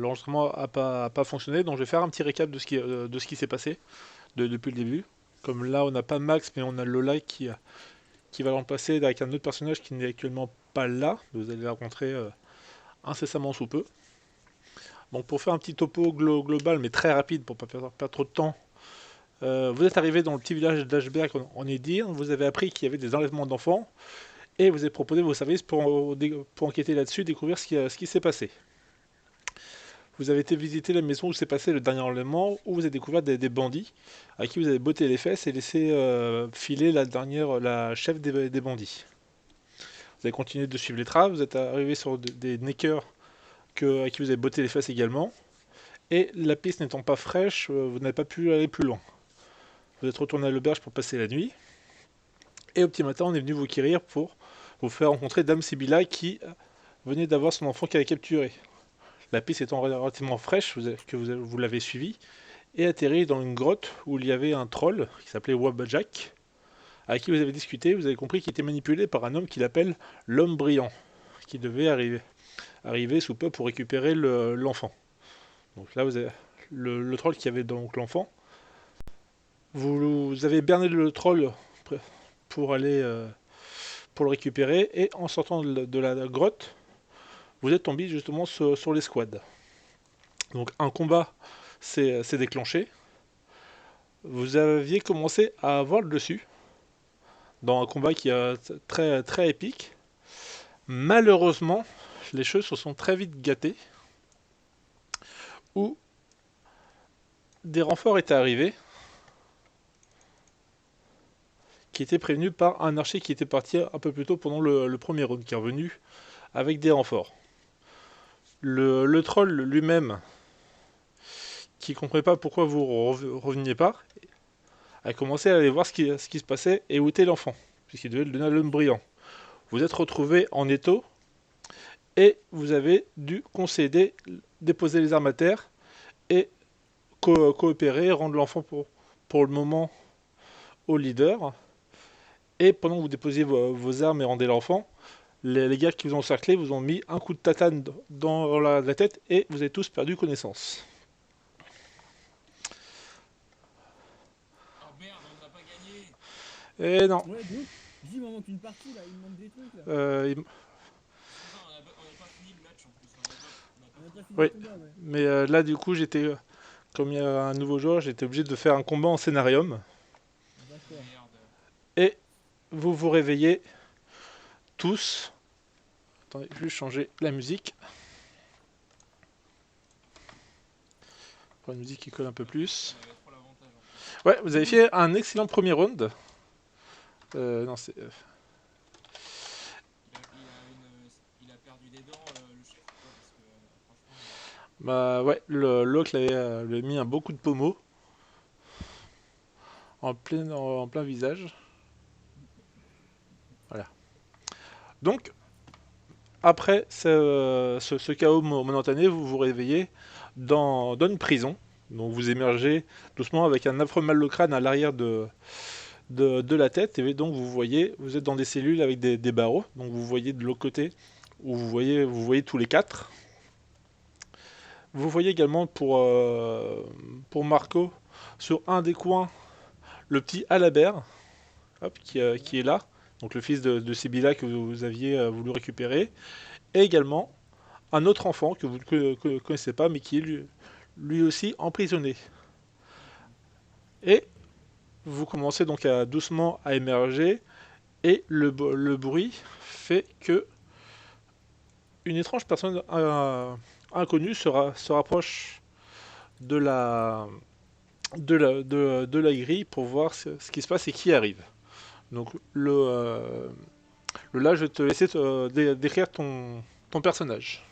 l'enregistrement a pas fonctionné, donc je vais faire un petit récap de ce qui s'est passé depuis le début. Comme là, on n'a pas Max, mais on a Lola qui va le remplacer avec un autre personnage qui n'est actuellement pas là. Vous allez la rencontrer incessamment sous peu. Donc pour faire un petit topo global, mais très rapide pour ne pas perdre trop de temps, vous êtes arrivé dans le petit village d'Ashberg en Edir, vous avez appris qu'il y avait des enlèvements d'enfants, et vous avez proposé vos services pour enquêter là-dessus, découvrir ce qui s'est passé. Vous avez été visiter la maison où s'est passé le dernier enlèvement, où vous avez découvert des bandits, à qui vous avez botté les fesses et laissé filer la chef des bandits. Vous avez continué de suivre les traces, vous êtes arrivé sur des neckers à qui vous avez botté les fesses également, et la piste n'étant pas fraîche, vous n'avez pas pu aller plus loin. Vous êtes retourné à l'auberge pour passer la nuit, et au petit matin, on est venu vous quérir pour vous faire rencontrer Dame Sibylla qui venait d'avoir son enfant qu'elle avait capturé. La piste étant relativement fraîche, vous l'avez suivi, et atterri dans une grotte où il y avait un troll qui s'appelait Wabajak, avec qui vous avez discuté, vous avez compris qu'il était manipulé par un homme qu'il appelle l'homme brillant, qui devait arriver sous peu pour récupérer l'enfant. Donc là, vous avez le troll qui avait donc l'enfant. Vous avez berné le troll pour aller pour le récupérer, et en sortant de la grotte, vous êtes tombé justement sur les squads. Donc un combat s'est déclenché. Vous aviez commencé à avoir le dessus dans un combat qui est très, très épique. Malheureusement, les choses se sont très vite gâtées, où des renforts étaient arrivés, qui étaient prévenus par un archer qui était parti un peu plus tôt pendant le premier round, qui est revenu avec des renforts. Le troll lui-même, qui ne comprenait pas pourquoi vous reveniez pas, a commencé à aller voir ce qui se passait et où était l'enfant, puisqu'il devait le donner à l'homme brillant. Vous êtes retrouvé en étau, et vous avez dû concéder, déposer les armes à terre, et coopérer, rendre l'enfant pour le moment au leader. Et pendant que vous déposiez vos armes et rendez l'enfant, les gars qui vous ont encerclé vous ont mis un coup de tatane dans la tête, et vous avez tous perdu connaissance. Oh merde, on n'a pas gagné. Et non. Ouais, donc, dis, il m'en manque une partie là, il me manque des trucs là. Euh, C'est pour ça on n'a pas fini le match en plus. On n'a pas On a fini pas le fini le oui, combat. combat, ouais. mais là du coup comme il y a un nouveau joueur, j'étais obligé de faire un combat en scénarium. D'accord. Merde. Et vous vous réveillez tous. Attendez, je vais changer la musique. Pour une musique qui colle un peu plus. On avait trop l'avantage en plus. Ouais, vous avez fait un excellent premier round. Non, c'est. Il a perdu des dents, le chef ou pas? Parce que franchement. Bah ouais, l'autre lui a mis un beau coup de pommeau en plein visage. Voilà. Donc, après ce chaos momentané, vous vous réveillez dans une prison. Donc vous émergez doucement avec un affreux mal de crâne à l'arrière de la tête. Et donc vous êtes dans des cellules avec des barreaux. Donc vous voyez de l'autre côté, où vous voyez tous les quatre. Vous voyez également pour Marco, sur un des coins, le petit Alabert, hop, qui est là. Donc le fils de Sibylla que vous aviez voulu récupérer. Et également un autre enfant que vous ne connaissez pas, mais qui est lui aussi emprisonné. Et vous commencez donc doucement à émerger, et le bruit fait que une étrange personne inconnue se rapproche de de la grille pour voir ce qui se passe et qui arrive. Donc là, je vais te laisser décrire ton personnage.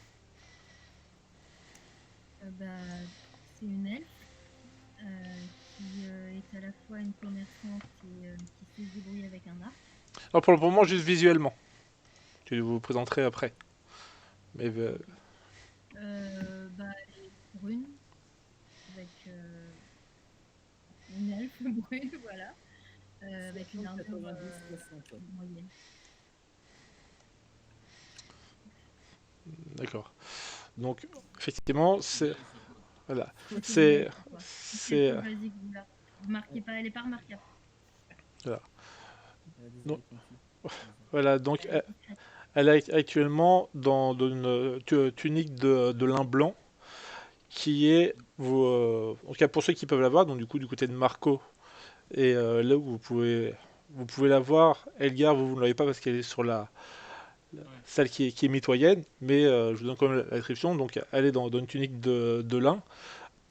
Bah, c'est une elfe qui est à la fois une commerçante et qui sait se débrouiller avec un arc. Alors pour le moment, juste visuellement. Je vous présenterai après. Mais Bah, elle est brune, avec une elfe brune, voilà, avec une 60, armure 90, 60. moyenne. d'accord. Donc, effectivement, C'est voilà, Faut que vous c'est, l'ayez, quoi. Si c'est c'est, trop basique, vous la remarquez pas, elle est pas remarquable. voilà. Elle a des Donc, oreilles pointues. voilà, donc Elle est discrète. elle est actuellement dans une tunique de lin blanc qui est, en tout cas pour ceux qui peuvent l'avoir, donc du coup du côté de Marco, et là où vous pouvez la voir, Elgar, vous ne l'avez pas parce qu'elle est sur Ouais. celle qui est mitoyenne, mais je vous donne quand même la description. Donc elle est dans une tunique de lin,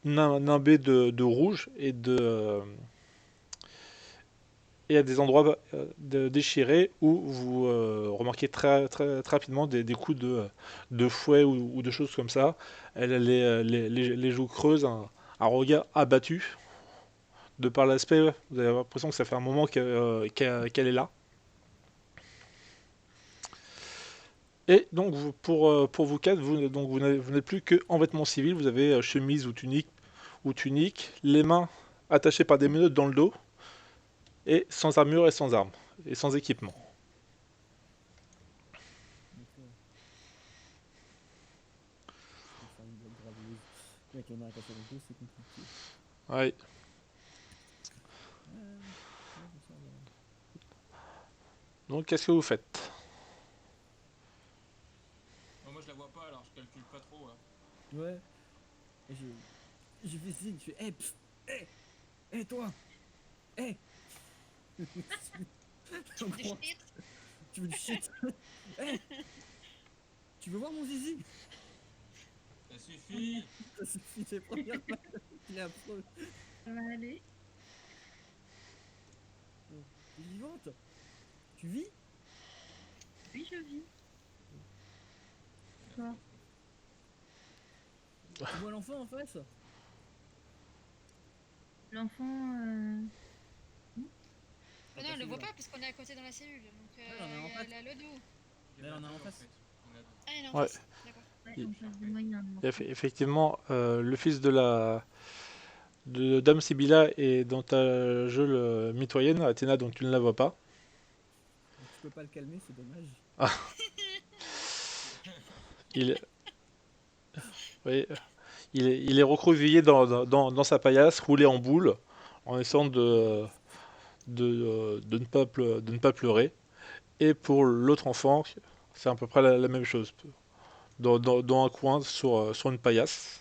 nimbée de rouge et à des endroits déchirés où vous remarquez très rapidement des coups de fouet ou de choses comme ça. Elle a les joues creuses, un regard abattu. De par l'aspect, vous avez l'impression que ça fait un moment qu'elle est là. Et donc pour vous quatre, vous n'êtes plus que en vêtements civils. Vous avez chemise ou tunique, les mains attachées par des menottes dans le dos, et sans armure et sans armes, et sans équipement. D'accord. Je vais faire une blague graveuse. Avec les mains attachées dans le dos, c'est compliqué. Ouais. Ouais, je sens bien. Donc qu'est-ce que vous faites? Moi, je la vois pas, alors je calcule pas trop. Hein. Ouais. Et j'ai fait signe, je fais hé, hé, hé, toi, hé. En Des gros, frites. tu veux du shit? Hé, tu veux voir mon zizi? Ça suffit. Ça suffit, c'est la première fois qu'il est affreux. Ça va aller. T'es vivante? Tu vis? Oui, je vis. Toi. Tu vois l'enfant en face? L'enfant, Bah non, on le voit pas parce qu'on est à côté dans la cellule. Donc Ouais, on est en face. elle a le dos. Il y Là, en on est a en deux, face. fait. On a deux. Ah, elle est en Ouais. face. D'accord. ouais, Il- en face de moi, il y a un Et enfant. effectivement, le fils de Dame Sibylla est dans ta jeu mitoyenne, Athéna, donc tu ne la vois pas. Donc, je peux pas le calmer, c'est dommage. Il, oui, il est recroquevillé dans sa paillasse, roulé en boule, en essayant de ne pas pleurer. Et pour l'autre enfant, c'est à peu près la même chose. Dans un coin, sur une paillasse.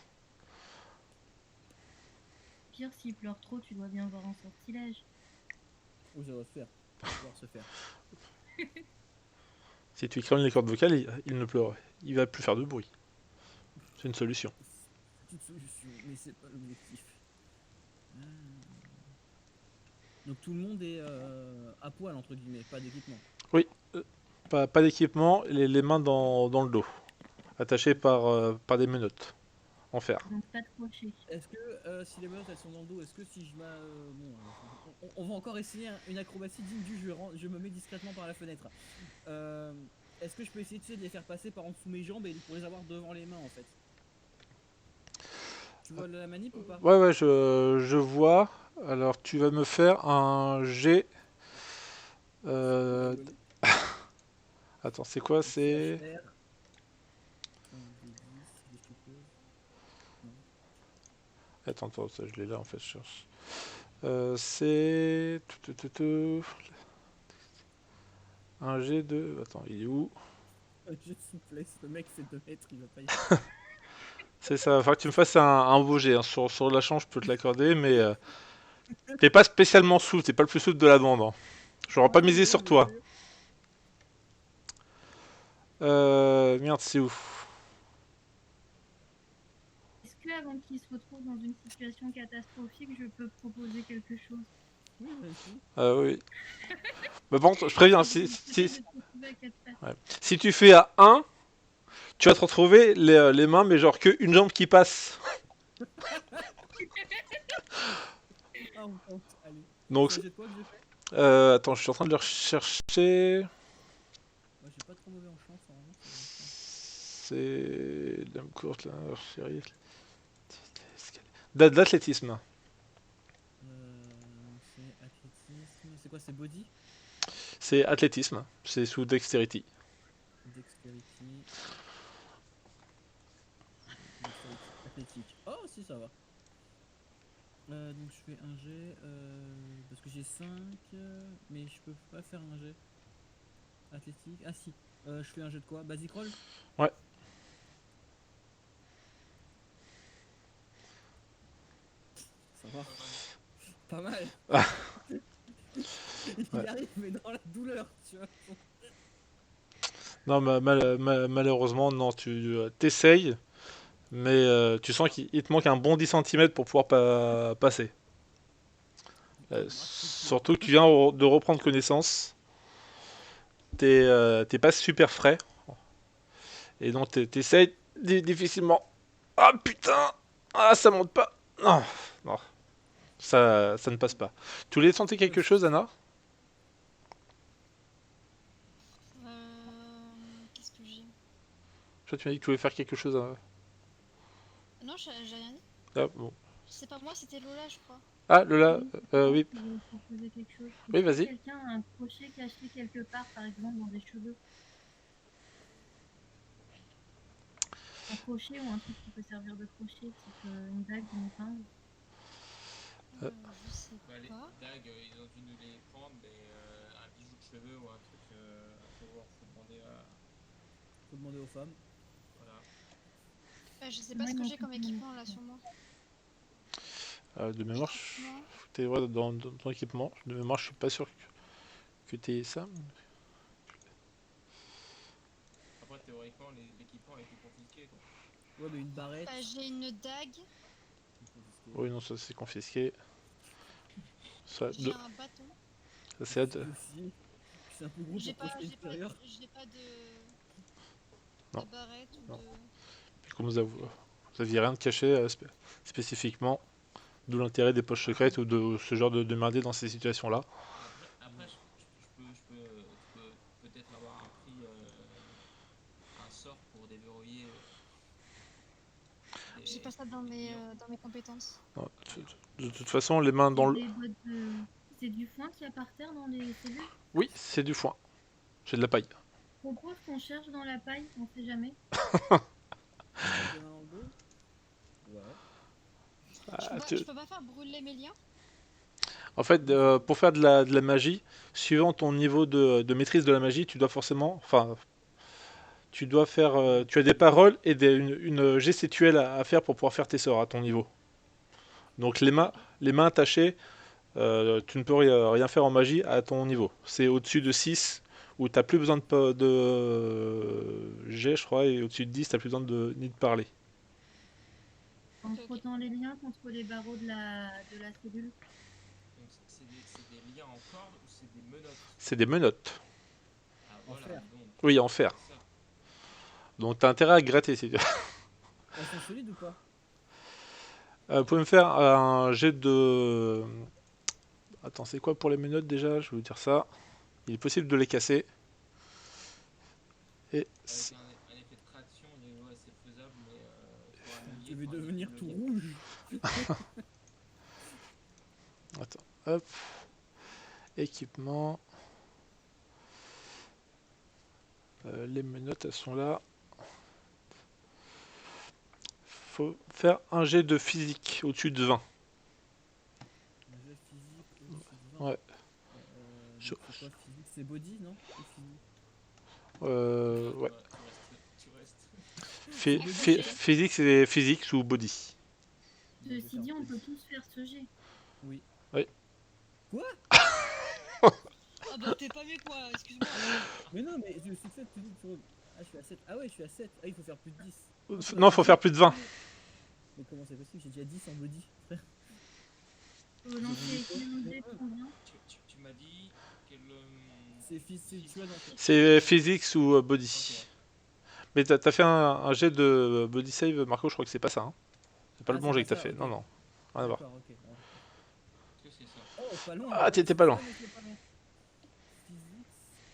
Pire, s'il pleure trop, tu dois bien avoir un sortilège. Oh, ça va se faire. Ça va pouvoir se faire. Si tu écrames les cordes vocales, il ne pleure. Il va plus faire de bruit. C'est une solution. C'est une solution, mais c'est pas l'objectif. Ah. Donc tout le monde est à poil, entre guillemets, pas d'équipement. Oui, pas d'équipement, les mains dans le dos, attachées par des menottes en fer. Donc pas de crochet. Est-ce que si les menottes elles sont dans le dos, est-ce que si je mets. Bon, on va encore essayer une acrobatie digne du jeu, je me mets discrètement par la fenêtre. Est-ce que je peux essayer de les faire passer par en dessous mes jambes et pour les avoir devant les mains en fait? Tu vois la manip ou pas? Ouais, je vois. Alors, tu vas me faire un G. Faut euh, rigoler. Attends, c'est quoi? Donc C'est. CHR. Un D10, je suppose. Non. Attends, ça, je l'ai là en fait, je cherche. C'est. Un G de. Attends, il est où? Je de souplesse, le mec c'est 2 mètres, il va pas y C'est ça, enfin que tu me fasses un beau G. Hein. Sur la chance, je peux te l'accorder, mais t'es pas spécialement souple, t'es pas le plus souple de la bande. Hein. J'aurais pas Ouais, misé je sur sais, toi. je sais. Merde, c'est où? Est-ce que avant qu'il se retrouve dans une situation catastrophique, je peux proposer quelque chose? Oui, vas-y. Oui. Mais bon, je préviens, Peut-être de se retrouver à quatre pattes. ouais. Si tu fais à 1, tu vas te retrouver les mains, mais genre que une jambe qui passe. Ah, on tente, allez. Donc, C'est un jet de quoi que je fais? attends, je suis en train de le rechercher. Moi j'ai pas trop mauvais en chance, normalement ça va être C'est. Dame courte, là, chérie. D'athlétisme. C'est athlétisme. C'est quoi? C'est body? C'est athlétisme. C'est sous dexterity. Dexterity. athlétique. Oh, si, ça va. Donc je fais un G, parce que j'ai 5, mais je peux pas faire un G. Athlétique. Ah si, je fais un G de quoi? Basic roll? Ouais. Ça va. Pas mal. Ah. Il Ouais. arrive, mais dans la douleur, tu vois. Non, malheureusement, non, tu t'essayes, mais tu sens qu'il te manque un bon 10 cm pour pouvoir passer. Surtout que tu viens de reprendre connaissance, t'es pas super frais, et donc t'essayes difficilement. Ah putain! Ah, ça monte pas! Non, non, ça ne passe pas. Tu voulais tenter quelque chose, Anna? Qu'est-ce que j'ai? Toi, tu m'as dit que tu voulais faire quelque chose. Non, j'ai rien dit. Ah, bon. C'est pas moi, c'était Lola, je crois. Ah, Lola, oui, Je voulais proposer quelque chose. Oui, Est-ce que vas-y. quelqu'un a un crochet caché quelque part, par exemple dans des cheveux? Un crochet ou un truc qui peut servir de crochet, type une bague, une épingle? Je sais Bah, les pas. dagues, ils ont dû nous les prendre, mais un bijou de cheveux ou un truc, faut demander à. Faut demander aux femmes. Voilà. Je sais pas Ouais, ce que non, j'ai comme c'est équipement bon. là sur moi. De mémoire, Équipement. t'es ouais, dans ton équipement. De mémoire, je suis pas sûr que t'aies ça. Après, théoriquement, l'équipement a été confisqué, donc. Ouais, mais une barrette. J'ai une dague, Confisquée. Oui, non, ça c'est confisqué. Ça, j'ai un bâton. ça, c'est Confisquée aussi. C'est un peu gros J'ai pour pas, poster j'ai pas, l'extérieur. j'ai pas Non. de barrette ou Non. de. Comme vous aviez rien de caché spécifiquement, d'où l'intérêt des poches secrètes ou de ce genre de merder dans ces situations-là. Après, tu peux peut-être avoir appris un sort pour déverrouiller. J'ai pas ça dans mes compétences. Non, de toute façon, les mains dans Et le... des bottes de... C'est du foin qu'il y a par terre dans les cellules? Oui, c'est du foin. C'est de la paille. Je propose qu'on cherche dans la paille, on sait jamais. T'en as dans le dos? Ouais. Ah, Je peux pas faire brûler mes liens. En fait, pour faire de la magie, suivant ton niveau de maîtrise de la magie, tu dois forcément... Enfin, tu dois faire... tu as des paroles et une gestuelle à faire pour pouvoir faire tes sorts à ton niveau. Donc les mains attachées, tu ne peux rien faire en magie à ton niveau. C'est au-dessus de 6 où tu n'as plus besoin de G, je crois, et au-dessus de 10, tu n'as plus besoin ni de parler. En Ok, ok. frottant les liens contre les barreaux de la cellule. Donc, c'est des liens en corde ou c'est des menottes? C'est des menottes. Ah, En voilà, fer. donc. Oui, en fer. C'est ça. Donc tu as intérêt à gratter. Elles sont solides ou pas? Vous pouvez me faire un jet de... Attends, c'est quoi pour les menottes déjà? Je vais vous dire ça. Il est possible de les casser. Et Avec un effet de traction, ouais, c'est faisable, mais faut un levier, Je vais faut un devenir levier. tout rouge. attends, hop. Équipement. Les menottes, elles sont là. Faut faire un jet de physique au-dessus de 20. Un jet physique au-dessus de 20. Ouais. Donc c'est quoi physique? C'est body, non? Ou physique? Ouais. Tu restes. Physique, c'est physique sous body. Bon, je vais Ceci faire dit, on peut body. tous faire ce jet. Oui. Oui. Quoi? Ah bah t'es pas mieux que moi, excuse-moi. Mais non, mais je suis 7 sur... Ah, je suis à 7. Ah ouais, je suis à 7. Ah, il faut faire plus de 10. Non, faut faire plus de 20. Mais comment c'est possible? J'ai déjà 10 en body. Faut lancer un jet de combien? Tu m'as dit quel. C'est tu vois, dans C'est physique sous body. Ok. Mais t'as fait un jet de body save, Marco, je crois que c'est pas ça. Hein. C'est pas Ah, le bon c'est jet pas que t'as ça, fait. ok. Non, non. Rien à voir. D'accord, ok. Est-ce que c'est ça? Oh, pas loin. Ah, t'étais pas loin. Physique.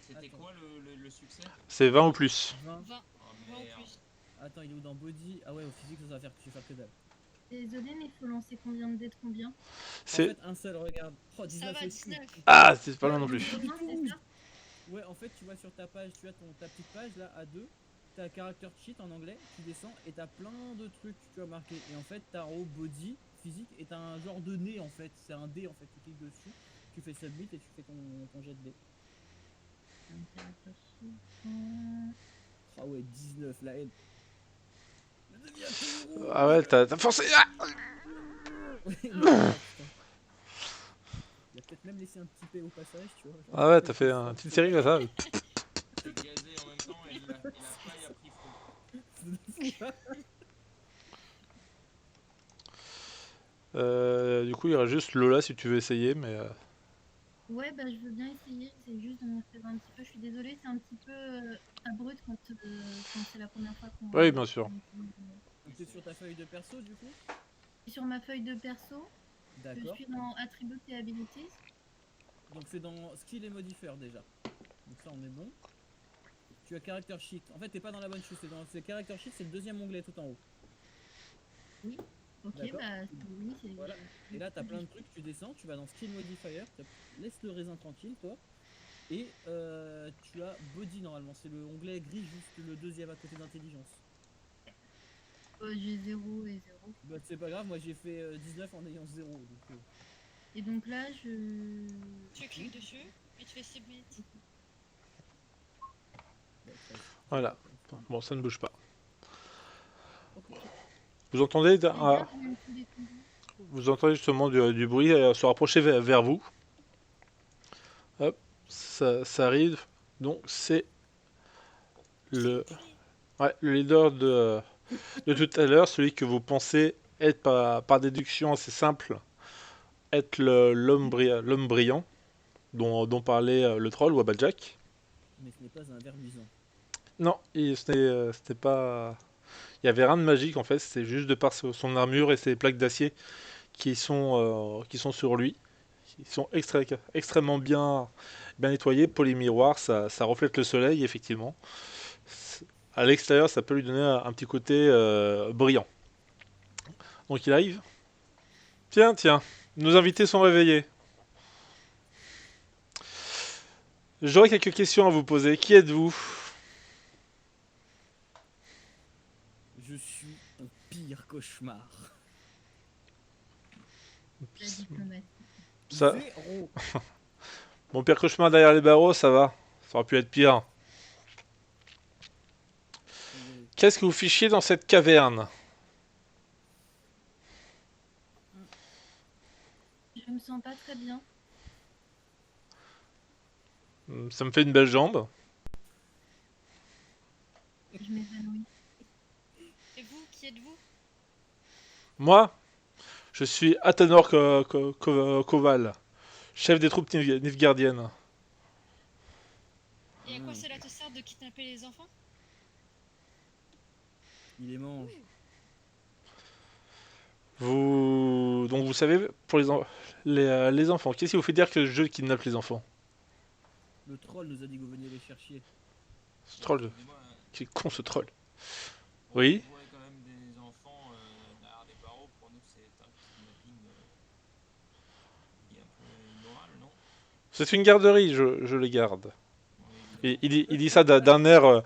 C'était Attends. quoi le succès? C'est 20 ou plus. 20. 20, Oh 20 ou merde. plus. Attends, il est où dans body? Ah ouais, au physique, ça va faire, je vais faire que dalle. Désolé, mais il faut lancer combien de dés de combien? En C'est... fait, un seul, regarde. Oh, Ça 19 va, et 19. Ah, c'est pas loin non plus. C'est ça? Ouais, en fait, tu vois sur ta page, tu as ta petite page là, à 2. t'as character sheet en anglais, tu descends et t'as plein de trucs que tu as marqué. Et en fait, t'as en haut body, physique, et t'as un genre de nez en fait. C'est un dé en fait, tu cliques dessus, tu fais submit et tu fais ton jet de dé. Un caractère sheet. Ah ouais, 19 la haine. Je deviens tout rouge. Ah ouais, t'as forcé. Ah Ouais, non, putain. Il a peut-être même laissé un petit P au passage, tu vois. Genre, Ah ouais, t'as fait une petite série comme ça. J'ai gazé en même temps et la paille a pris feu. Du coup, il y aura juste Lola si tu veux essayer, mais Ouais, bah je veux bien essayer. C'est juste de m'en faire un petit peu. Je suis désolée, c'est un petit peu abrupt quand c'est la première fois oui, bien sûr. T'es sur ta feuille de perso du coup? Je suis sur ma feuille de perso. Je D'accord. suis dans Attributes et Abilities. Donc c'est dans skill et modifier déjà. Donc ça on est bon. Tu as character sheet. En fait t'es pas dans la bonne chose, c'est character sheet, c'est le deuxième onglet tout en haut. Ok, D'accord. bah oui, c'est. Voilà. Et là t'as plein de trucs, tu descends, tu vas dans skill modifier, laisse le raisin tranquille toi. Et tu as body normalement, c'est le onglet gris juste le deuxième à côté d'intelligence. J'ai 0 et 0. Bah c'est pas grave, moi j'ai fait 19 en ayant 0. Donc, Et donc là, je. Tu cliques dessus et tu fais submit. bah, Voilà. Bon, ça ne bouge pas. Ok. Vous entendez, Les gardes, même tous les combos. vous entendez justement du bruit se rapprocher vers vous. Hop, ça arrive. Donc c'est le, ouais, le leader de tout à l'heure, celui que vous pensez être par déduction assez simple, être l'homme brillant dont parlait le troll ou Abadjack. Mais ce n'est pas un ver luisant. Non, c'était pas. Il y avait rien de magique en fait, c'est juste de par son armure et ses plaques d'acier qui sont sur lui. Ils sont extrêmement bien nettoyés, polymiroirs, ça reflète le soleil effectivement. À l'extérieur, ça peut lui donner un petit côté brillant. Donc il arrive. Tiens, tiens, nos invités sont réveillés. J'aurais quelques questions à vous poser. Qui êtes-vous? Je suis ton pire cauchemar. La diplomatie. Ça, Zéro. mon pire cauchemar derrière les barreaux, ça va. Ça aurait pu être pire. Qu'est-ce que vous fichiez dans cette caverne? Je me sens pas très bien. Ça me fait une belle jambe. Je m'évanouis. Et vous, qui êtes-vous? Moi, je suis Athanor Koval, chef des troupes nilfgaardiennes. Et à quoi cela te sert de kidnapper les enfants? Il les mange. Donc vous savez, pour les enfants, qu'est-ce qui vous fait dire que je kidnappe les enfants? Le troll nous a dit que vous veniez les chercher. Ce troll, Excusez-moi, quel con ce troll. on Oui. voit quand même des enfants derrière les barreaux. Pour nous, c'est un kidnapping qui est un peu immoral, non? C'est une garderie, je les garde. Oui, Et évidemment. il dit ça d'un air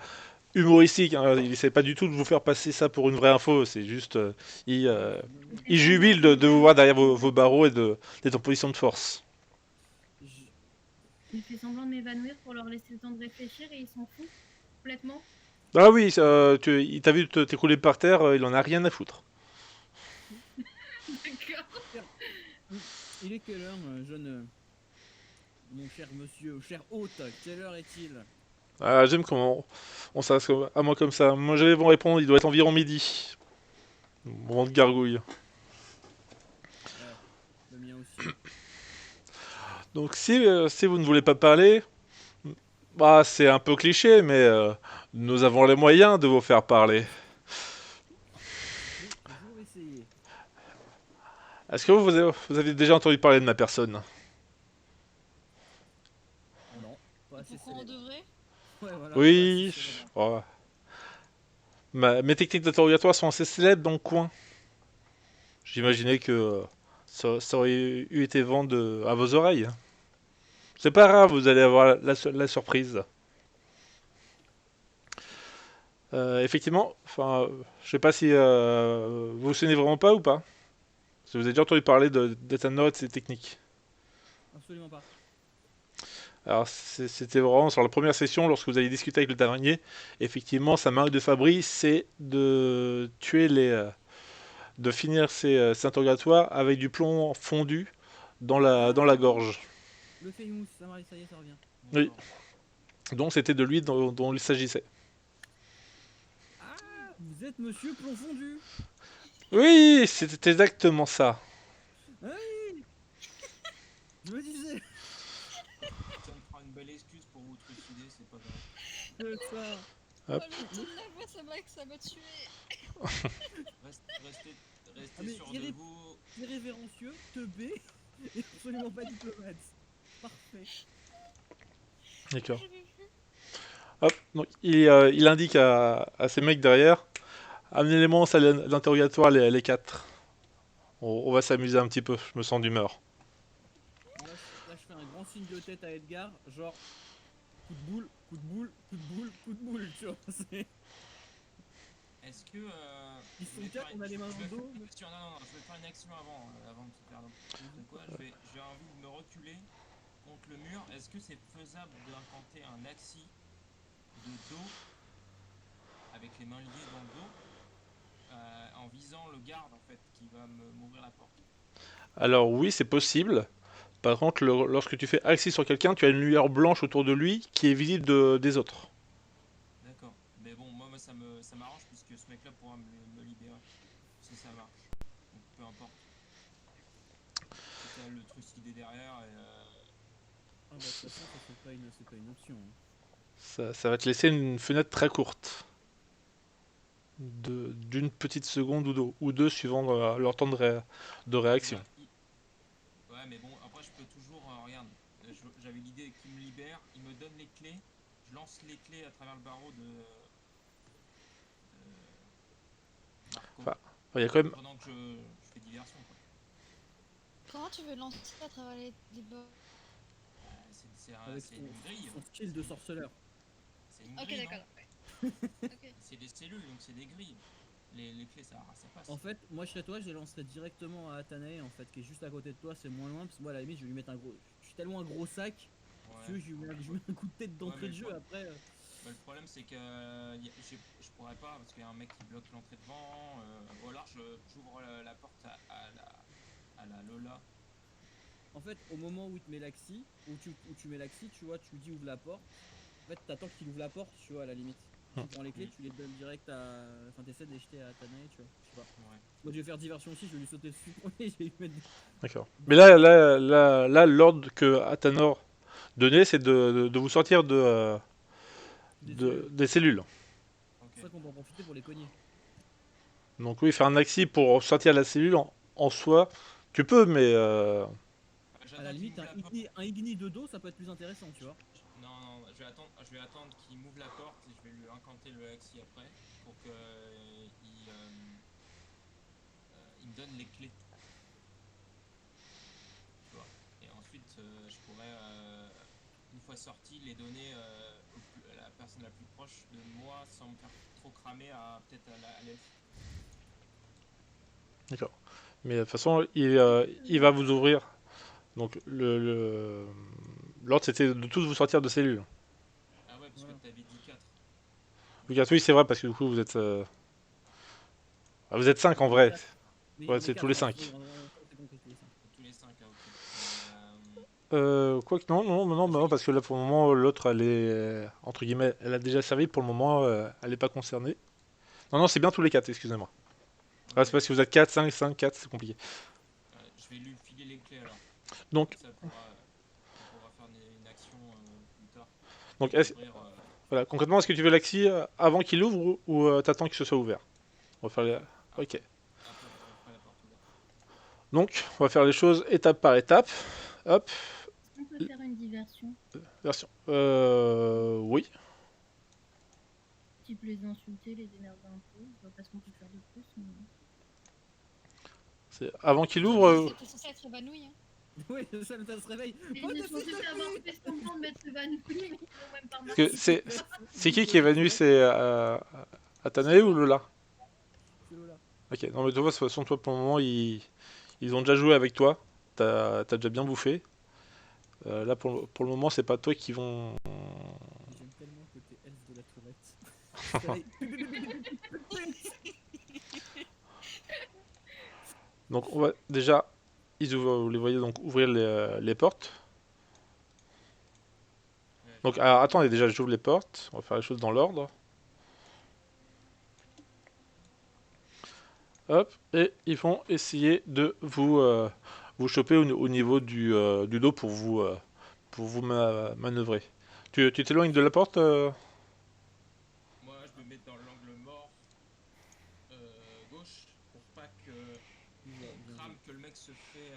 humoristique, hein. Il essaie pas du tout de vous faire passer ça pour une vraie info. C'est juste, il jubile de vous voir derrière vos barreaux et d'être en position de force. Je- Il fait semblant de m'évanouir pour leur laisser le temps de réfléchir et il s'en fout complètement. Ah oui, il t'a vu t'écrouler par terre, il en a rien à foutre. D'accord. Il est quelle heure, mon cher monsieur, cher hôte, quelle heure est-il? Ah, j'aime comment on s'adresse à moi comme ça. Moi j'allais vous répondre, il doit être environ midi. Moment de gargouille. Ouais, le mien aussi. Donc si vous ne voulez pas parler, bah c'est un peu cliché, mais nous avons les moyens de vous faire parler. Je peux toujours essayer. Est-ce que vous avez déjà entendu parler de ma personne? Non, pas assez Pourquoi on célèbre. devrait? Ouais, voilà, Oui. pas assez célèbre. Oh. Mes techniques d'interrogatoire sont assez célèbres dans le coin. J'imaginais que ça aurait eu été vent à vos oreilles. C'est pas grave, vous allez avoir la surprise. Effectivement, enfin, je sais pas si vous vous souvenez vraiment pas ou pas. Parce que vous avez déjà entendu parler d'Ethanol et de ses techniques. Absolument pas. Alors, c'était vraiment sur la première session, lorsque vous avez discuté avec le tavernier. Effectivement, sa marque de fabrique, c'est de tuer de finir ses interrogatoires avec du plomb fondu dans la gorge. Le famous, ça y est, ça revient. Oui. D'accord. Donc, c'était de lui dont il s'agissait. Ah, vous êtes monsieur plomb fondu. Oui, c'était exactement ça. Ah oui. Je me disais. Ça me fera une belle excuse pour vous trucider, c'est pas grave. Ça. Hop. Oh, le ton de la voix, ça m'a tué. Restez Ah, mais sûr de vous. irrévérencieux, teubé et absolument pas diplomate. Parfait. D'accord. J'avais vu. Hop, donc il indique à ces mecs derrière, amenez-les-moi en salle d'interrogatoire les quatre. On va s'amuser un petit peu, je me sens d'humeur. Bon, là, je fais un grand signe de tête à Edgar, genre coup de boule, coup de boule, coup de boule, coup de boule, tu vois. Est-ce que. Ils je sont vais quatre, faire on a les mains je vais dans le dos. faire une action- non, non, je vais faire une action avant de se faire donc. Donc quoi, j'ai envie de me reculer contre le mur. Est-ce que c'est faisable d'incanter un axi de dos avec les mains liées dans le dos en visant le garde en fait qui va m'ouvrir la porte? Alors oui, c'est possible. Par contre, lorsque tu fais axis sur quelqu'un, tu as une lumière blanche autour de lui qui est visible des autres. D'accord. Mais bon, moi ça m'arrange puisque ce mec-là pourra me libérer si ça marche. Donc peu importe. Quitte à le trucider derrière et. Ah bah de toute façon, ça c'est pas une option. Hein. Ça va te laisser une fenêtre très courte. D'une petite seconde ou deux suivant leur temps de réaction. Ouais, mais bon, après je peux toujours. Regarde, j'avais l'idée qu'il me libère, il me donne les clés, je lance les clés à travers le barreau de Marco. Enfin, il y a quand même... Pendant que je fais diversion, quoi. Comment tu veux lancer à travers les bords? Avec C'est une grille. son skill de sorceleur. C'est une Ok, grille, d'accord. non? Ouais. Ok. C'est des cellules, donc c'est des grilles. Les clés, ça passe. En fait, moi chez toi, je les lancerai directement à Atanae, en fait, qui est juste à côté de toi, c'est moins loin, parce que moi à la limite, je vais lui mettre un gros. Je suis tellement un gros sac, si tu veux, Ouais. je mets un coup de tête d'entrée mais de jeu le après. Bah, le problème c'est que je pourrais pas parce qu'il y a un mec qui bloque l'entrée devant. Ou alors j'ouvre la porte à la Lola. En fait, au moment où il te met l'axi, où tu mets l'axi, tu vois, tu lui dis ouvre la porte. En fait, t'attends qu'il ouvre la porte, tu vois, à la limite. Tu prends les clés, tu les donnes direct à. Enfin, t'essaies de les jeter à Atanae, tu vois. Je sais pas. Ouais. Moi, je vais faire diversion aussi, je vais lui sauter dessus premier, je vais lui mettre. D'accord. Mais là, l'ordre que Athanor donnait, c'est de vous sortir des cellules. Ok. C'est ça qu'on peut en profiter pour les cogner. Donc oui, faire un axi pour sortir la cellule en soi, tu peux, mais... À la limite, un igni de dos, ça peut être plus intéressant, tu vois. Non, je vais attendre qu'il m'ouvre la porte et je vais lui incanter le Axi après pour que il me donne les clés. Tu vois. Et ensuite, je pourrais, une fois sorti, les donner à la personne la plus proche de moi sans me faire trop cramer peut-être à l'elfe. D'accord. Mais de toute façon, il va vous ouvrir. Donc l'ordre, c'était de tous vous sortir de cellule. Ah ouais, parce Voilà. que t'avais dit 4. Oui, c'est vrai, parce que du coup, vous êtes 5 en vrai. Mais Ouais, on est c'est quatre, tous les hein, 5. oui, on s'est compris tous les cinq. Tous les 5, ah ok. Quoique, non, parce que là, pour le moment, l'autre, elle est, entre guillemets, elle a déjà servi. Pour le moment, elle n'est pas concernée. Non, c'est bien tous les 4, excusez-moi. Ah, c'est parce que vous êtes 4, 5, 5, 4, c'est compliqué. Je vais lui filer les clés alors. Donc, Ça on pourra faire une action plus tard. donc Ouvrir, voilà, concrètement, est-ce que tu veux l'axi avant qu'il ouvre ou t'attends qu'il se soit ouvert? On va faire les... Ok. après la porte ouverte. Donc, on va faire les choses étape par étape. Hop, On peut faire une diversion. version. Oui. Tu peux les insulter, les énerver un peu. Je vois pas ce qu'on peut faire de plus. Mais... C'est avant qu'il ouvre. T'es censé être évanoui, hein. Oui, ça se réveille. Et Oh, je t'as suis fait censée ça, avoir oui. fait semblant de mettre ce van. Ils n'ont même pas Parce que remarqué. c'est qui est venu? C'est Atanae ou Lola? C'est Lola. Ok, non mais tu vois, de toute façon, toi pour le moment, ils ont déjà joué avec toi. T'as déjà bien bouffé. Là, pour le moment, c'est pas toi qui vont. J'aime tellement le côté elfe de la tourette. Je serais là, Donc, on va déjà. Vous les voyez donc ouvrir les portes. Ouais, Donc, alors, attendez, déjà, j'ouvre les portes. On va faire les choses dans l'ordre. Hop, et ils vont essayer de vous choper au niveau du dos pour vous manœuvrer. Tu t'éloignes de la porte moi, je me mets dans l'angle mort gauche pour pas que Bien on joué. crame que le mec se fait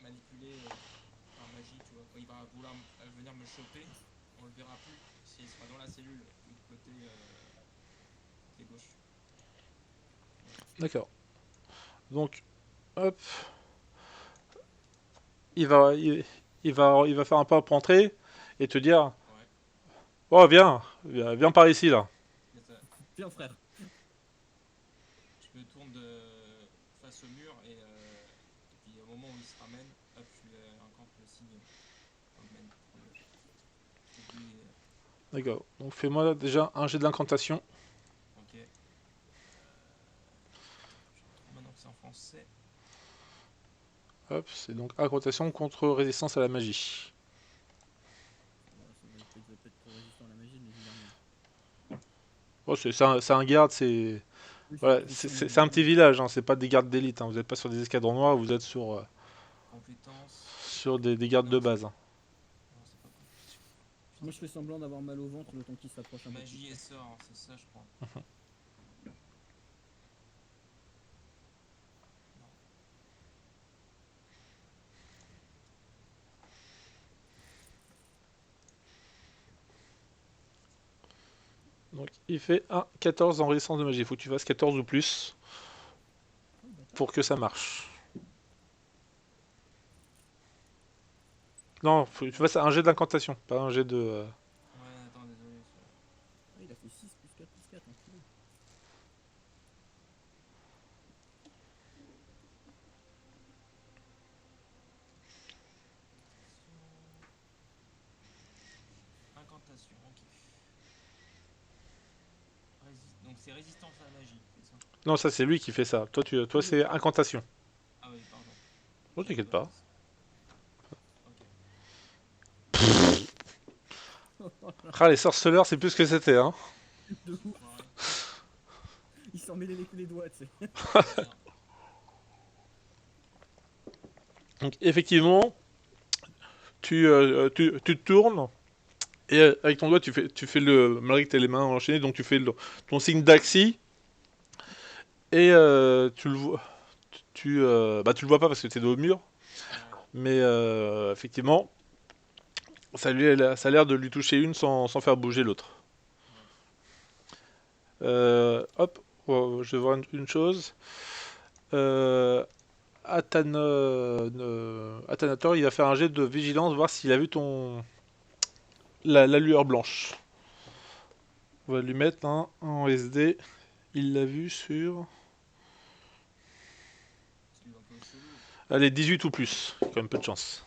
manipuler par magie, tu vois. Quand il va vouloir venir me choper, on le verra plus s'il sera dans la cellule du côté gauche. D'accord. Donc, hop, il va, il, il va faire un pas pour entrer et te dire, Ouais, oh viens par ici là. c'est ça. Viens frère. Je me tourne face au mur et puis au moment où il se ramène, hop, je lui incante le signe pour le mène, pour le guider. D'accord. Donc fais-moi déjà un jet d'incantation. Ok. Je retrouve maintenant que c'est en français. Hop, c'est donc incantation contre résistance à la magie. Ouais, ça va peut-être pas être trop résistant à la magie, mais j'y rien. Oh, c'est un garde, c'est Oui, c'est voilà, une fonction de c'est un petit garde. village, hein, c'est pas des gardes d'élite. Hein, vous n'êtes pas sur des escadrons noirs, vous êtes Compétence. sur des gardes de Non, base. Hein. non, c'est pas compétence. Moi, je fais semblant d'avoir mal au ventre le temps qu'il s'approche un peu Magie plus. et sort, hein, c'est ça, je crois. Non. Donc il fait un 14 en résistance de magie. Il faut que tu fasses 14 ou plus Oh, le bâtard. pour que ça marche. Non, faut que tu fasses un jet d'incantation, pas un jet de. Ouais, attends, désolé. Ah, il a fait 6 plus 4 plus 4, enculé. Incantation, ok. Donc c'est résistance à la magie, c'est ça? Non, ça c'est lui qui fait ça. Toi c'est incantation. Ah oui, pardon. Oh, J'avais t'inquiète pas pas. noté ça. Ok. Ah, les sorceleurs, c'est plus ce que c'était, hein. De ouf. Enfoiré. Il s'en mêlait les doigts, tu sais. C'est ça. Donc effectivement, tu te tournes et avec ton doigt tu fais le malgré que t'as les mains enchaînées, donc tu fais ton signe d'axi et tu le vois, bah tu le vois pas parce que t'es dos au mur, Ouais. mais effectivement ça a l'air de lui toucher une sans faire bouger l'autre. Ouais. Hop, oh, je vais voir une chose. Euh, Athanator, il va faire un jet de vigilance, voir s'il a vu la lueur blanche. On va lui mettre un en SD. Il l'a vu sur. C'est lui un peu chelou. Allez, 18 ou plus. Il y a quand même peu de chance.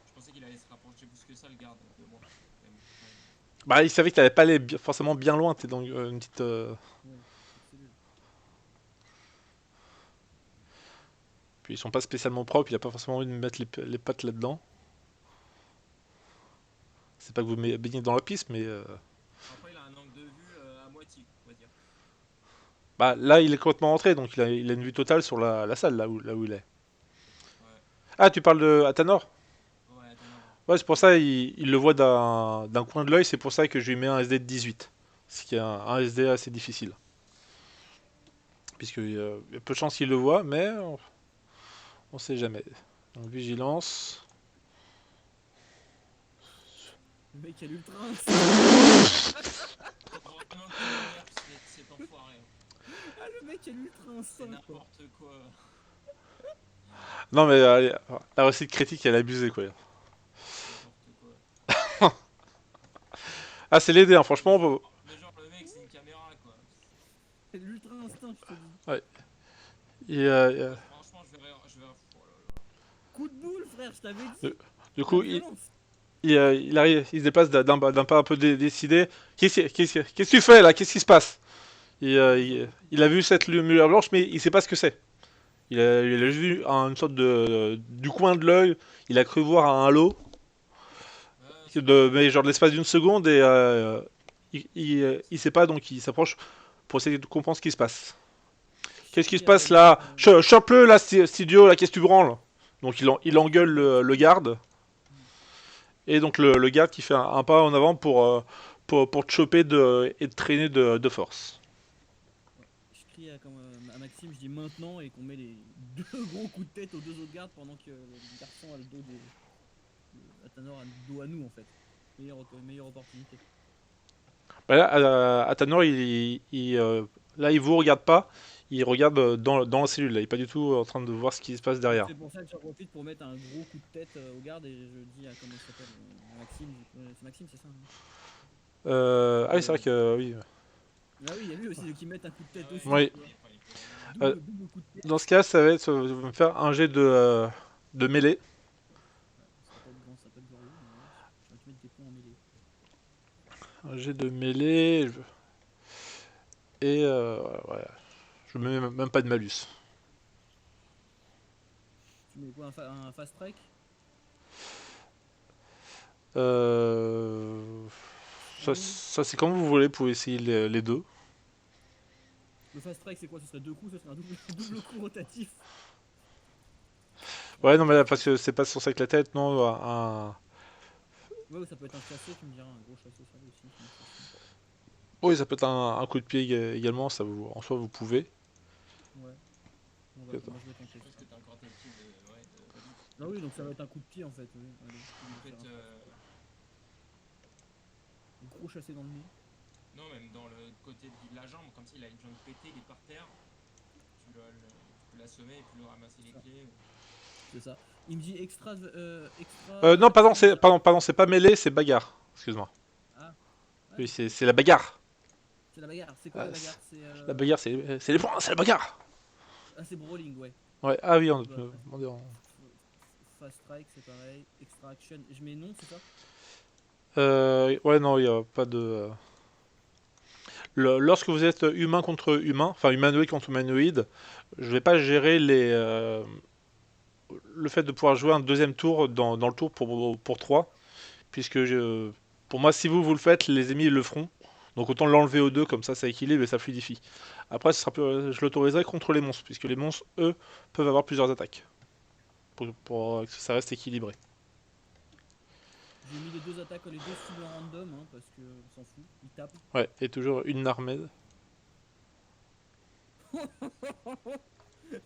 Je pensais qu'il allait se rapprocher plus que ça, le garde, de moi. Mais bon, ouais. Bah, il savait qu'il allait pas aller forcément bien loin. T'es dans une petite. Ouais, petite cellule. Puis ils sont pas spécialement propres. Il a pas forcément envie de mettre les pattes là-dedans. C'est pas que vous baignez dans la piste, mais. Après, il a un angle de vue à moitié, on va dire. Bah, là, il est complètement rentré. Donc il a une vue totale sur la salle, là où il est. Ouais. Ah, tu parles de Athanor. Ouais, attends, non. Ouais, c'est pour ça il le voit d'un coin de l'œil. C'est pour ça que je lui mets un SD de 18. Ce qui est un SD assez difficile. Puisqu'il y a peu de chance qu'il le voit, mais on sait jamais. Donc vigilance. Le mec a l'ultra instinct. Heureusement qu'il me nerf, cet enfoiré. Ah, le mec a l'ultra C'est instinct, quoi. n'importe quoi. Non mais la réussite critique elle a abusé quoi. N'importe quoi. Ah c'est l'aider hein, franchement. Mais genre, le mec, c'est une caméra, quoi. Franchement, je vais. Oh là là. Coup de boule, frère, je t'avais dit. Du La coup, violence. il arrive, il se déplace d'un pas un peu décidé. Qu'est-ce que tu fais là? Qu'est-ce qui se passe? Il a vu cette lumière blanche, mais il sait pas ce que c'est. Il a juste vu une sorte du coin de l'œil. Il a cru voir un halo, C'est bon. mais genre de l'espace d'une seconde, et il sait pas, donc il s'approche pour essayer de comprendre ce qui se passe. Je Qu'est-ce qui se crie à passe David. là? Chope-le là, cet idiot là, qu'est-ce que tu branles? Donc il engueule le garde, et donc le garde qui fait un pas en avant pour te choper et te traîner de force. Je crie à Maxime, je dis maintenant et qu'on met les deux gros coups de tête aux deux autres gardes pendant que le garçon a le dos des. Athanor a le dos à nous en fait. Meilleure opportunité. Bah là, Athanor, là, il vous regarde pas, il regarde dans la cellule, là. Il est pas du tout en train de voir ce qui se passe Donc derrière. c'est pour ça que j'en profite pour mettre un gros coup de tête au garde et je dis à comment il s'appelle à Maxime. C'est Maxime, c'est ça hein. Ah oui, c'est vrai que oui. Ah oui, il y a lui aussi qui mettent un coup de tête Ah ouais, aussi. Oui. Tu vois. fallait pas Euh, Double coup de tête. Dans ce cas, ça va être me faire un jet de mêlée. Ça va pas être grand, ça va pas être glorieux, mais ouais, je vais te mettre des points en mêlée. Un jet de mêlée. Et ouais, je mets même pas de malus. Tu mets quoi, un fast track? Euh, Bon, ça c'est comme vous voulez, vous pouvez essayer les deux. le fast track c'est quoi? Ce serait deux coups, ce serait un double, double coup rotatif. Ouais, non, mais là, parce que c'est pas sur ça que la tête, non. Ouais, ou ça peut être un chassé, tu me diras, un gros chassé ça aussi. Ça me fascine. Oui, ça peut être un coup de pied également, en soi vous pouvez. Ouais, moi je vais tenter parce ça. que t'as encore tes pieds de David. Ah oui, donc ça va être un coup de pied en fait. Oui. Allez, je En vais fait, faire un gros chassé dans le nez. non, même dans le côté de la jambe, comme s'il a une jambe pétée, il est par terre. Tu peux l'assommer et puis le ramasser les clés. C'est ça. Il me dit extra. Extra Non, pardon, action. pardon, c'est pas mêlée, c'est bagarre. Excuse-moi. Ah, ouais, Oui, c'est ça. c'est la bagarre. C'est la bagarre. C'est quoi Ah, la bagarre? C'est la bagarre, c'est les points, c'est la bagarre. Ah, c'est brawling, ouais. Ouais, ah oui, on Bah, peut demander fast strike, c'est pareil. Extra action. Je mets non, c'est ça? ouais, non, il y a pas de. Lorsque vous êtes humain contre humain, enfin humanoïde contre humanoïde, je vais pas gérer le fait de pouvoir jouer un deuxième tour dans le tour pour 3, puisque pour moi, si vous le faites, les ennemis le feront. Donc autant l'enlever aux deux, comme ça équilibre et ça fluidifie. Après, je l'autoriserai contre les monstres, puisque les monstres, eux, peuvent avoir plusieurs attaques, pour que ça reste équilibré. J'ai mis les deux attaques, les deux cibles en random, hein, parce que on s'en fout. Il tape. Ouais, et toujours une armée.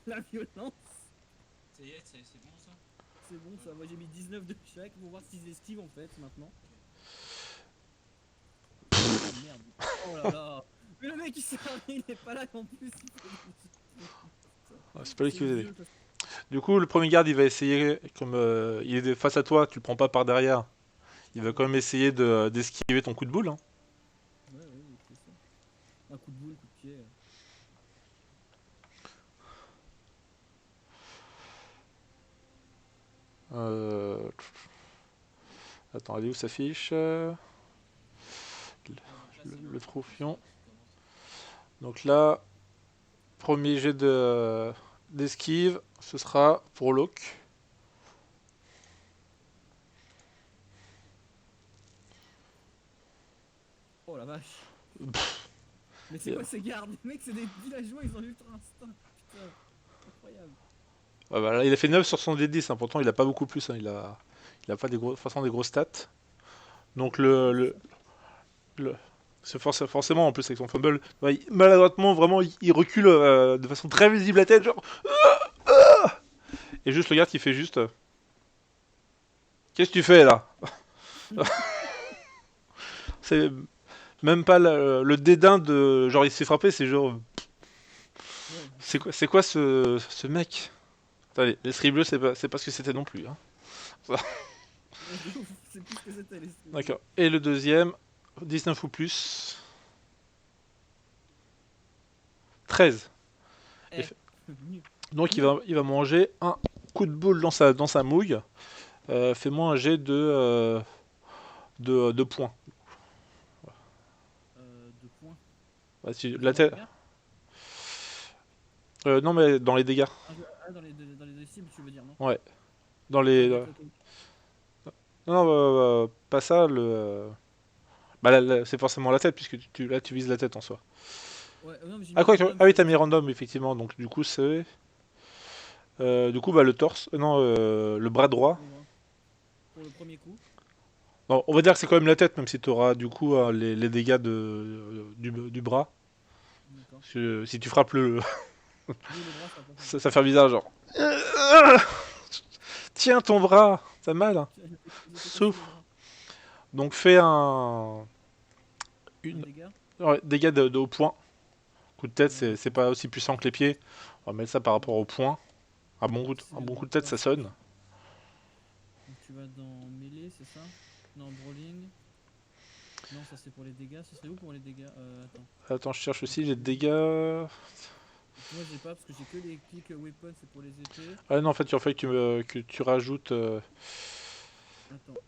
La violence. Ça y est, c'est bon ça? C'est bon, ça. Moi j'ai mis 19 de chaque pour voir s'ils esquivent en fait maintenant. Oh merde. Oh là là. Mais le mec il s'est arrêté, il est pas là en plus. Ouais, c'est pas lui C'est qui vous aide. vieux, parce que- Du coup, le premier garde, il va essayer, comme il est face à toi, tu le prends pas par derrière. Il va quand même essayer d'esquiver ton coup de boule, hein. Ouais, ouais, il fait ça. Un coup de boule, coup de pied. Euh, Attends, elle est où sa fiche? Ouais, donc là, c'est Le troufion. qui commence. Donc là, premier jet d'esquive, ce sera pour Locke. Oh la vache. Mais c'est Yeah. quoi ces gardes? Les mecs, c'est des villageois, ils ont l'ultra instinct. Putain, incroyable. Ouais, bah là, il a fait 9 sur son D10, hein. Pourtant il a pas beaucoup plus, hein. Il a pas forcément des grosses stats. Donc c'est forcément en plus avec son fumble, ouais, maladroitement vraiment il recule de façon très visible la tête, genre. Et juste le garde qui fait juste. Qu'est-ce que tu fais là? C'est même pas le dédain de genre il s'est frappé, c'est genre Ouais. c'est quoi ce mec? Allez, l'esprit bleu c'est pas ce que c'était non plus, hein. Ouais, de ouf, c'est plus ce que c'était les streams. D'accord. Et le deuxième 19 ou plus 13. Eh, Eff- mieux. Donc il va manger un coup de boule dans sa mouille. Fais-moi un jet de points. 2 points. Bah, si, la Vraiment tête. dégâts Non mais dans les dégâts. dans les deux cibles, tu veux dire, non? Ouais. Dans les. D'accord, ok. Non, pas ça. Bah c'est forcément la tête puisque là tu vises la tête en soi. Ouais, non, mais j'ai Ah mis quoi random, ah oui c'est t'as pour mis ça. random effectivement donc du coup c'est du coup bah le torse non le bras droit. Pour, pour le premier coup. Non, on va dire que c'est quand même la tête même si tu auras du coup les dégâts du bras. D'accord. Parce que si tu frappes Oui, le bras, ça va pas ça fait un visage genre tiens ton bras t'as mal hein. J'ai fait cassé le Souffle. bras. Donc fais Un une dégât. ouais, dégâts de haut point. Coup de tête c'est D'accord. pas aussi puissant que les pieds. On va mettre ça par rapport au point. Donc c'est Un bon coup donc de tête quoi? ça sonne. Donc tu vas dans mêlée, c'est ça? Non, brawling. Non, ça c'est pour les dégâts. Ce serait où pour les dégâts? Attends. Attends je cherche aussi les dégâts. Parce que moi j'ai pas, parce que j'ai que les clics weapon, c'est pour les épées. Ah non, en fait, il faut que tu rajoutes. Attends.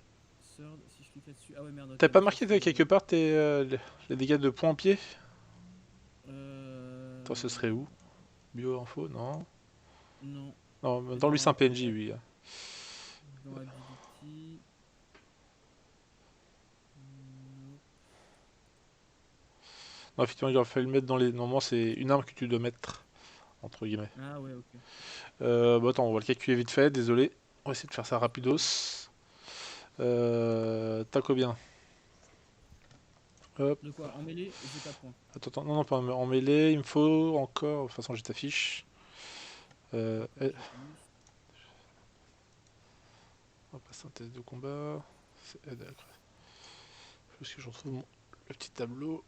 Sword, si je clique là-dessus. Ah ouais, merde, ok. T'as pas Donc ça marqué c'est. quelque part les dégâts de points en pied? Attends, ce serait Euh. où? Bio-info, non. Non. Non, C'est dans lui, c'est un dans. PNJ, oui. Dans Ability. Non. Non, effectivement, il aurait fallu le mettre dans les. Normalement, c'est une arme que tu dois mettre, entre guillemets. Ah ouais, ok. Bon, attends, on va le calculer vite fait, désolé. On va essayer de faire ça rapidos. T'as combien? Hop, De quoi? En mêlée, j'ai pas de points. attends, non, non, pas en mêlée, il me faut encore. De toute façon, j'ai ta fiche. D'accord, Eh, j'ai plus. on va passer un test de combat. D'accord. Parce que je retrouve le petit tableau.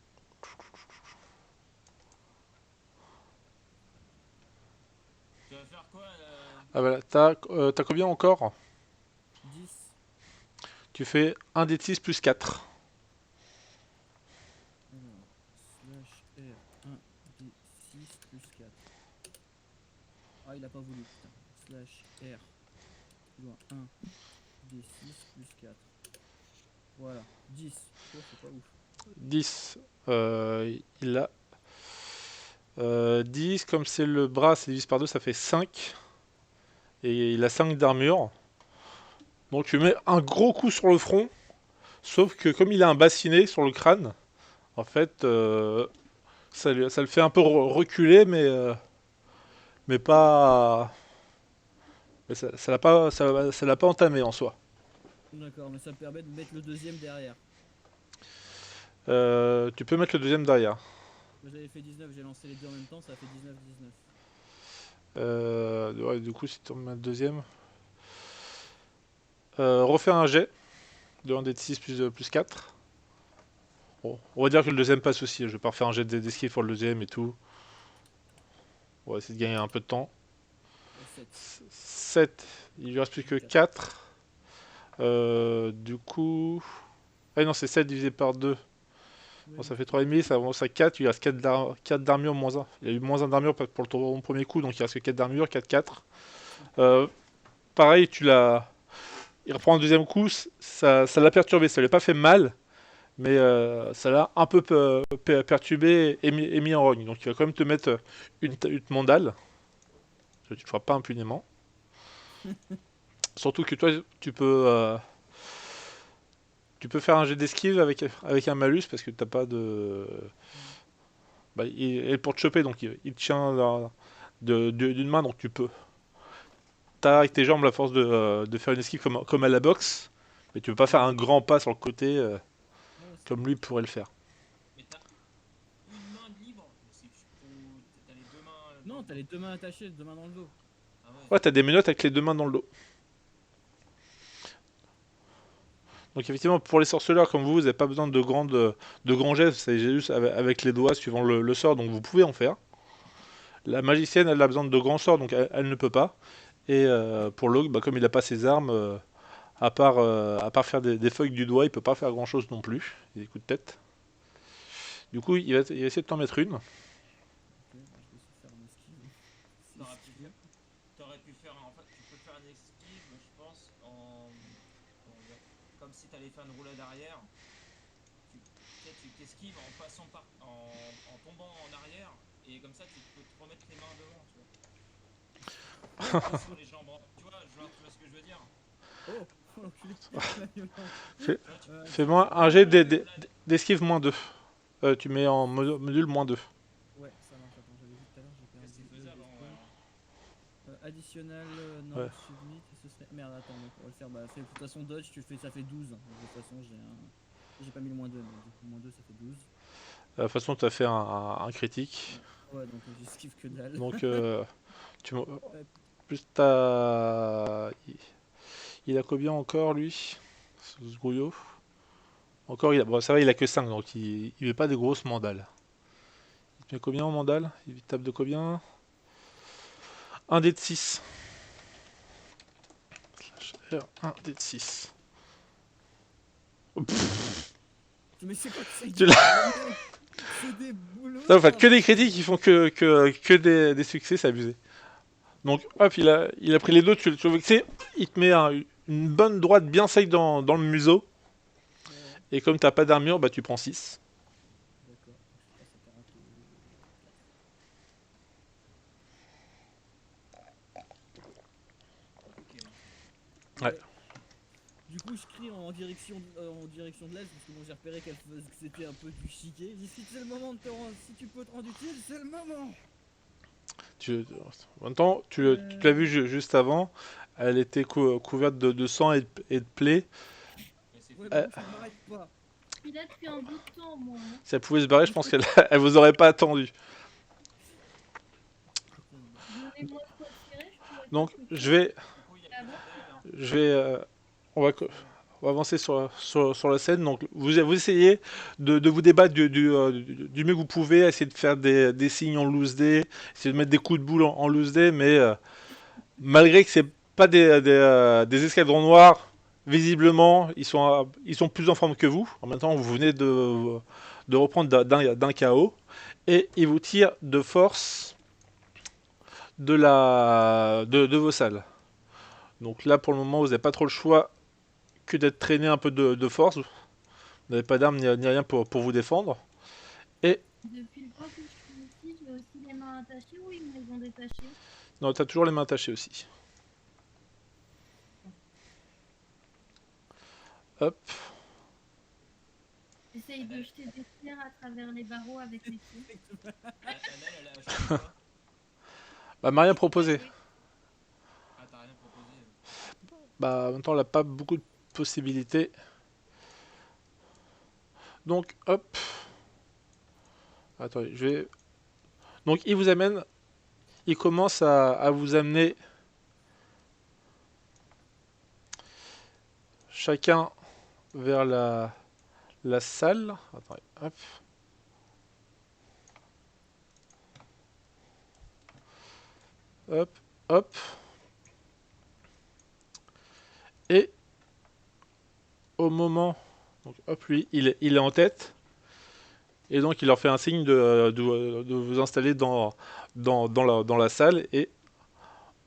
Tu vas faire quoi Ah voilà, t'as combien encore? 10. Tu fais 1 d 6 plus 4. Alors, slash R 1 D 6 plus 4. Ah, il a pas voulu, putain. Slash R plus loin 1 D 6 plus 4. Voilà, 10. Oh, c'est pas ouf. 10. Il a 10, comme c'est le bras, c'est divisé par 2, ça fait 5. Et il a 5 d'armure. Donc tu mets un gros coup sur le front. Sauf que comme il a un bassinet sur le crâne, en fait, ça le fait un peu reculer, mais pas. Mais ça l'a pas entamé en soi. D'accord, mais ça me permet de mettre le deuxième derrière. Tu peux mettre le deuxième derrière. J'avais fait 19, j'ai lancé les deux en même temps, ça a fait 19-19. Ouais, du coup, si tu remets le deuxième. Refais un jet de 1 d 6 plus 4. Bon, on va dire que le deuxième passe aussi. Je vais pas refaire un jet d'esquive pour le deuxième et tout. On va essayer de gagner un peu de temps. 7. 7. Il lui reste plus que 4. Du coup. Ah non, c'est 7 divisé par 2. Bon, ça fait 3,5. Ça avance à 4. Il reste 4 d'armure moins 1. Il y a eu moins 1 d'armure pour le premier coup. Donc il reste que 4 d'armure. 4, 4. Pareil, il reprend un deuxième coup. Ça l'a perturbé. Ça lui a pas fait mal. Mais ça l'a un peu perturbé et mis en rogne. Donc il va quand même te mettre une mandale. Tu ne le feras pas impunément. Surtout que toi, tu peux faire un jet d'esquive avec un malus parce que t'as pas de. Bah, il est pour te choper, donc il te tient d'une main, donc tu peux. T'as avec tes jambes la force de faire une esquive comme à la boxe, mais tu peux pas faire un grand pas sur le côté Ouais, c'est comme bon. lui pourrait le faire. Mais t'as une main de libre. T'as les deux mains. Non, t'as les deux mains attachées, les deux mains dans le dos. Ah ouais. Ouais, t'as des menottes avec les deux mains dans le dos. Donc effectivement, pour les sorceleurs comme vous n'avez pas besoin de grands gestes, c'est juste avec les doigts suivant le sort, donc vous pouvez en faire. La magicienne, elle a besoin de grands sorts, donc elle ne peut pas. Et pour l'ogre, bah, comme il n'a pas ses armes, à part faire des feuilles du doigt, il peut pas faire grand chose non plus. Il a des coups de tête. Du coup, il va essayer de t'en mettre une. Ok, bah, je vais essayer de faire une esquive. C'est Dans la esquivé. t'aurais pu faire, en fait, tu peux faire une esquive, je pense, comment dire, comme si t'allais faire une roulade arrière. Tu tu sais, tu t'esquives en passant en tombant en arrière, et comme ça, tu peux te remettre les mains devant, tu vois. Ouais, Pas parce sur que... les jambes, tu vois ce que je veux dire. Oh, l'enculé, la violence. Fais- Tu vois, tu, tu Fais-moi peux un faire jet une roulade. d'esquive -2. Tu mets en module -2. Ouais, ça marche. Attends, j'avais vu tout à l'heure, j'ai Mais c'est perdu faisable le en vrai, spell. hein. Additionnel, non, Ouais. submit, ce serait... Merde, attends, donc on va le faire, bah, de toute façon, dodge, tu fais, ça fait 12. Donc, de toute façon, j'ai pas mis le -2, donc du coup, -2, ça fait 12. De toute façon, tu as fait un critique. Ouais, donc j'esquive que dalle. Donc, tu me- Ouais, plus t'as. Il a combien encore, lui? Ce grouillot. Encore, bon, ça va, il a que 5, donc il met pas des grosses mandales. Il met combien en mandale? Il tape de combien? Un dé de 6. Un dé de 6. mais c'est quoi que c'est Tu dur, l'as. bordel. C'est des boulots, En fait, que des bordel. critiques qui font que des succès, c'est abusé. Donc, hop, il a pris les deux, tu veux que c'est. Il te met une bonne droite bien sec dans le museau. Ouais, Et comme t'as pas d'armure, bah tu prends 6. d'accord. Je passe à 44. Ok. Ouais. Ouais. Du coup, je crie en direction de l'elfe, parce que bon, j'ai repéré que c'était un peu du chiquet. J'ai dit, si c'est le moment de si tu peux te rendre utile, c'est le moment. En même temps, tu l'as vu juste avant. Elle était couverte de sang et de plaies. Mais c'est Ouais, mais Euh, moi, ça ne m'arrête pas. Je suis là depuis un bout de temps, moi, hein. si elle pouvait se barrer, je pense qu'elle elle vous aurait pas attendu. Putain, bah. Donnez-moi de quoi tirer, je pourrais Donc, peut-être le je tuer. vais, du coup, il y a Ah plus bon? d'elle, hein. je vais, on va, on va avancer sur la scène. Donc, vous essayez de vous débattre du mieux que vous pouvez, essayer de faire des signes en loose day, essayer de mettre des coups de boule en loose day, mais malgré que c'est pas des escadrons noirs, visiblement, ils sont plus en forme que vous. En même temps, vous venez de reprendre d'un chaos. Et ils vous tirent de force de vos salles. Donc là, pour le moment, vous n'avez pas trop le choix que d'être traîné un peu de force. Vous n'avez pas d'armes ni rien pour vous défendre. Et Depuis le temps que je suis ici, j'ai aussi les mains attachées ou ils me les ont détachées? non, t'as toujours les mains attachées aussi. Hop. J'essaye de Annelle, jeter des pierres à travers les barreaux avec mes pieds. Annelle, elle a acheté quoi? Bah, m'a rien Tu peux pas proposé. jouer. Ah, t'as rien proposé. Bah, en même temps, elle n'a pas beaucoup de possibilités. Donc, hop. Attendez, je vais. Donc, il vous amène. Il commence à vous amener chacun vers la salle. Attendez, hop. Hop, hop. Et au moment. Donc, hop, lui, il est en tête. Et donc, il leur fait un signe de vous installer dans la salle. Et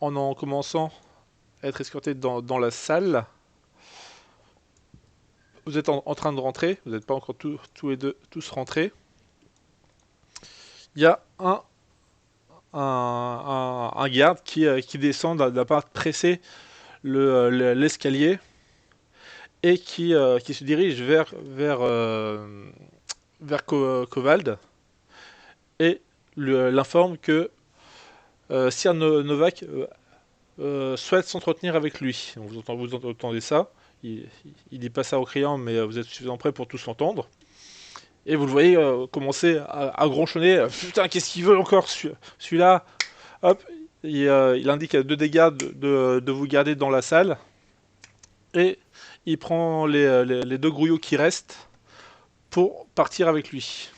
en commençant à être escorté dans la salle, vous êtes en train de rentrer. Vous n'êtes pas encore tous les deux tous rentrés. Il y a un garde qui descend d'un pas presser l'escalier et qui se dirige vers Kovald et l'informe que Sir Novak souhaite s'entretenir avec lui. Donc vous entendez ça. Il dit pas ça au criant, mais vous êtes suffisamment prêts pour tous l'entendre. Et vous le voyez commencer à gronchonner. Putain, qu'est-ce qu'il veut encore celui-là? Hop, il indique à deux des gardes de vous garder dans la salle. Et il prend les deux grouillots qui restent pour partir avec lui.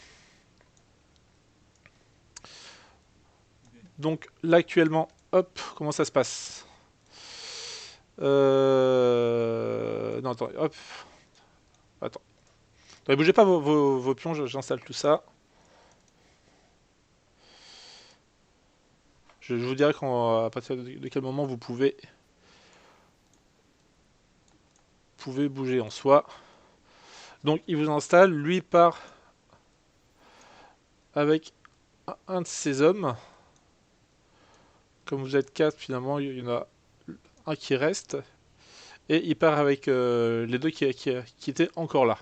Ok. Donc là actuellement, hop, comment ça se passe? Non, attends, hop, attends. Attendez, bougez pas vos pions, j'installe tout ça. Je vous dirai à partir de quel moment vous pouvez bouger en soi. Donc il vous installe, lui part avec un de ses hommes. Comme vous êtes 4, finalement, il y en a un qui reste. Et il part avec les deux qui étaient encore là.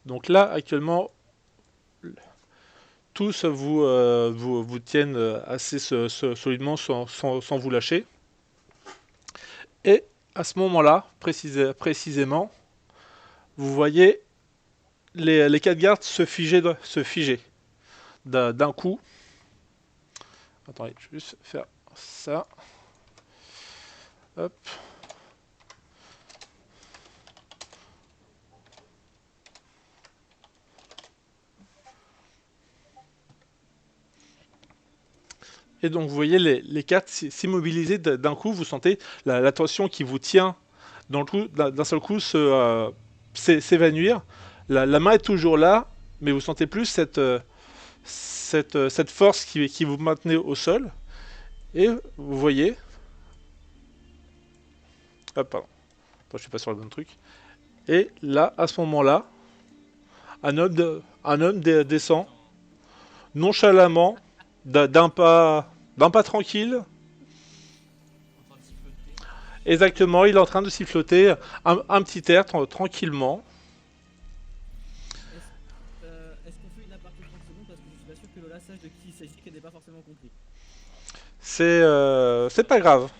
Donc là, actuellement, tous vous tiennent assez solidement sans vous lâcher. Et à ce moment-là, précisément, vous voyez les 4 gardes se figer d'un coup. Attendez, je vais juste faire ça. Hop. Et donc vous voyez les 4 s'immobiliser d'un coup, vous sentez la tension qui vous tient d'un seul coup s'évanouir. La main est toujours là, mais vous sentez plus cette force qui vous maintenait au sol. Et vous voyez... Ah pardon, je suis pas sur le bon truc. Et là, à ce moment-là, un homme descend nonchalamment d'un pas tranquille. En train de siffloter. Exactement, il est en train de siffloter un petit air tranquillement. Est-ce qu'on fait une aparté 30 secondes parce que je suis pas sûr que Lola sache de qui il s'agit, qu'elle n'ait pas forcément compris. C'est pas grave,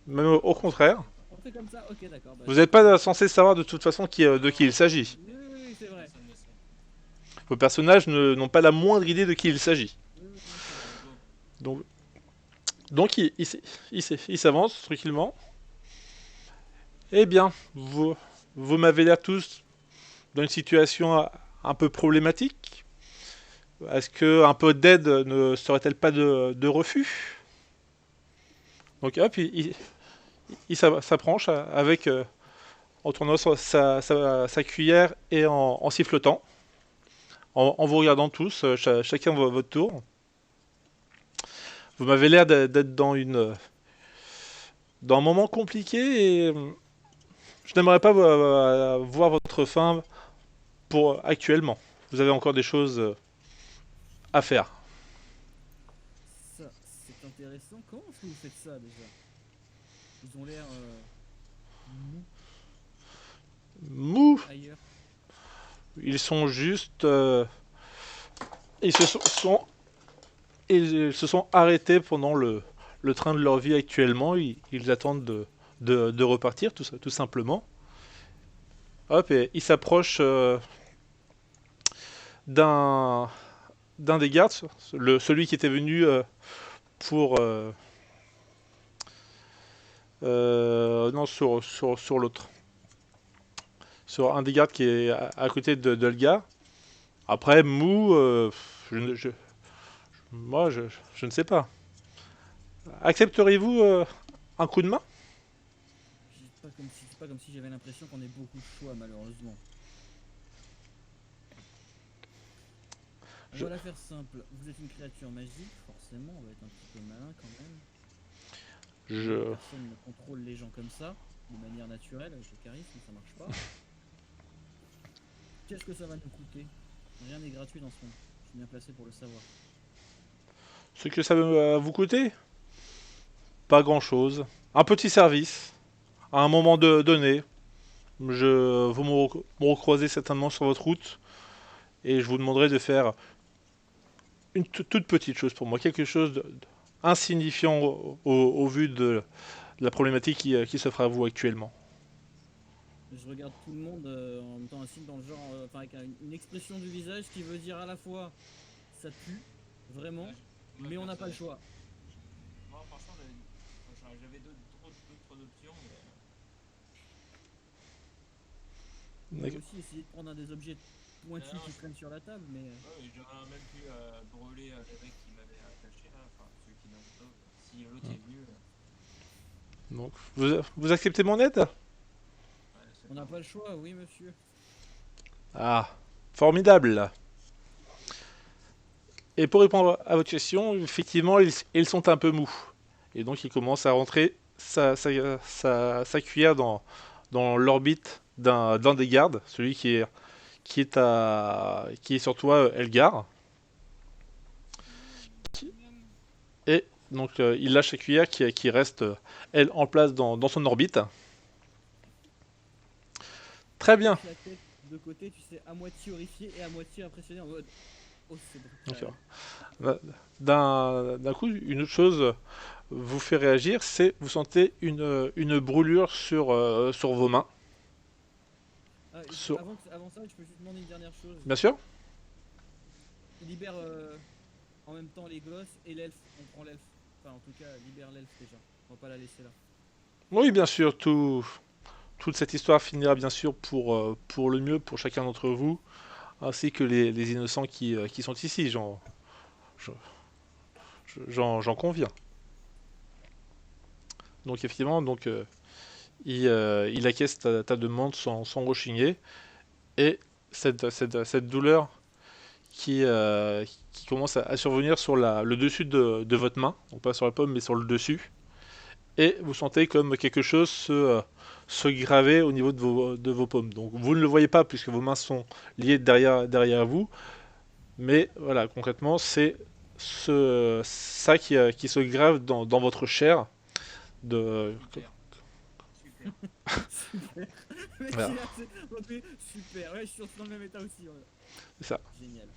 même au contraire. On fait comme ça. Ok, d'accord. Bah, Vous n'êtes pas censé savoir de toute façon de qui il s'agit. Oui, c'est vrai. Personne ne sait. Vos personnages n'ont pas la moindre idée de qui il s'agit. C'est vrai. Donc il s'avance tranquillement. Eh bien, vous m'avez l'air tous dans une situation un peu problématique. Est-ce que un peu d'aide ne serait-elle pas de refus? Donc hop, il s'approche avec en tournant sa cuillère et en sifflotant, en vous regardant tous, chacun votre tour. Vous m'avez l'air d'être dans un moment compliqué et je n'aimerais pas voir votre fin pour actuellement. Vous avez encore des choses à faire. Ça, c'est intéressant. Comment est-ce que vous faites ça déjà? Ils ont l'air mous Mou, ailleurs. ils sont juste, ils se sont arrêtés pendant le train de leur vie actuellement. Ils attendent de repartir tout simplement. Hop, et ils s'approchent d'un des gardes, celui qui était venu pour non sur l'autre, sur un des gardes qui est à côté de Elgar. Après Mou, moi je ne sais pas. Accepteriez-vous un coup de main? C'est pas comme si j'avais l'impression qu'on ait beaucoup de choix, malheureusement. On va la faire simple. Vous êtes une créature magique, forcément, on va être un petit peu malin quand même. Personne ne contrôle les gens comme ça, de manière naturelle, avec le charisme, ça marche pas. Qu'est-ce que ça va nous coûter? Rien n'est gratuit dans ce monde. Je suis bien placé pour le savoir. Ce que ça va vous coûter? Pas grand-chose. Un petit service, à un moment donné. Vous me recroisez certainement sur votre route et je vous demanderai de faire une toute petite chose pour moi, quelque chose d'insignifiant au vu de la problématique qui s'offre à vous actuellement. Je regarde tout le monde en même temps un signe dans le genre, enfin avec une expression du visage qui veut dire à la fois ça pue, vraiment, Ouais, mais on n'a pas le choix. Moi, franchement, j'avais d'autres options, mais On peut aussi essayer de prendre un des objets pointus Non, qui traînent sur la table, mais ouais, j'aurais même pu brûler les mecs qui m'avaient attaché là, enfin ceux qui n'ont pas. Si l'autre est venu, Donc, vous acceptez mon aide? ouais, c'est on n'a pas le choix, oui monsieur. Ah, formidable. Et pour répondre à votre question, effectivement, ils sont un peu mous. Et donc, il commence à rentrer sa cuillère dans l'orbite d'un des gardes, celui qui est sur toi, Elgar. Et donc, il lâche sa cuillère qui reste, elle, en place dans son orbite. Très bien. Hoche la tête de côté, tu sais, à moitié horrifié et à moitié impressionné en mode oh c'est brutal. Donc, d'un coup, une autre chose vous fait réagir, c'est vous sentez une brûlure sur vos mains. Ah, et Sur- avant ça, je peux juste demander une dernière chose. Bien sûr. Il libère en même temps les gosses et l'elfe. On prend l'elfe. Enfin, en tout cas, libère l'elfe déjà. On va pas la laisser là. Oui, bien sûr, toute cette histoire finira bien sûr pour le mieux pour chacun d'entre vous, ainsi que les innocents qui sont ici, j'en- j'en conviens. Donc effectivement, il acquiesce ta demande sans rechigner, et cette douleur qui commence à survenir sur le dessus de votre main, donc pas sur la paume mais sur le dessus, et vous sentez comme quelque chose se graver au niveau de vos paumes. Donc vous ne le voyez pas puisque vos mains sont liées derrière vous, mais voilà, concrètement, c'est ça qui se grave dans votre chair. De, Super. Super. Super. Le mec, Voilà. il a fait super. Ouais, je suis dans le même état aussi. Ouais. C'est ça. Génial.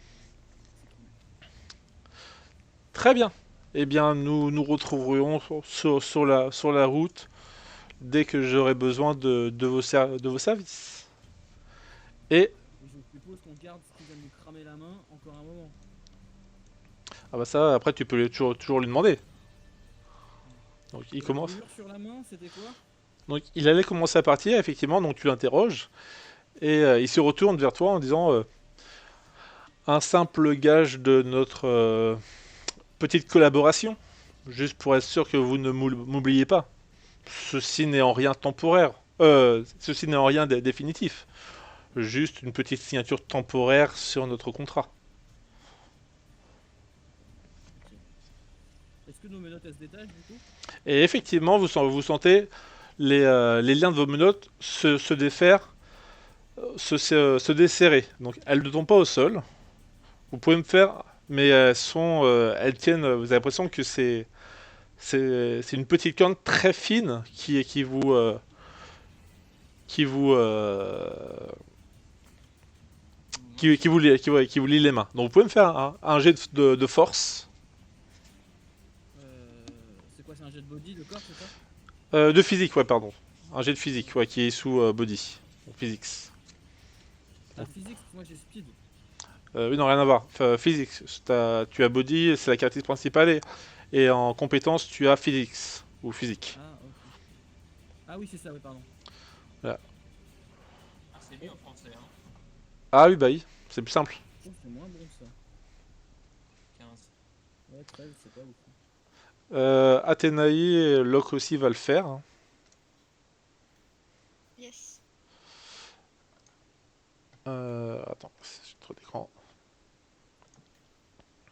Très bien. Eh bien, nous nous retrouverons sur la route dès que j'aurai besoin de vos services. Et, Et je suppose qu'on garde ce qui vient de nous cramer la main encore un moment. ah bah ça, après, tu peux toujours lui demander. Donc, il La commence. brûlure sur la main, c'était quoi? Donc, il allait commencer à partir, effectivement, donc tu l'interroges. Et il se retourne vers toi en disant un simple gage de notre petite collaboration, juste pour être sûr que vous ne m'oubliez pas. Ceci n'est en rien temporaire. Ceci n'est en rien définitif. Juste une petite signature temporaire sur notre contrat. Ok. Est-ce que nos menottes elles se détachent du coup? Et effectivement, vous sentez les liens de vos menottes se défaire, se desserrer. Donc elles ne tombent pas au sol. Vous pouvez me faire, mais elles tiennent. Vous avez l'impression que c'est une petite corne très fine qui vous qui vous lie les mains. Donc vous pouvez me faire un jet de force, C'est quoi, c'est un jet de body, de corps, c'est ça? de physique, ouais, pardon. Un jet de physique, ouais, qui est sous body. Donc physics. Ah, physique, moi j'ai speed. Oui, non, rien à voir. Enfin, physics, tu as body, c'est la caractéristique principale, et en compétence, tu as physics, ou physique. Ah, ok. Ah oui, c'est ça, oui, pardon. Voilà. Ah, c'est mieux en français, hein. Ah oui, bah oui, c'est plus simple. Je trouve que c'est moins bon ça. 15. Ouais, 13, c'est pas beaucoup. Athénaï et Locke aussi va le faire, hein. Yes. Attends, j'ai trop d'écran.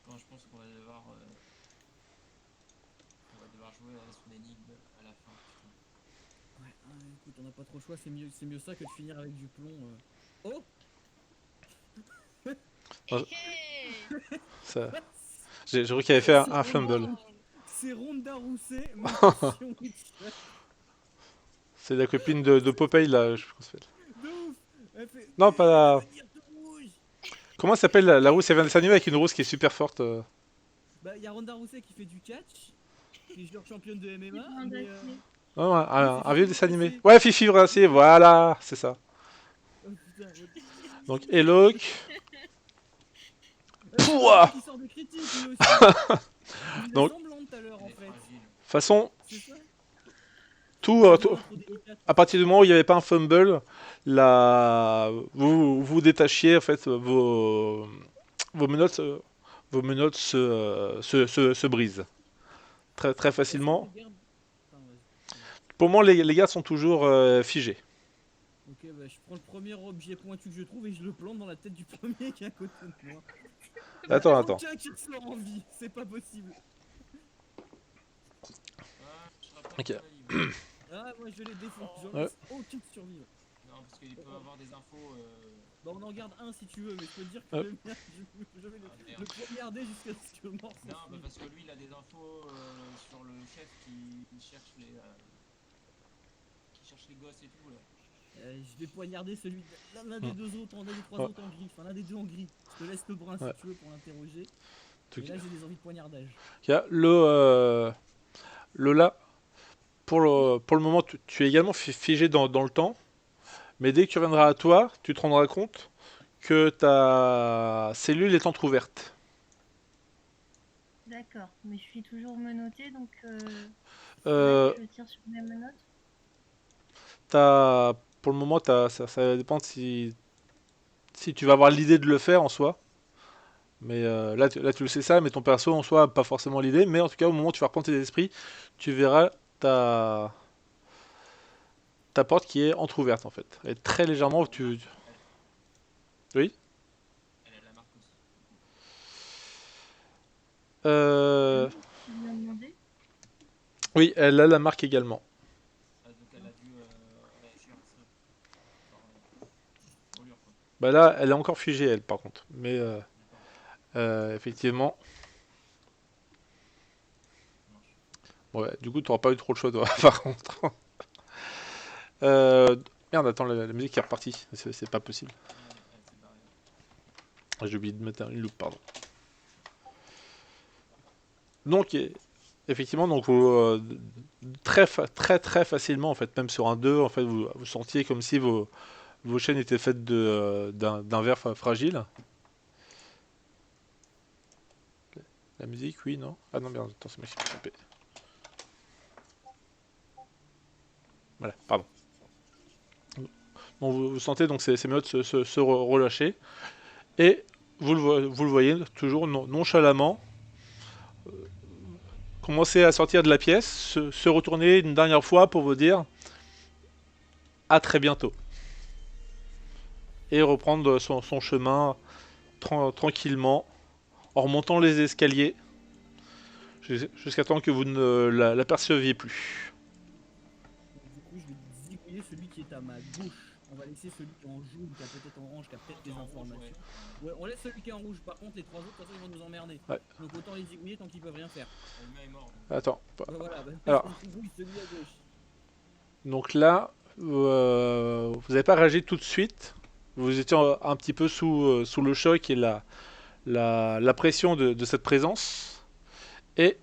Bon, je pense qu'on va devoir jouer à son énigme à la fin. Putain. Ouais, écoute, on n'a pas trop le choix, c'est mieux ça que de finir avec du plomb. Oh! Ah, Hey. Ça... J'ai cru qu'il avait fait un C'est fumble. Oh. C'est Ronda Rousset, mention Witcher. C'est la copine de Popeye, là, je sais pas comment ça s'appelle. De ouf! Elle fait. Non, pas la... Devenir tout rouge! Comment ça s'appelle la rousse? Elle vient de dessin animé avec une rousse qui est super forte. Bah, y a Ronda Rousset qui fait du catch, qui est genre championne de MMA, Fifi mais. Brassier. Non, c'est un vieux Fifi dessin animé. Brassier. Ouais, Fifi Brassier, voilà, c'est ça. Oh putain, Donc, Eloque. Pouah! Qui sort de critique lui aussi! Il Donc- faisait semblant tout à l'heure en Elle est fait. fragile. De toute façon, C'est ça? tout, Trop délicate. à partir du moment où il n'y avait pas un fumble, vous détachiez en fait vos menottes, se brisent très, très Est-ce facilement. qu'on garde- Attends, vas-y. Pour moi, les gars sont toujours figés. Ok, bah je prends le premier objet pointu que je trouve et je le plante dans la tête du premier qui est à côté de moi. Attends, Il attends. y en a aucun qui ressort en vie, c'est pas possible. Ah, je rappelle Ok. que là, il va- Ah, moi je les défonce, j'en Ouais. laisse aucun survivre. Non, parce qu'il peut avoir des infos. Bah, on en garde un si tu veux, mais je peux te dire que Hop. le mien, je vais Ah, le merde. poignarder jusqu'à ce que mort Non, bah s'enfuit. parce que lui, il a des infos sur le chef qui cherche les gosses et tout là. Je vais poignarder l'un des deux autres, l'un des trois Ouais. autres en gris, enfin l'un des deux en gris. Je te laisse le brun Ouais. si tu veux pour l'interroger. Tout- Et là j'ai des envies de poignardage. Ok, Lola, pour le moment, tu es également figé dans le temps, mais dès que tu reviendras à toi, tu te rendras compte que ta cellule est entrouverte. D'accord, mais je suis toujours menottée, donc c'est là Euh, que je tire sur mes menottes. pour le moment, ça va dépendre si tu vas avoir l'idée de le faire en soi. Mais là, tu le sais ça, mais ton perso en soi a pas forcément l'idée. Mais en tout cas, au moment où tu vas reprendre tes esprits, tu verras ta porte qui est entrouverte en fait. Et très légèrement, Oui. Elle a la marque aussi. La Euh, main, tu lui as demandé. Oui, elle a la marque également. Ah, donc elle a dû réagir à ça. Enfin, brûlure quoi. Bah là, elle est encore figée, elle, par contre. Mais D'accord, effectivement, ça marche. ouais, du coup, tu n'auras pas eu trop le choix, toi, par contre. Euh, Merde, attends, la musique est repartie. C'est pas possible. Ouais, elle s'est barrée. Ah, j'ai oublié de mettre une loupe, pardon. Donc, effectivement, donc très facilement, en fait, même sur un 2, en fait, vous sentiez comme si vos chaînes étaient faites d'un verre fragile. La musique, oui, non? Ah non, merde, attends, c'est moi qui me suis trompé. Voilà, pardon. Donc, vous sentez donc ces menottes se relâcher. Et vous le voyez toujours nonchalamment commencer à sortir de la pièce, se retourner une dernière fois pour vous dire à très bientôt. Et reprendre son chemin tranquillement en remontant les escaliers jusqu'à temps que vous ne l'aperceviez plus. Donc, du coup je vais zigouiller celui qui est à ma gauche. On va laisser celui qui est en jaune, qui a peut-être orange, qui a peut-être Qui est des en rouge, informations. Ouais, on laisse celui qui est en rouge. Par contre les trois autres, de toute façon ils vont nous emmerder. Ouais. Donc autant les zigouiller tant qu'ils peuvent rien faire. Le mien est mort. Attends. Bah, voilà, bah, Alors. je zigouille celui à gauche. Donc là, vous n'avez pas réagi tout de suite. Vous étiez un petit peu sous le choc et la pression de cette présence. Et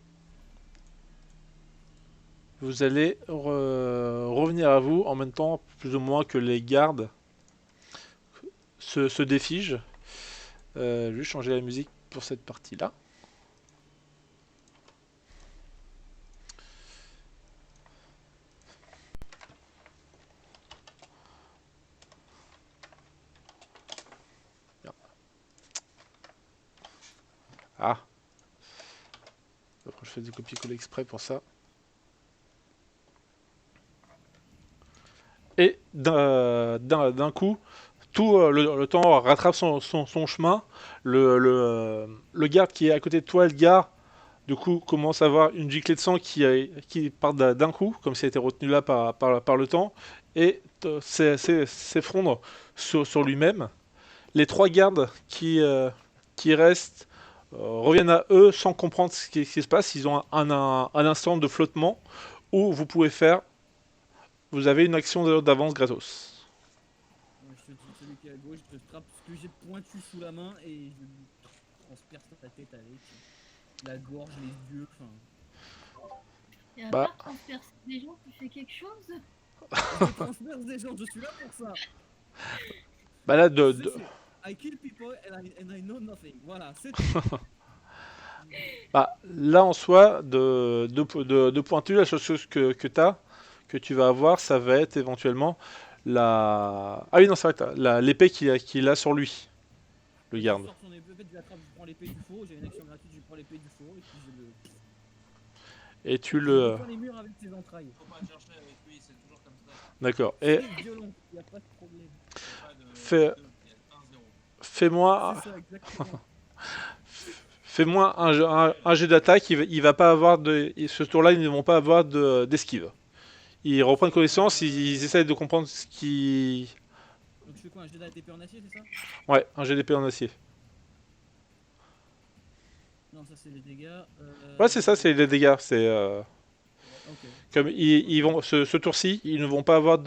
vous allez revenir à vous en même temps, plus ou moins, que les gardes se défigent. Je vais changer la musique pour cette partie-là. Ah, je fais du copier-coller exprès pour ça. Et d'un coup, tout le temps rattrape son chemin. Le garde qui est à côté de toi, Edgar, du coup, commence à avoir une giclée de sang qui part d'un coup, comme si elle était retenue là par le temps, et s'effondre sur lui-même. Les trois gardes qui restent reviennent à eux sans comprendre ce qui se passe. Ils ont un instant de flottement où vous pouvez faire. Vous avez une action d'avance gratos. Ouais, je te dis, celui qui est à gauche, je te trappe ce que j'ai pointu sous la main et je lui transperce ta tête avec. La gorge, les yeux, enfin. Et à Bah. part transpercer des gens, tu fais quelque chose? Je transperce des gens, je suis là pour ça. Bah là, I kill people and I know nothing. Voilà, c'est bah, là en soi, de pointu, la chose que tu vas avoir, ça va être éventuellement la. Ah oui, non, c'est vrai, l'épée qu'il a sur lui, le Je garde. sors son épée, en fait, je l'attrape, je prends l'épée du fourreau, j'ai une action gratuite, je prends l'épée du fourreau et puis Et tu je le. dépeins les murs avec ses entrailles. Faut pas chercher avec lui, c'est toujours comme ça. D'accord. Et C'est violent, y a pas de problème. Pas de Fais- 1-0. fais-moi C'est ça, exactement. Fais-moi un jet d'attaque, il va pas avoir de. Ce tour-là, ils ne vont pas avoir d'esquive. Ils reprennent connaissance, ils essayent de comprendre ce qui. Donc je fais quoi, un jet d'épée en acier, c'est ça? Ouais, un jet d'épée en acier. Non, ça c'est les dégâts. Ouais, c'est ça, c'est les dégâts. C'est Ok. comme ils vont ce tour-ci, ils ne vont pas avoir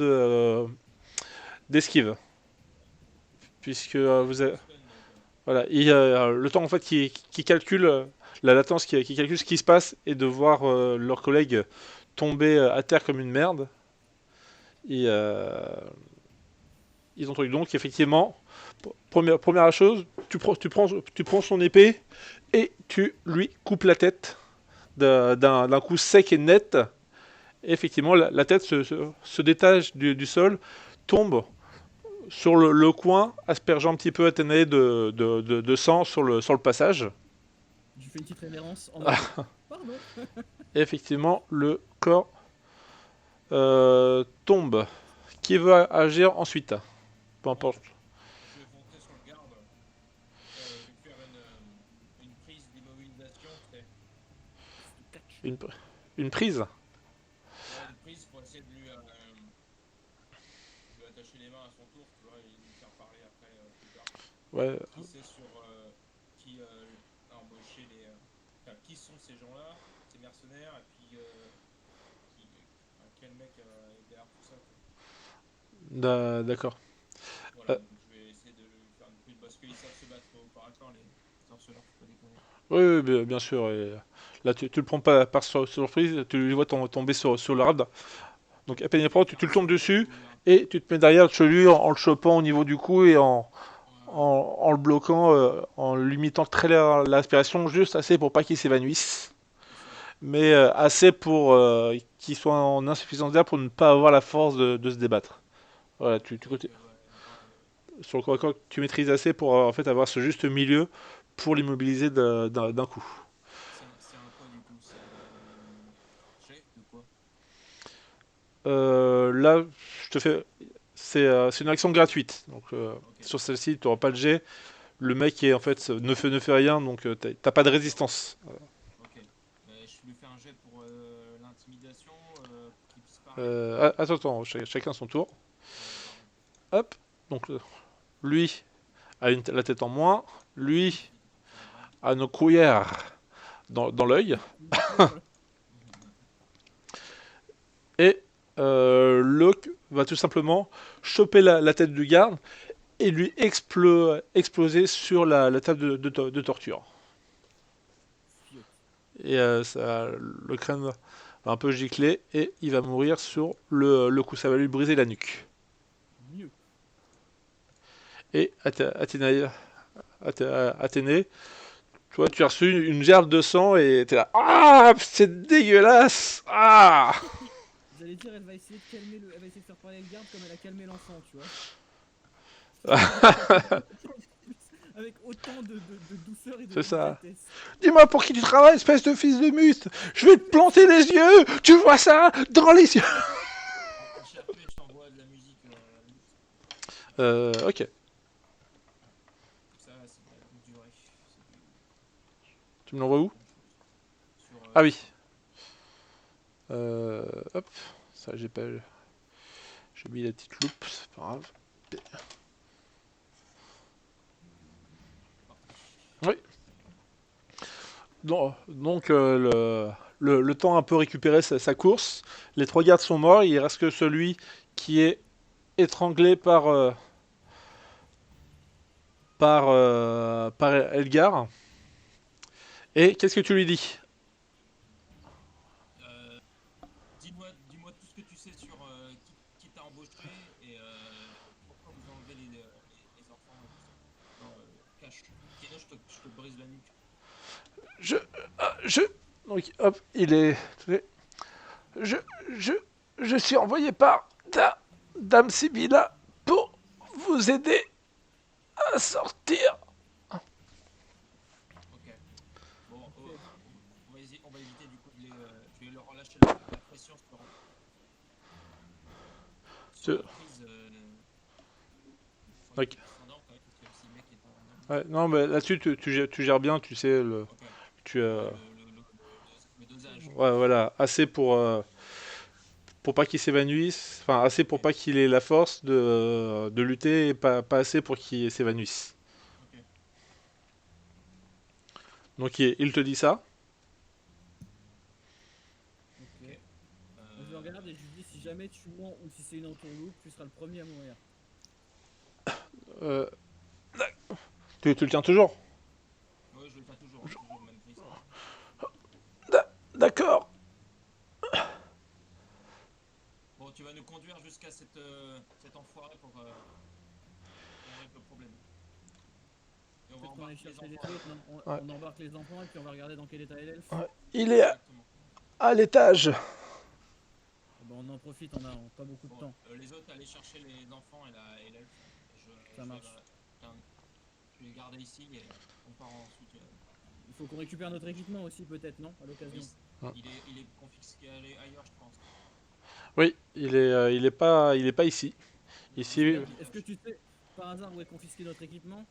d'esquive, puisque vous avez, Stun, donc, voilà, le temps en fait qui calcule la latence, qui calcule ce qui se passe et de voir leurs collègues tomber à terre comme une merde. Et ils ont truc. Donc effectivement, première chose, tu prends son épée et tu lui coupes la tête d'un coup sec et net. Et effectivement, la tête se détache du sol, tombe sur le coin, aspergeant un petit peu Athénée de sang sur le passage. Je fais une petite révérence en mode. Pardon. Et effectivement, le corps tombe. Qui veut agir ensuite? Peu importe. je vais monter sur le garde. Je vais faire une prise d'immobilisation. Une, une prise. Ouais, une prise pour essayer de lui attacher les mains à son tour, tu vois, et lui faire parler après plus tard. Ouais. Qui c'est sur qui a embauché enfin, qui sont ces gens-là, ces mercenaires, et puis quel mec est derrière tout ça, quoi. D'accord. Voilà, donc je vais essayer de lui faire une prise parce qu'ils savent se battre au corps à corps, les sorceleurs, faut pas déconner. Oui, bien sûr. Et là, tu le prends pas par surprise, tu le vois tomber sur l'arbre. Donc, à peine il prend, tu le tombes dessus et tu te mets derrière chez lui en le chopant au niveau du cou et en le bloquant, en limitant très l'aspiration, juste assez pour pas qu'il s'évanouisse, mais assez pour qu'il soit en insuffisance d'air pour ne pas avoir la force de se débattre. Voilà, sur le corps à corps, tu maîtrises assez pour en fait avoir ce juste milieu pour l'immobiliser d'un coup. C'est un quoi du coup? C'est un jet de quoi? Là, je te fais. C'est une action gratuite. Donc, Ok, sur celle-ci, tu n'auras pas de jet. Le mec est en fait ne fait rien, donc t'as pas de résistance. ok. Je lui fais un jet pour l'intimidation pour qu'il puisse parler. Attends, chacun son tour. Pardon. Hop. Donc, lui a la tête en moins. Lui C'est un vrai. a nos couillères dans l'œil. Voilà. Et Locke va tout simplement choper la tête du garde et lui exploser sur la table de torture. Fiotte. Et le crâne va un peu gicler et il va mourir sur le coup. Ça va lui briser la nuque. Mieux. Et Athénée, toi, tu as reçu une gerbe de sang et t'es là. Ah, c'est dégueulasse! Ah! J'allais dire, elle va essayer de calmer elle va essayer de faire parler le garde comme elle a calmé l'enfant, tu vois. Avec autant de douceur et de C'est ça. délicatesse. Dis-moi pour qui tu travailles, espèce de fils de mute! Je vais te planter les yeux! Tu vois ça? Dans les yeux! En CRP, je t'envoie de la musique à la limite. Ok. Ça, c'est de la longue durée. C'est Tu me l'envoies où? bonne chose. Sur Ah oui. Discord. Hop. Ça, j'ai mis la petite loupe, c'est pas grave. Oui. Donc le temps a un peu récupéré sa course. Les trois gardes sont morts. Il reste que celui qui est étranglé par Elgar. Et qu'est-ce que tu lui dis? Euh, dis-moi tout ce que tu sais sur qui t'a embauché et pourquoi vous enlevez les enfants et tout ça. Non, cache. Sinon, je te brise la nuque. Je, je, donc hop, il est. Je, je, je suis envoyé par Dame Sibylla pour vous aider à sortir. Ok. Bon, Ok. on va éviter du coup je vais leur relâcher la pression sur Je- la prise. Il faut Ok. être descendant quand même, parce que si le mec est en Ouais, non, mais là-dessus, tu gères bien, tu sais, Ok. tu, Ouais, le dosage. ouais, voilà, assez pour pas qu'il s'évanouisse, enfin, assez pour Ok. pas qu'il ait la force de lutter et pas assez pour qu'il s'évanouisse. Ok. Donc, il te dit ça. Ok. Ok. Moi, je le regarde et je lui dis si jamais tu mens ou si c'est une entourloupe, tu seras le premier à mourir. Euh, tu le tiens toujours? Ouais, je le tiens toujours, hein, toujours le même crisp. D'accord. Bon, tu vas nous conduire jusqu'à cet enfoiré pour qu'on règle le problème. Et on va Peut-être qu'on aille embarquer les chercher les enfants. autres, non Ouais. on embarque les enfants et puis on va regarder dans quel état est l'elfe. Ouais. Il est Exactement. à l'étage. Eh ben, on en profite, on a pas beaucoup de Bon, temps. les autres, allez chercher les enfants et l'elfe. Ça Je vais, marche. tiens, je vais les garder ici et on part ensuite. Il faut qu'on récupère notre équipement aussi, peut-être, non? À Oui, l'occasion. il est confisqué ailleurs, je pense. Oui, il est pas ici. Il est dans la Ici, salle de Est-ce que cache. tu sais par hasard où est confisqué notre équipement?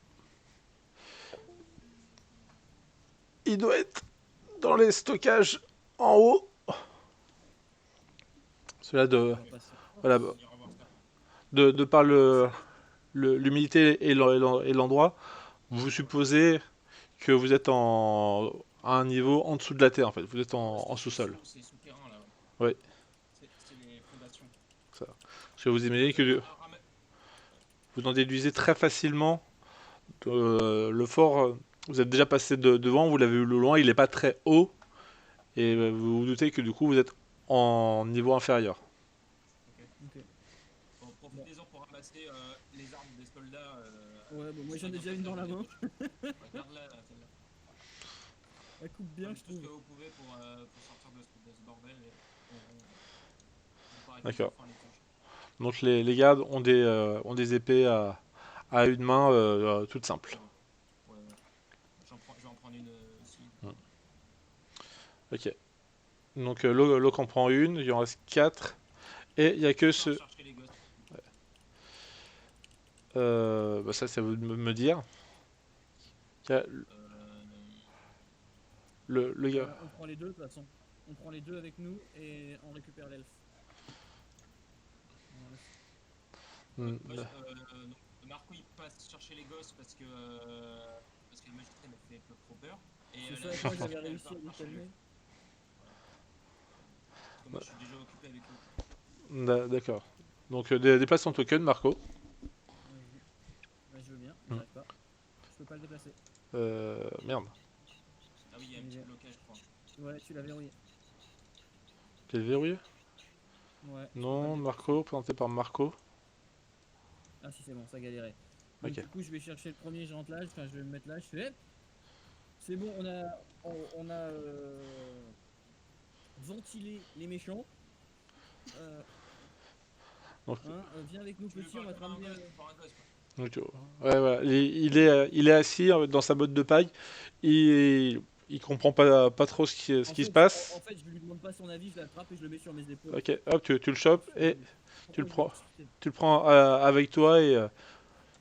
il doit être dans les stockages en haut. Cela On de, va passer. voilà, On ira voir ça. de par l'humidité et l'endroit, vous supposez que vous êtes à un niveau en dessous de la terre, en fait. Vous êtes en sous-sol. C'est souterrain là. Oui, C'est les fondations. ça. Parce que vous imaginez que vous en déduisez très facilement le fort. Vous êtes déjà passé devant, vous l'avez vu le loin, il n'est pas très haut. Et vous vous doutez que du coup vous êtes en niveau inférieur. Ok. Ok. Bon, Bon. profitez-en pour ramasser les armes des soldats. Ouais, bon, moi qui j'en ai traînent un déjà peu une ça, dans vous la les main. poches. Regarde-la, là, celle-là. Elle coupe bien, Prenez je tout ce que trouve. vous pouvez pour sortir de ce bordel et on part avec les D'accord. enfants à l'étage. Donc les gardes ont des épées à une main toutes simples. C'est bon. Ouais, ouais. Je vais en prendre une aussi. Ok. Donc Locke en prend une, il en reste 4. Et il n'y a que Qui part ce. chercher les gosses? Bah ça, c'est à vous de me dire. Il y a Euh, le gars. On prend les deux de toute façon. On prend les deux avec nous et on récupère l'elfe. Voilà. Hmm, donc, Marco il passe chercher les gosses parce que la magistrat m'a fait un peu trop peur. Et C'est la ça, moi j'avais magicienne elle réussi part à les chercher le. calmer. Voilà. Parce que moi je suis déjà occupé avec l'autre. D'accord. Donc déplace ton token, Marco. Vas-y. Bah, je veux bien, mais Hmm. j'arrive pas. Je peux pas le déplacer. Merde. Ah oui, il y a un petit blocage, je crois. Ouais, tu l'as verrouillé. Tu le verrouillé? Ouais, je peux pas le Non, déplacer. Marco, présenté par Marco. Ah si c'est bon, ça galérait. Donc Ok. du coup je vais chercher le premier, je rentre là, enfin je vais me mettre là, je fais hop, c'est bon, on a ventilé les méchants. Euh, Donc, viens avec nous Tu veux petit, on pas va te comme un ramener. gosse, pour un gosse quoi. donc, ouais, voilà. Il est assis dans sa botte de paille. Il comprend pas trop ce qui se En passe. fait, je lui demande pas son avis, je l'attrape et je le mets sur mes épaules. Ok, hop, tu le chopes et tu le Pourquoi je vais prends, discuter? tu le prends avec toi et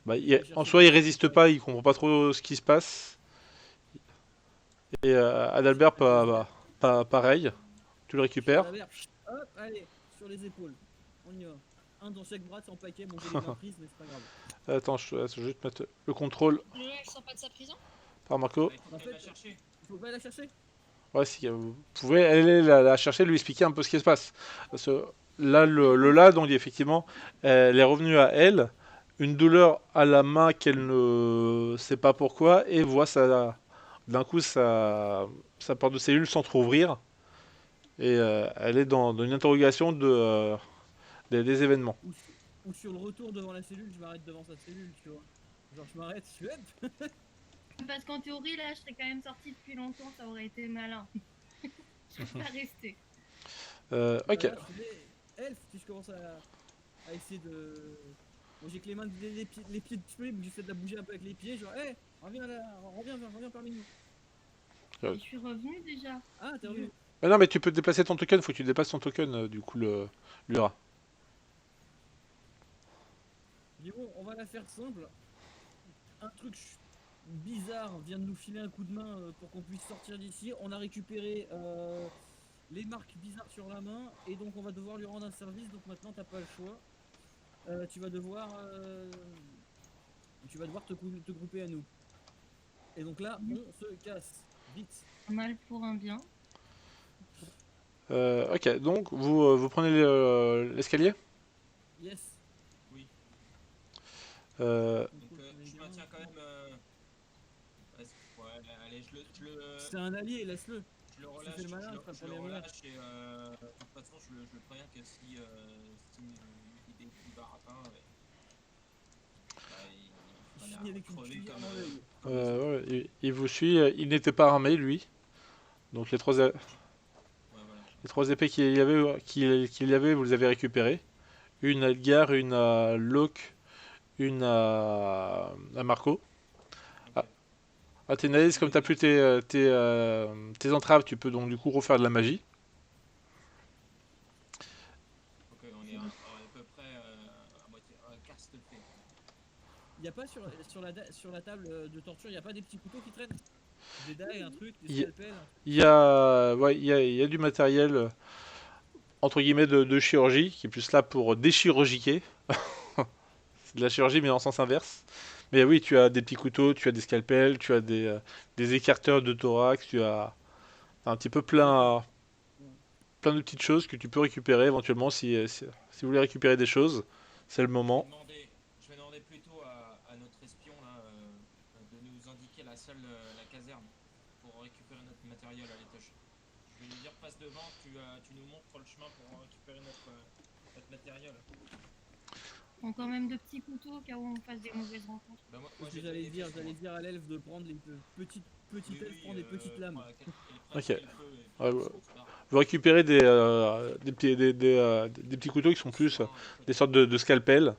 bah, Je vais en chercher le soi il premier résiste étage, pas, il comprend pas trop ce qui se passe. Et je Adalbert prends le deuxième, pareil, tu le je fais à récupères. la verre, hop, allez, sur les épaules. On y va. Un dans chaque bras, sans paquet, bon j'ai les mains prises, mais c'est pas grave. Attends, je vais juste mettre le contrôle Lola, elle sort pas de sa prison? par Marco. Bah, il faut En qu'elle fait, la chercher. il faut pas la chercher. Ouais, si vous pouvez aller la chercher, lui expliquer un peu ce qui se passe. Parce que là, le lad, on dit effectivement, elle est revenue à elle, une douleur à la main qu'elle ne sait pas pourquoi, et voit d'un coup sa porte de cellule s'entrouvrir, et elle est dans une interrogation des événements. Ou sur le retour devant la cellule, je m'arrête devant sa cellule, tu vois. Genre je m'arrête, je fais hop. Parce qu'en théorie, là, je serais quand même sortie depuis longtemps, ça aurait été malin. Je préfère rester. Ok, Voilà, je fais elfe, si je commence à essayer de. Bon, j'ai que les mains, les pieds disponibles, donc j'essaie de la bouger un peu avec les pieds, genre, hé, reviens là, reviens parmi nous. Je suis revenue déjà. Ah, t'es revenu. mais non, mais tu peux déplacer ton token, faut que tu déplaces ton token, du coup, l'URA. Je dis bon, on va la faire simple. Un truc bizarre vient de nous filer un coup de main pour qu'on puisse sortir d'ici. On a récupéré les marques bizarres sur la main et donc on va devoir lui rendre un service. Donc maintenant t'as pas le choix. Tu vas devoir te grouper à nous. Et donc là on se casse vite. Un mal pour un bien. Ok, donc vous prenez l'escalier. Yes. Oui. Euh, Donc, Donc je maintiens quand même. Ouais, allez, C'est un allié, laisse-le. je le Tu relâche, fais le malin, je tu feras le le premier malin. relâche et de toute façon je le préviens que si il va rapin, bah, il Il va finit avec une crever cuillère comme, dans l'œil. comme les autres. ouais, il vous suit. Il n'était pas armé lui. Donc les trois Ouais, voilà. les trois épées qu'il y avait, vous les avez récupérées. Une à Edgar, une à Locke, une à Marco. Ok. Athénaïs, comme tu n'as plus tes entraves, tu peux donc du coup refaire de la magie. Ok, on est à peu près à moitié. Un quart s'il te plaît. Il y a pas sur la table de torture, il y a pas des petits couteaux qui traînent? Des dagues, un truc, des Il y, scalpels. il y a du matériel entre guillemets de chirurgie qui est plus là pour déchirurgiquer. C'est de la chirurgie mais en sens inverse. Mais oui, tu as des petits couteaux, tu as des scalpels, tu as des écarteurs de thorax, tu as un petit peu plein de petites choses que tu peux récupérer éventuellement si vous voulez récupérer des choses. C'est le moment. Je vais demander plutôt à notre espion là, de nous indiquer la salle, la caserne, pour récupérer notre matériel à l'étage. Je vais lui dire passe devant, tu nous montres le chemin pour récupérer notre matériel. Ont quand même de petits couteaux au cas où on fasse des mauvaises rencontres. Bah, moi C'est ce que j'ai j'allais des dire, épées, j'allais moi. dire à l'elfe de prendre les petites elfes, prend des petites lames. Ok. Pratiquer le feu et puis Ouais, on ouais. se barre. Vous récupérez des petits couteaux qui sont plus Soin, des sortes de scalpels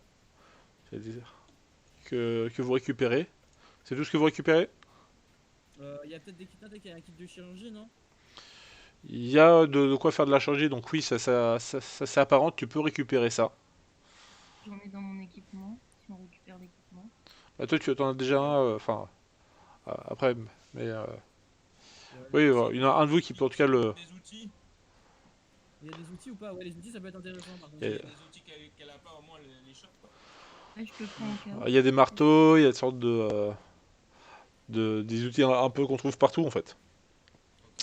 j'allais dire, que vous récupérez. C'est tout ce que vous récupérez? Il y a peut-être des kits il y a un kit de chirurgie, non? Il y a de quoi faire de la chirurgie, donc oui, ça c'est apparent, tu peux récupérer ça. J'en mets dans mon équipement, si on récupère l'équipement. Bah, toi, tu en as déjà un, enfin, après, mais Ouais, oui, les outils, il y en a un de vous qui peut en tout cas le. Des outils. il y a des outils ou pas? Ouais, les outils ça peut être intéressant par contre. Et- Il y a des outils qu'elle a pas, au moins les chope quoi. Ouais, je te prends au cas où. Il y a des marteaux, il y a des sortes des outils un peu qu'on trouve partout en fait.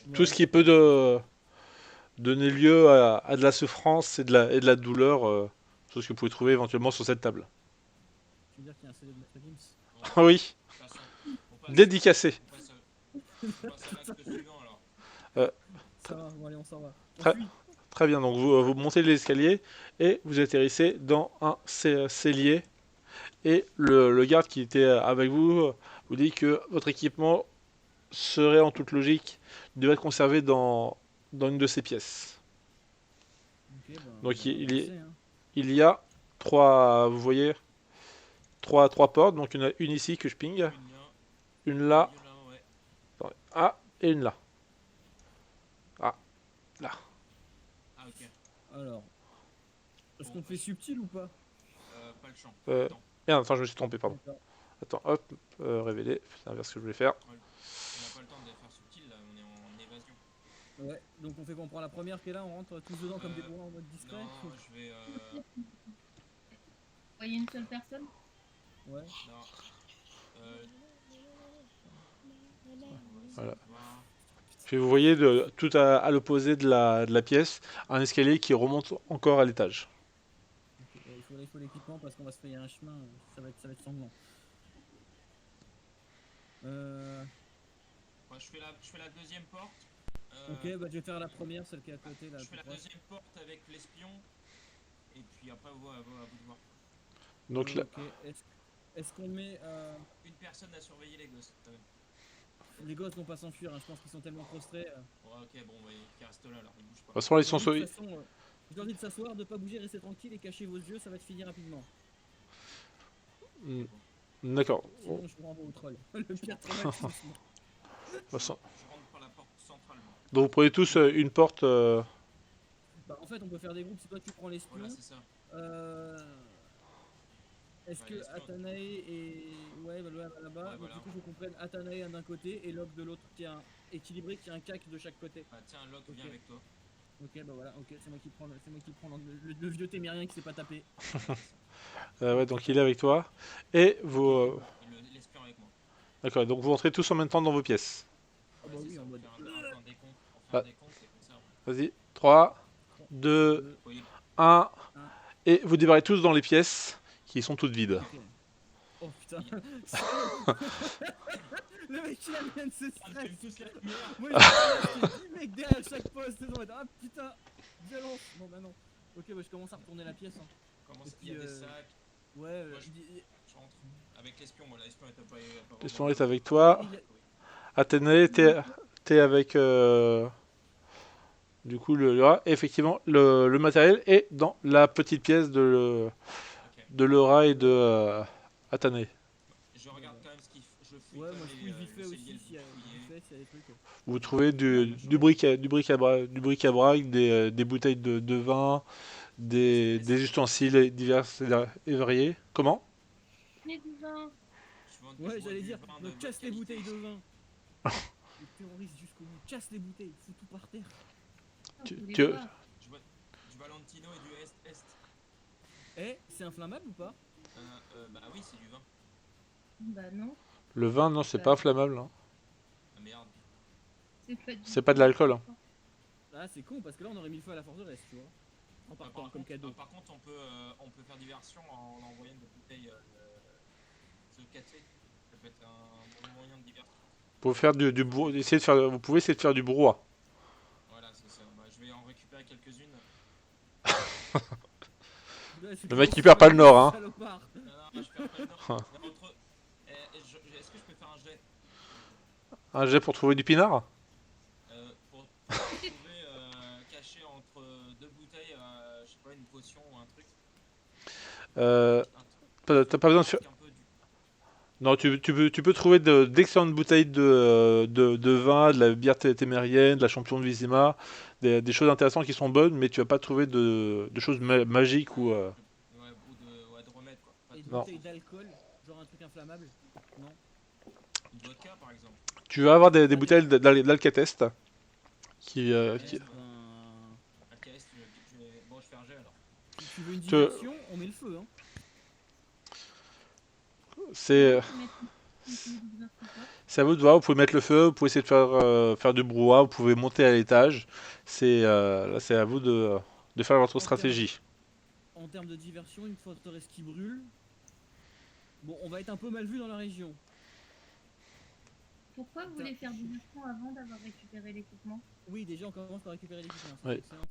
Ok. Tout Ouais, ce qui c'est peut pas mal. donner lieu à de la souffrance et de la douleur, chose que vous pouvez trouver éventuellement sur cette table. Tu veux dire qu'il y a un CD de Maître Gims? Bon, Ah oui, passons. dédicacé. On passe à l'acte suivant alors. Euh, Ça va, bon allez, on s'en va. On Très, fuit. très bien, donc vous montez l'escalier et vous atterrissez dans un cellier. Et le garde qui était avec vous vous dit que votre équipement serait en toute logique devait être conservé dans une de ces pièces. Ok, bah on Donc va avancer, hein. il y a vous voyez, trois portes. Donc il y en a une ici que je ping, une là, Ouais. attendez, ah, et une là. Ah, là. Ah ok. Alors, est-ce Bon, qu'on fait subtil ou pas? pas le champ. Euh, Attends, Merde, attends, je me suis trompé, pardon. D'accord. Attends, hop, révéler, c'est l'inverse que je voulais faire. on n'a pas le temps de faire subtil là, on est en évasion. Ouais, donc on fait qu'on prend la première qui est là, on rentre tous dedans comme des bourrins en mode discret. Non, je vais. Vous voyez une seule personne? Ouais. Non. Voilà. Voir. Puis vous voyez tout à l'opposé de la pièce, un escalier qui remonte encore à l'étage. Ok, ouais, il faut l'équipement parce qu'on va se frayer un chemin, ça va être sanglant. Ouais, je fais la deuxième porte. Ok, bah je vais faire la première, celle qui est à côté là. Je tout fais la proche. deuxième porte avec l'espion. Et puis après, à vous de voir. Donc là, Ok, est-ce qu'on met. Une personne à surveiller les gosses quand même. Les gosses vont pas s'enfuir, hein, je pense qu'ils sont tellement prostrés. Ouais, ok, bon, bah, qui reste là alors, ils bougent de pas. toute façon, ils Je sont leur dis de toute façon, je leur dis de s'asseoir, de pas bouger, rester tranquille et cacher vos yeux, ça va te finir rapidement. D'accord. Sinon, je vous renvoie au troll. Le pire traumatisme. De toute façon. Je rentre par la porte centrale. Moi. Donc vous prenez tous une porte. Bah, en fait, on peut faire des groupes si toi tu prends l'espion. Voilà, c'est ça. Euh... Est-ce Ouais, que l'espion. Atanae est. Ouais, bah, là-bas. Ouais, Donc, voilà. du coup, faut qu'on prenne Atanae d'un côté et Locke de l'autre, qui est un équilibré, qui a un cac de chaque côté. Bah, tiens, Locke Ok. vient avec toi. Ok, bah voilà, ok, c'est moi qui prends le vieux témérien qui s'est pas tapé. Ouais, c'est ça. Ouais, donc il est avec toi. Et vous. Et l'espion avec moi. D'accord, donc vous rentrez tous en même temps dans vos pièces. Ah Ouais, bah c'est oui, ça. en On mode. fait un décompte. On fait Bah, un décompte, c'est comme ça. vas-y. 3, 3, 2, 2, Oui, 1. 1, Et vous débarrez tous dans les pièces qui sont toutes vides. ok. Oh putain, il y a- salaud. Le mec il a bien de se on stress. fume tous la lumière. Moi j'étais là, j'étais 10 mecs derrière chaque poste, ils vont être ah putain, violence. Bon bah non. Ok, bah je commence à retourner la pièce. Hein. Et Il y a puis, des sacs. ouais, Moi, je rentre avec l'espion. Moi, l'espion est pas Question vraiment est avec là. toi. il a- Athénée, t'es avec. Du coup, le rat. Effectivement, le matériel est dans la petite pièce Ok. de Laura et de Athénée. Je regarde quand même ce qu'il je fouille ouais, quand moi même je fouille vite le fait cellier, aussi s'il y a le bouclier. s'il y a des trucs. Vous trouvez du bric-à-brac, des bouteilles de vin, des ustensiles divers et variés. Comment? Mais du vin. Je Ouais, bois j'allais du dire, vin de donc bonne casse les qualité. bouteilles de vin. Les terroristes jusqu'au bout, casse les bouteilles, fous tout par terre. On Tu- peut les tu- voir. Je bois du Valentino et du Est. Eh, c'est inflammable ou pas? Bah oui, c'est du vin. Bah non, Le vin, non, c'est pas inflammable, hein. Ah merde. c'est pas du C'est pas de l'alcool, hein. Ah, c'est con parce que là on aurait mis le feu à la forteresse, tu vois. En partant comme cadeau. Par contre, on peut faire diversion en envoyant des bouteilles de café. Ça peut être un bon moyen de diversion. Pour faire vous pouvez essayer de faire du brouhaha. Voilà, c'est ça. Bah, je vais en récupérer quelques-unes. Là, c'est Le mec, il pour perd pas le nord, hein. salopard. Non, non, je perds pas le nord. Mais est-ce que je peux faire un jet Un jet pour trouver du pinard? pour trouver caché entre deux bouteilles, je sais pas, une potion ou un truc. Euh, t'as pas besoin de faire. Un peu du... Non, tu peux trouver d'excellentes bouteilles de vin, de la bière témérienne, de la champion de Vizima, des choses intéressantes qui sont bonnes, mais tu vas pas trouver de choses magiques ou. Ouais, ou de remède quoi. Pas Et de- une Non. bouteille d'alcool, genre un truc inflammable. Non. Une vodka par exemple. Tu vas avoir des Pas bouteilles d'Alcatest qui, Alcatest, Eh ben, Alcatest, bon, je fais un jet alors. si tu veux une Te- diversion, on met le feu. Hein. c'est Tu mets du vin sur toi. c'est à vous de voir. Vous pouvez mettre le feu, vous pouvez essayer de faire du brouhaha, vous pouvez monter à l'étage. Là, c'est à vous de faire votre En termes- stratégie. En termes de diversion, une forteresse qui brûle. Bon, on va être un peu mal vu dans la région. Pourquoi vous voulez faire diversion avant d'avoir récupéré l'équipement? Oui, déjà on commence par récupérer l'équipement. C'est Ouais. excellent.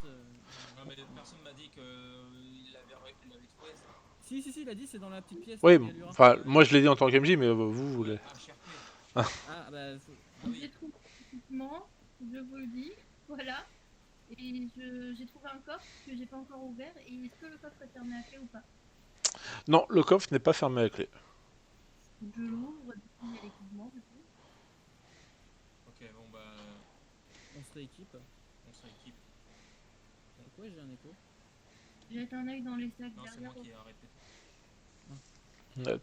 Non mais personne m'a dit qu'il l'avait trouvé ça. Si, il a dit, c'est dans la petite pièce. Oui, qu'il y a du rat. enfin, moi je l'ai dit en tant qu'MJ, mais vous voulez. HRP. Ah, bah, Ah oui. J'ai trouvé l'équipement, je vous le dis, voilà. Et j'ai trouvé un coffre que j'ai pas encore ouvert. Et est-ce que le coffre est fermé à clé ou pas? Non, le coffre n'est pas fermé à clé. Je l'ouvre, du coup il y a l'équipement du coup. Ok, bon bah, on se rééquipe. on se rééquipe. Pourquoi j'ai un écho? Jette un œil dans les sacs Non, c'est derrière. moi qui ai arrêté.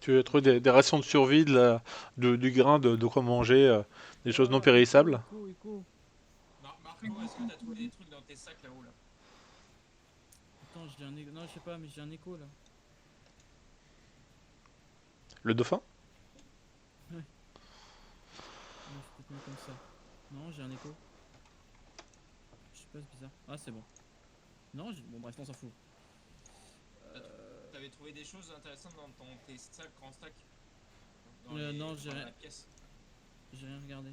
Tu as trouvé des rations de survie, du grain, de quoi manger, des choses non périssables. Écho. Marco, est-ce que t'as trouvé des trucs dans tes sacs là-haut là? Attends, j'ai un écho. Non, je sais pas, mais j'ai un écho là. Le dauphin? Non, c'est peut-être mieux comme ça. Non, j'ai un écho. Je sais pas, c'est bizarre. Ah, c'est bon. Non, bon, bref, on s'en fout. T'avais trouvé des choses intéressantes dans tes sacs, grands stacks? Non, j'ai dans rien. la pièce. J'ai rien regardé.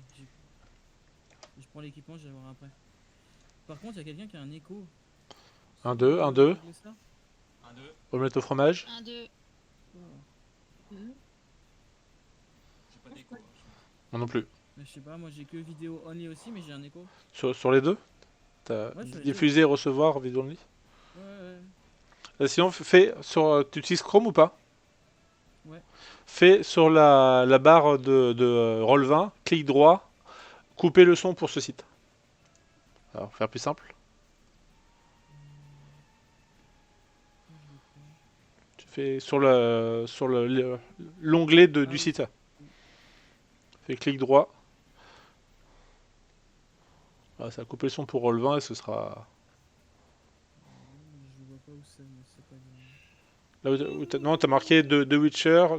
Je prends l'équipement, je vais voir après. Par contre, il y a quelqu'un qui a un écho. Un, deux, un, deux. Régler ça 1, 2. Omelette au fromage. 1, 2. Deux. J'ai pas d'écho. Moi non plus. Mais je sais pas, moi j'ai que vidéo only aussi, mais j'ai un écho. Sur les deux? T'as Ouais, sur les diffuser et recevoir vidéo only. Ouais. Sinon, tu utilises Chrome ou pas? Ouais. Fais sur la barre de Roll20, clic droit, couper le son pour ce site. Alors, faire plus simple. Tu Fais sur l'onglet Ah du oui. site. Fais clic droit. Ah, ça va couper le son pour Roll20 et ce sera. Je vois pas où c'est, mais c'est pas grave. Là où non, t'as marqué The Witcher,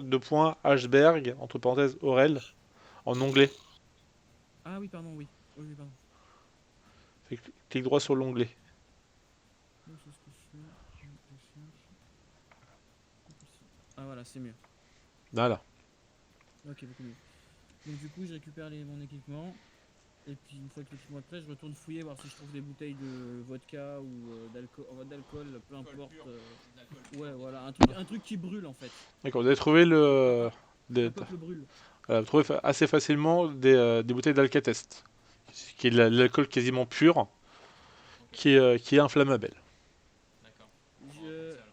Ashberg, entre parenthèses, Aurel, en onglet. Ah oui, pardon, oui. Oui, oui, pardon. Fais clic droit sur l'onglet. Oui, c'est ce que je fais. Je cherche. Ah voilà, c'est mieux. Voilà. Ok, beaucoup mieux. Donc du coup, je récupère mon équipement. Et puis une fois que l'équipement est prêt, je retourne fouiller, voir si je trouve des bouteilles de vodka ou d'alcool, peu Alcool importe. pur, de l'alcool pur, Ouais, des voilà, trucs. un truc qui brûle en fait. D'accord, vous avez trouvé Un peuple brûle. vous trouvez assez facilement des bouteilles d'Alcatest, qui est de l'alcool quasiment pur, Ok, qui est inflammable. d'accord. On va prendre ça alors.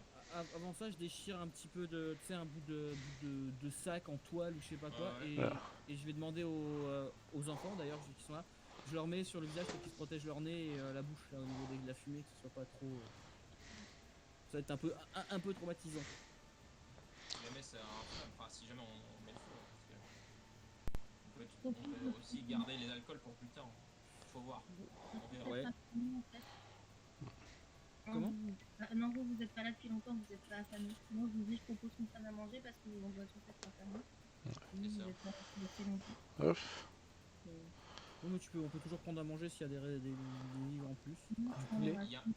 Avant ça, je déchire un petit peu de, tu sais, un bout de sac en toile ou je sais pas quoi, Ouais. Voilà. et je vais demander aux enfants d'ailleurs qui sont là, je leur mets sur le visage pour qu'ils se protègent leur nez et la bouche là, au niveau de la fumée, que ce soit pas trop. Ça va être un peu traumatisant. Si jamais c'est un flamme, enfin si jamais on met le feu, parce que on peut aussi garder les alcools pour plus tard. Faut voir. On verra. Ouais. En fait. Comment Non, vous êtes pas là depuis longtemps, vous êtes pas affamés. Moi, je vous dis, je propose qu'on prenne à manger parce qu'on doit tous être affamés. Vous, C'est vous ça. êtes pas là depuis longtemps. Hop. Non, mais on peut toujours prendre à manger s'il y a des livres en plus. On poulet. ira Il y a- tout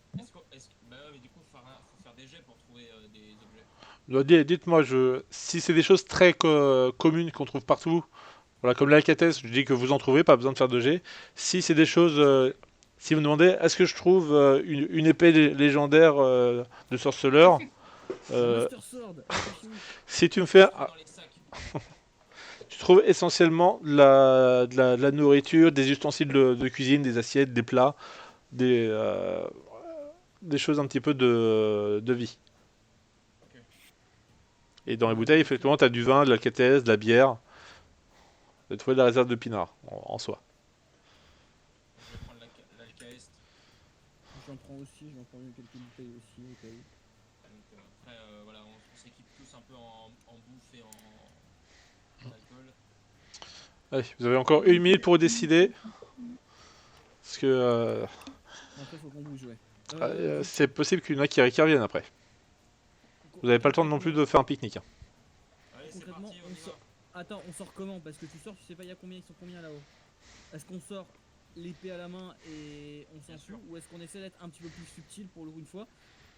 Bah ouais, mais du coup, faut faire des jets pour trouver des objets. Donc, dites-moi, si c'est des choses très communes qu'on trouve partout, voilà, comme l'Alcatest, je dis que vous en trouvez, pas besoin de faire de G. Si c'est des choses, si vous me demandez, est-ce que je trouve une épée légendaire de sorceleur, La euh, Master Sword, dépêchez-vous. si tu me Ça fais, se trouve dans les sacs. tu trouves essentiellement de la nourriture, des ustensiles de cuisine, des assiettes, des plats, des, euh, des choses un petit peu de vie. Ok. Et dans les bouteilles, effectivement, tu as du vin, de l'alcatès, de la bière. Tu as trouvé de la réserve de pinard en soi. Je vais prendre l'alcaest. J'en prends aussi, j'en prends quelques bouteilles aussi au cas où. Donc après, voilà, on s'équipe tous un peu en bouffe et en alcool. Allez, vous avez encore une minute pour décider. Parce que Après, faut qu'on bouge, ouais. c'est possible qu'il y en a qui reviennent après. Vous n'avez pas le temps non plus de faire un pique-nique. Hein. Allez, c'est Concrètement, parti, on y va. Attends, on sort comment? Parce que tu sors, tu sais pas il y a combien, ils sont combien là-haut? Est-ce qu'on sort l'épée à la main et on s'en Bien fout? sûr. Ou est-ce qu'on essaie d'être un petit peu plus subtil pour une fois?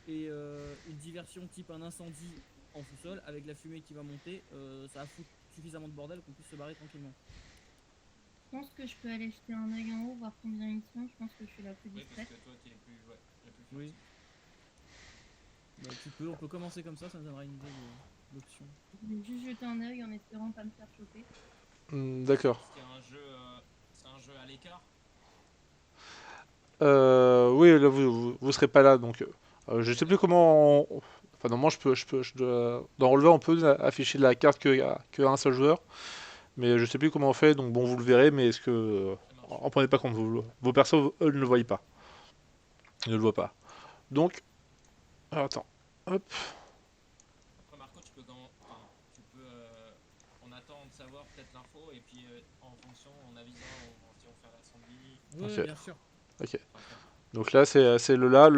Et une diversion type un incendie en sous-sol avec la fumée qui va monter, ça va foutre suffisamment de bordel qu'on puisse se barrer tranquillement. Je pense que je peux aller jeter un œil en haut, voir combien ils sont. Je pense que je suis la plus Oui, parce discrète. que toi, t'es la plus Oui. furtive. Bah, on peut commencer comme ça me donnera une idée d'option. Je vais juste jeter un œil en espérant pas me faire choper. D'accord. C'est un jeu à l'écart. Oui, là, vous serez pas là, donc je sais plus comment. Enfin, normalement, dans Roll20, on peut afficher la carte que un seul joueur, mais je sais plus comment on fait, donc bon, vous le verrez, mais est-ce que. Ça marche. En prenez pas compte, vos persos, eux, ne le voient pas. Ils ne le voient pas. Donc, alors, attends. Hop. Après, Marco, on attend de savoir peut-être l'info et puis en fonction, en avisant si on fait l'incendie. Ouais, Ok. bien sûr. Ok. Enfin, Donc là, c'est le là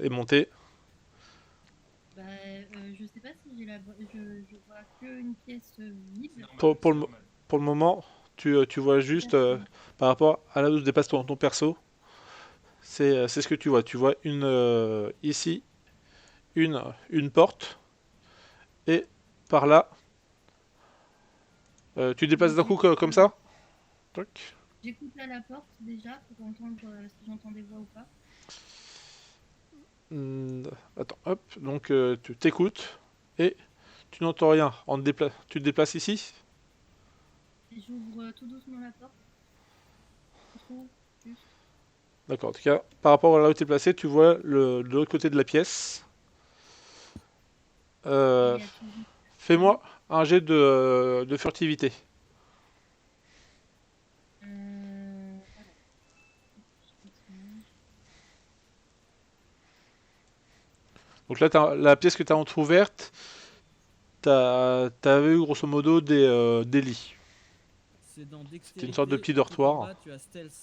est monté. Bah, je sais pas si j'ai je vois qu'une pièce vide. c'est normal. Pour c'est le, normal. pour le moment, tu vois juste, par rapport à là où se dépasse ton perso, c'est ce que tu vois. Tu vois ici, une porte, et par là, tu déplaces d'un coup comme ça. Toc. J'écoute à la porte déjà pour entendre si j'entends des voix ou pas. Hmm, attends, hop. Donc tu t'écoutes, et tu n'entends rien. Tu te déplaces ici. Et j'ouvre tout doucement la porte. Je trouve juste. D'accord. En tout cas, par rapport à là où tu es placé, tu vois de l'autre côté de la pièce. Il y a toujours. Fais-moi un jet de furtivité. Alors. Donc là, la pièce que tu as entrouverte, t'avais eu grosso modo des lits. C'est dans dextérité. C'était une sorte de petit tout en dortoir. bas, tu as stealth.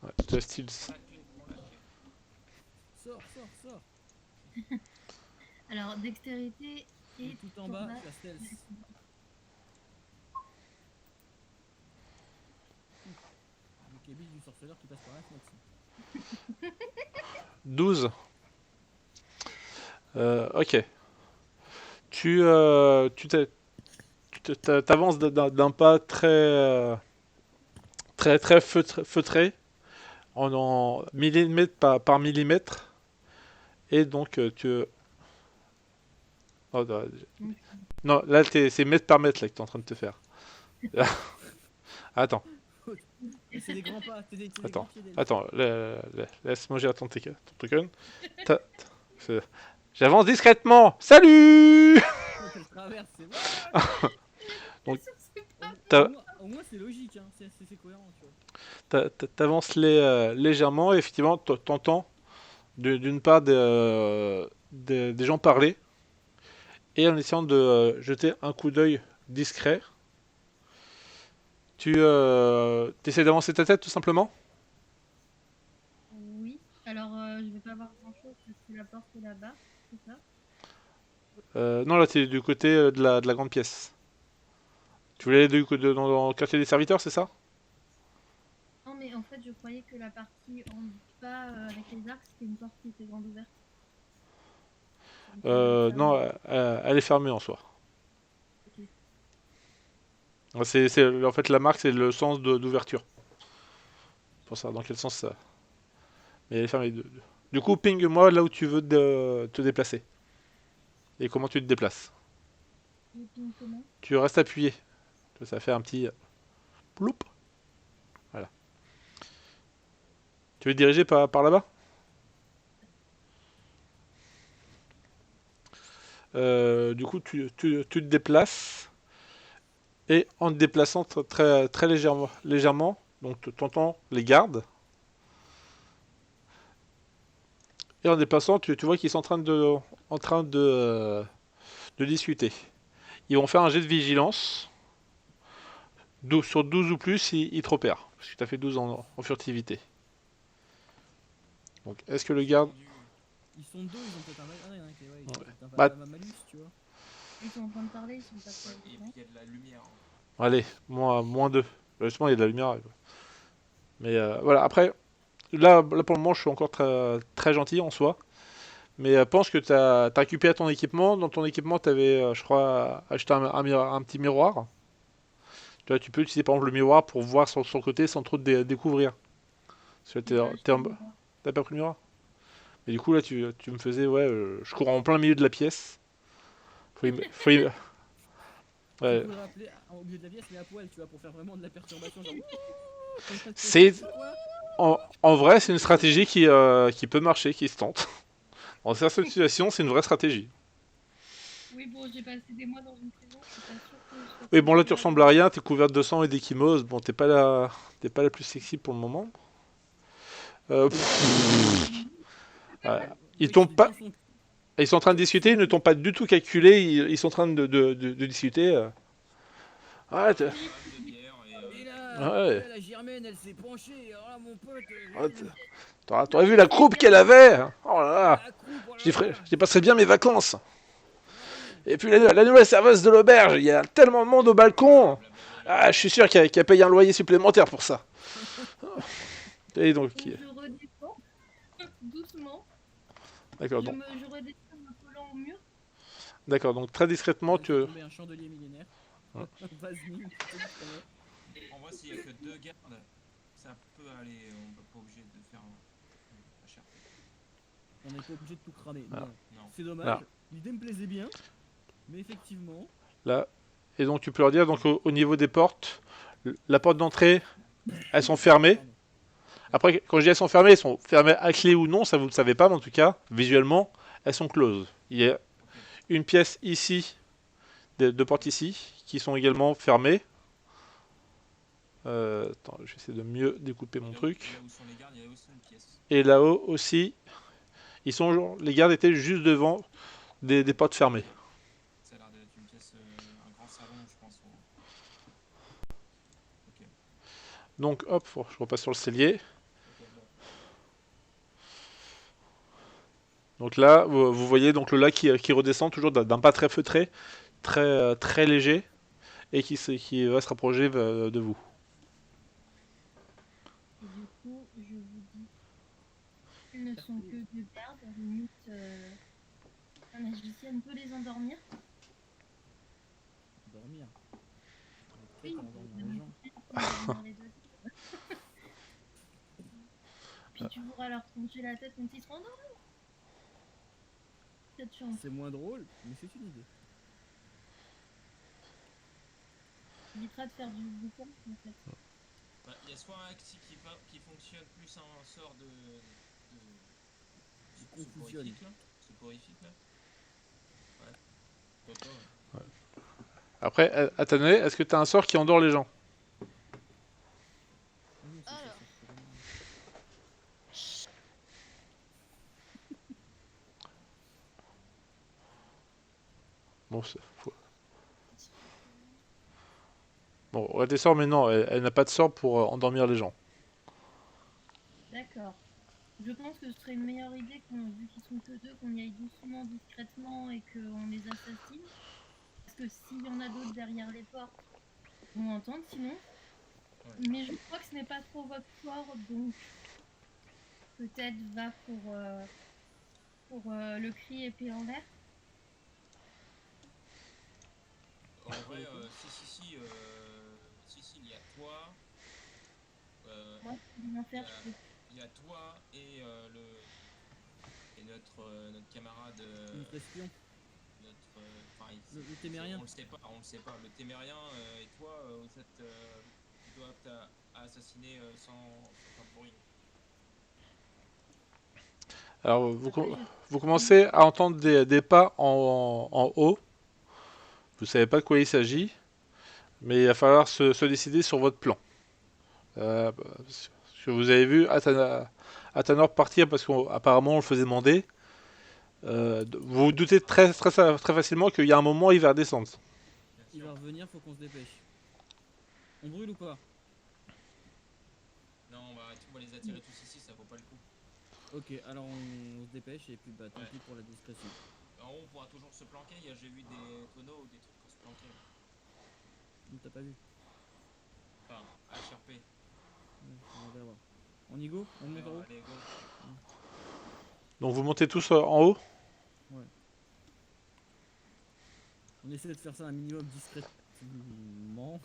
Ouais, c'était style. Ah, ok. Sors. Alors, dextérité Et et tout en bas, tu as stealth. Le cabine du sorceleur qui passe par la fenêtre. 12. Ok. T'avances d'un pas très feutré, en millimètre par millimètre, et donc oh, non, là c'est mètre par mètre là que t'es en train de te faire. Attends, C'est des grands pas, c'est des grands attends, pieds d'elfe. attends, laisse-moi gérer ton token. Ta- c'est- J'avance discrètement. Salut. Elle traverse, c'est bon. Donc, c'est pas t'as- Au moins, c'est logique, hein. C'est cohérent, tu vois. t'avances légèrement, et effectivement, t'entends d'une part des gens parler, et en essayant de jeter un coup d'œil discret, tu essaies d'avancer ta tête tout simplement. Oui. Alors, je vais pas voir grand-chose parce que la porte est là-bas, c'est ça? Non, là, t'es du côté de la grande pièce. Tu voulais aller dans le quartier des serviteurs, c'est ça? Non, mais en fait, je croyais que la partie en bas avec les arcs, c'était une porte qui était grande ouverte. Donc, Non, fermée. elle est fermée en soi. Ok. En fait, la marque, c'est le sens d'ouverture. Pour ça, dans quel sens ça? Mais elle est fermée. Du coup, ping-moi là où tu veux te déplacer. Et comment tu te déplaces. Et puis, comment? Tu restes appuyé. Ça fait un petit ploup. Voilà. Tu veux te diriger par là-bas? Du coup, tu te déplaces. Et en te déplaçant très légèrement, donc tu entends les gardes. Et en déplaçant, tu vois qu'ils sont en train de discuter. Ils vont faire un jet de vigilance. Sur 12 ou plus, ils te repèrent. Parce que tu as fait 12 en furtivité. Donc, est-ce que le garde. Entendu. Ils sont deux, ils ont peut-être un malus. Ah, ouais, ok, ouais, ils ont Ouais. peut-être Bah, un malus, tu vois. Ils sont en train de parler, ils sont pas très Ouais, et puis loin. il y a de la lumière. Allez, moins 2. Justement, il y a de la lumière. Mais voilà, après, là pour le moment, je suis encore très gentil en soi. Mais pense que tu as récupéré ton équipement. Dans ton équipement, tu avais, je crois, acheté un petit miroir. Tu vois, tu peux utiliser par exemple le miroir pour voir sur son côté sans trop te découvrir. Parce que J'ai pas acheté de miroir. t'as pas pris le miroir. Mais du coup, là, tu me faisais, ouais, je cours en plein milieu de la pièce. Ouais, Tu peux le rappeler au milieu de la pièce, mais à poil, tu vois, pour faire vraiment de la perturbation. Genre, comme ça, tu c'est, fais quoi? en vrai, c'est une stratégie qui peut marcher, qui se tente. En certaines situations, c'est une vraie stratégie. Oui, bon, j'ai passé des mois dans une prison, je suis pas sûre que je sois Oui, bon, là, tu capable ressembles à rien, t'es couverte de sang et d'échymose. Bon, t'es pas la plus sexy pour le moment. Ouais. Ils Oui, t'ont il est pas, dans son. ils sont en train de discuter, ils ne t'ont pas du tout calculé, ils sont en train de discuter. Ouais, Il y a une rage de guerre ouais. Et là, la Germaine, elle s'est penchée. Alors là, mon pote. Ouais, t'aurais vu la croupe qu'elle avait. Oh là là. La croupe, oh là J'y là. passerais bien mes vacances. Ah oui. Et puis la nouvelle serveuse de l'auberge, il y a tellement de monde au balcon. Ah, je suis sûr qu'il a payé un loyer supplémentaire pour ça. Et donc, Donc je redescends doucement. d'accord, donc, Je redescends en me collant au mur. d'accord, donc très discrètement, Là, tu tomber un chandelier millénaire. Ouais. Vas-y, tu sais ce qu'on est. En vrai, s'il y a que 2 gardes, ça peut aller. On n'est pas obligé de faire la cherté. On n'est pas obligé de tout cramer. Ah. Non. Non. C'est dommage. Ah. L'idée me plaisait bien. Mais effectivement. là, et donc tu peux leur dire, donc au niveau des portes, la porte d'entrée, elles sont fermées. Pardon. Après, quand je dis elles sont fermées, elles sont fermées à clé ou non, ça vous ne le savez pas, mais en tout cas, visuellement, elles sont closes. Il y a Ok. une pièce ici, deux portes ici, qui sont également fermées. Attends, je vais essayer de mieux découper mon Et truc. là où sont les gardes, il y a aussi une pièce. Et là-haut aussi, les gardes étaient juste des portes fermées. Ça a l'air d'être une pièce, un grand salon, je pense. Ok. Donc hop, je repasse sur le cellier. Ok, bon. Donc là, vous voyez donc le lac qui redescend toujours d'un pas très feutré, très léger, et qui va se rapprocher de vous. Et du coup, je vous dis, ils ne sont que deux gardes, limite, un magicien peut les endormir. Dormir. Elle est prête Oui, à endormir le les gens. magicien peut endormir les deux. Puis tu pourras leur trancher la tête quand ils seront endormis. Cette chance. C'est moins drôle, mais c'est une idée. Ça évitera de faire du boucan, en fait. Bah, il y a soit un Axi qui fonctionne plus un sort de Confusionne. soporifique là. Ouais. Pourquoi pas, ouais. Après, Athénée, est-ce que tu as un sort qui endort les gens? Ah non, c'est ça, Alors. ça se fait vraiment. Bon, bon, ouais, des sorts, mais non, elle n'a pas de sort pour endormir les gens. D'accord. Je pense que ce serait une meilleure idée, vu qu'ils sont que deux, qu'on y aille doucement, discrètement et qu'on les assassine. Parce que s'il y en a d'autres derrière les portes, ils vont entendre sinon. Ouais. Mais je crois que ce n'est pas trop votre fort, donc peut-être va pour le cri épée en l'air. En vrai, si, il y a toi. Moi, je peux rien Il y faire, a, je peux. il y a toi et notre camarade, Notre espion. notre, enfin, Le témérien. on le sait pas. Le témérien et toi, vous êtes plutôt apte à assassiner sans faire de bruit. Alors, Après, vous commencez à entendre des pas en haut. Vous savez pas de quoi il s'agit, mais il va falloir se décider sur votre plan. Parce que vous avez vu Athanor partir parce qu'apparemment on le faisait demander. Vous vous doutez très facilement qu'il y a un moment il va redescendre. Bien Il sûr. va revenir, faut qu'on se dépêche. On brûle ou pas? Non, on va les attirer tous ici, ça vaut pas le coup. Ok, alors on se dépêche et puis bah tant Ouais. pis pour la discrétion. En haut, on pourra toujours se planquer. J'ai vu des tonneaux ou des trucs pour se planquer. T'as pas vu? Enfin, HRP. Ouais, on va voir. On y go? On monte en haut? Allez, go. Donc vous montez tous en haut. Ouais. On essaie de faire ça un minimum discrètement.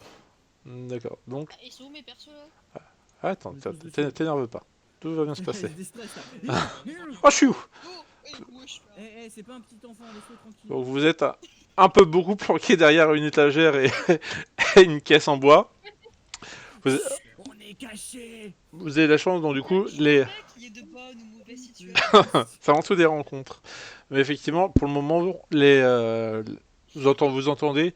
D'accord. Donc, Ah, ils sont où mes persos là? attends, On est tous dessus. t'énerve pas. Tout va bien se Il passer. se déstresse là. Oh, je suis où? Oh, moi je suis là. Eh, c'est pas un petit enfant, laisse-le tranquille. Donc vous êtes un peu beaucoup planqué derrière une étagère et une caisse en bois. Vous, On est caché. vous avez la chance, donc du coup, Je veux pas qu'il y ait de bonnes ou mauvaises situations. ça rend tout des rencontres. Mais effectivement, pour le moment, vous entendez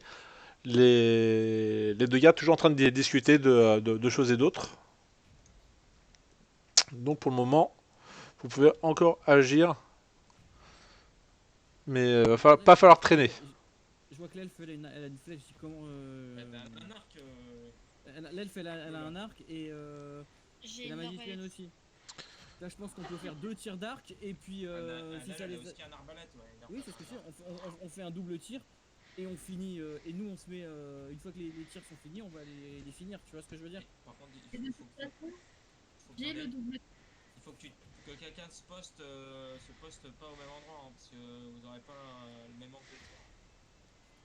les deux gars toujours en train de discuter de choses et d'autres. Donc pour le moment, vous pouvez encore agir, mais pas falloir traîner. Je vois que l'elfe elle a une flèche. Je dis comment. Un arc. L'elfe elle a un arc et J'ai la une magicienne arbalète. aussi. Là je pense qu'on peut faire 2 tirs d'arc et puis si ça Elle les. a aussi un arbalète, ouais. Oui, c'est ce que je fais. On fait un double tir et on finit. Et nous on se met. Une fois que les tirs sont finis, on va les finir. Tu vois ce que je veux dire? Par contre, Et de toute façon, j'ai le double. il faut que quelqu'un se poste pas au même endroit, hein, parce que vous n'aurez pas le même angle de tir.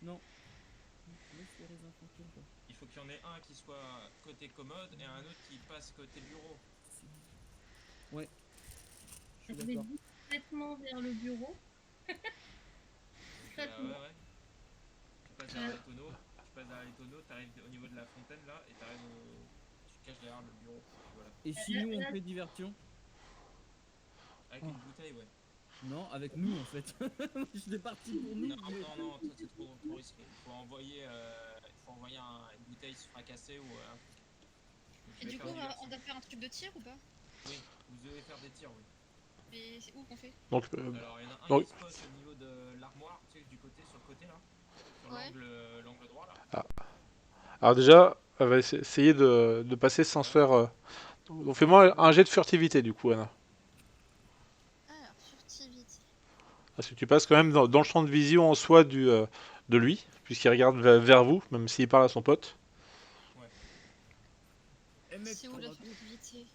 Non. Laisse les raisins tranquilles quoi. Il faut qu'il y en ait un qui soit côté commode et un autre qui passe côté bureau. Ouais. Je Je suis vais d'accord. discrètement vers le bureau. Ouais. Discrètement. Tu passes derrière les tonneaux, t'arrives au niveau de la fontaine là, et tu te caches derrière le bureau. Voilà. Et si nous on fait diversion? Avec une bouteille, ouais. Non, avec nous en fait. J'étais parti pour nous. Non, mais- non, toi, c'est trop risqué. Il faut envoyer une bouteille se fracasser ou un truc. Donc, je Et vais du faire coup, diversion. on doit faire un truc de tir ou pas? Oui, vous devez faire des tirs, oui. Mais c'est où qu'on fait? Donc, Alors, il y en a un donc- qui se pose au niveau de l'armoire, tu sais, du côté, sur le côté là. Sur Ouais. l'angle droit là. alors déjà, elle va essayer de passer sans se faire... Donc fais-moi un jet de furtivité du coup, Anna. Alors, furtivité. Parce que tu passes quand même dans le champ de vision en soi de lui, puisqu'il regarde vers vous, même s'il parle à son pote. Eh mec, C'est où la furtivité?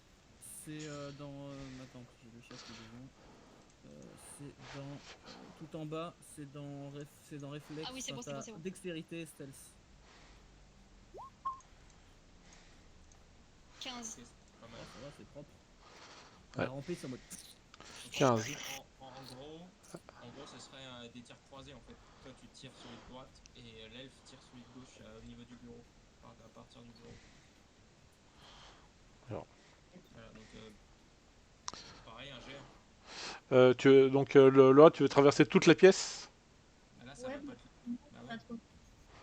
c'est dans... attends, j'ai le chat qui est devant. C'est dans... tout en bas, c'est dans réflexe. Ah oui, c'est bon, enfin, c'est bon, t'as c'est bon. Dextérité, stealth. 15. C'est pas mal. Ah, ça va, c'est propre. Ouais. La rampée, c'est en mode... 15. En gros, ce serait des tirs croisés en fait. Toi, tu tires sur l'île droite et l'elfe tire sur l'île gauche au niveau du bureau, à partir du bureau. Alors. Voilà, donc pareil, un jet. Donc Laura, tu veux traverser toute la pièce? Bah, là, ça Ouais, va pas être. Bah Pas ouais. trop.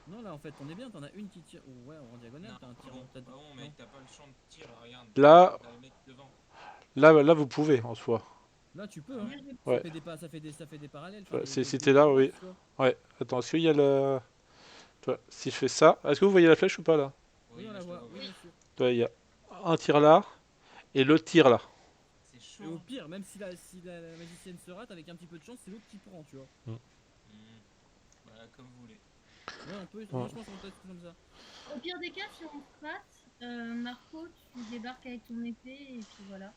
Non, là, en fait, on est bien. T'en as une qui tire... oh, ouais, en diagonale, Non, t'as un pas tir... bon, t'as- pas bon, non. mec, t'as pas le champ de tir, regarde. Là, T'as le mec devant. là, vous pouvez en soi. Là, tu peux, Ah hein. ouais. Ouais. Ça fait des parallèles. Ouais, Enfin, si t'es là, oui. tu vois. Ouais, attends, est-ce qu'il y a le... Toi, si je fais ça, est-ce que vous voyez la flèche ou pas là? Oui, on là, la je voit. vois, Oui, oui. monsieur. Ouais, il y a un tir là et l'autre tir là. C'est Et au chaud. pire, même si la magicienne se rate, avec un petit peu de chance, c'est l'autre qui prend, tu vois. Bah, comme vous voulez. Ouais, on peut. Ouais. Franchement, on peut être comme ça. Au pire des cas, si on se rate, Marco, tu débarques avec ton épée et puis voilà.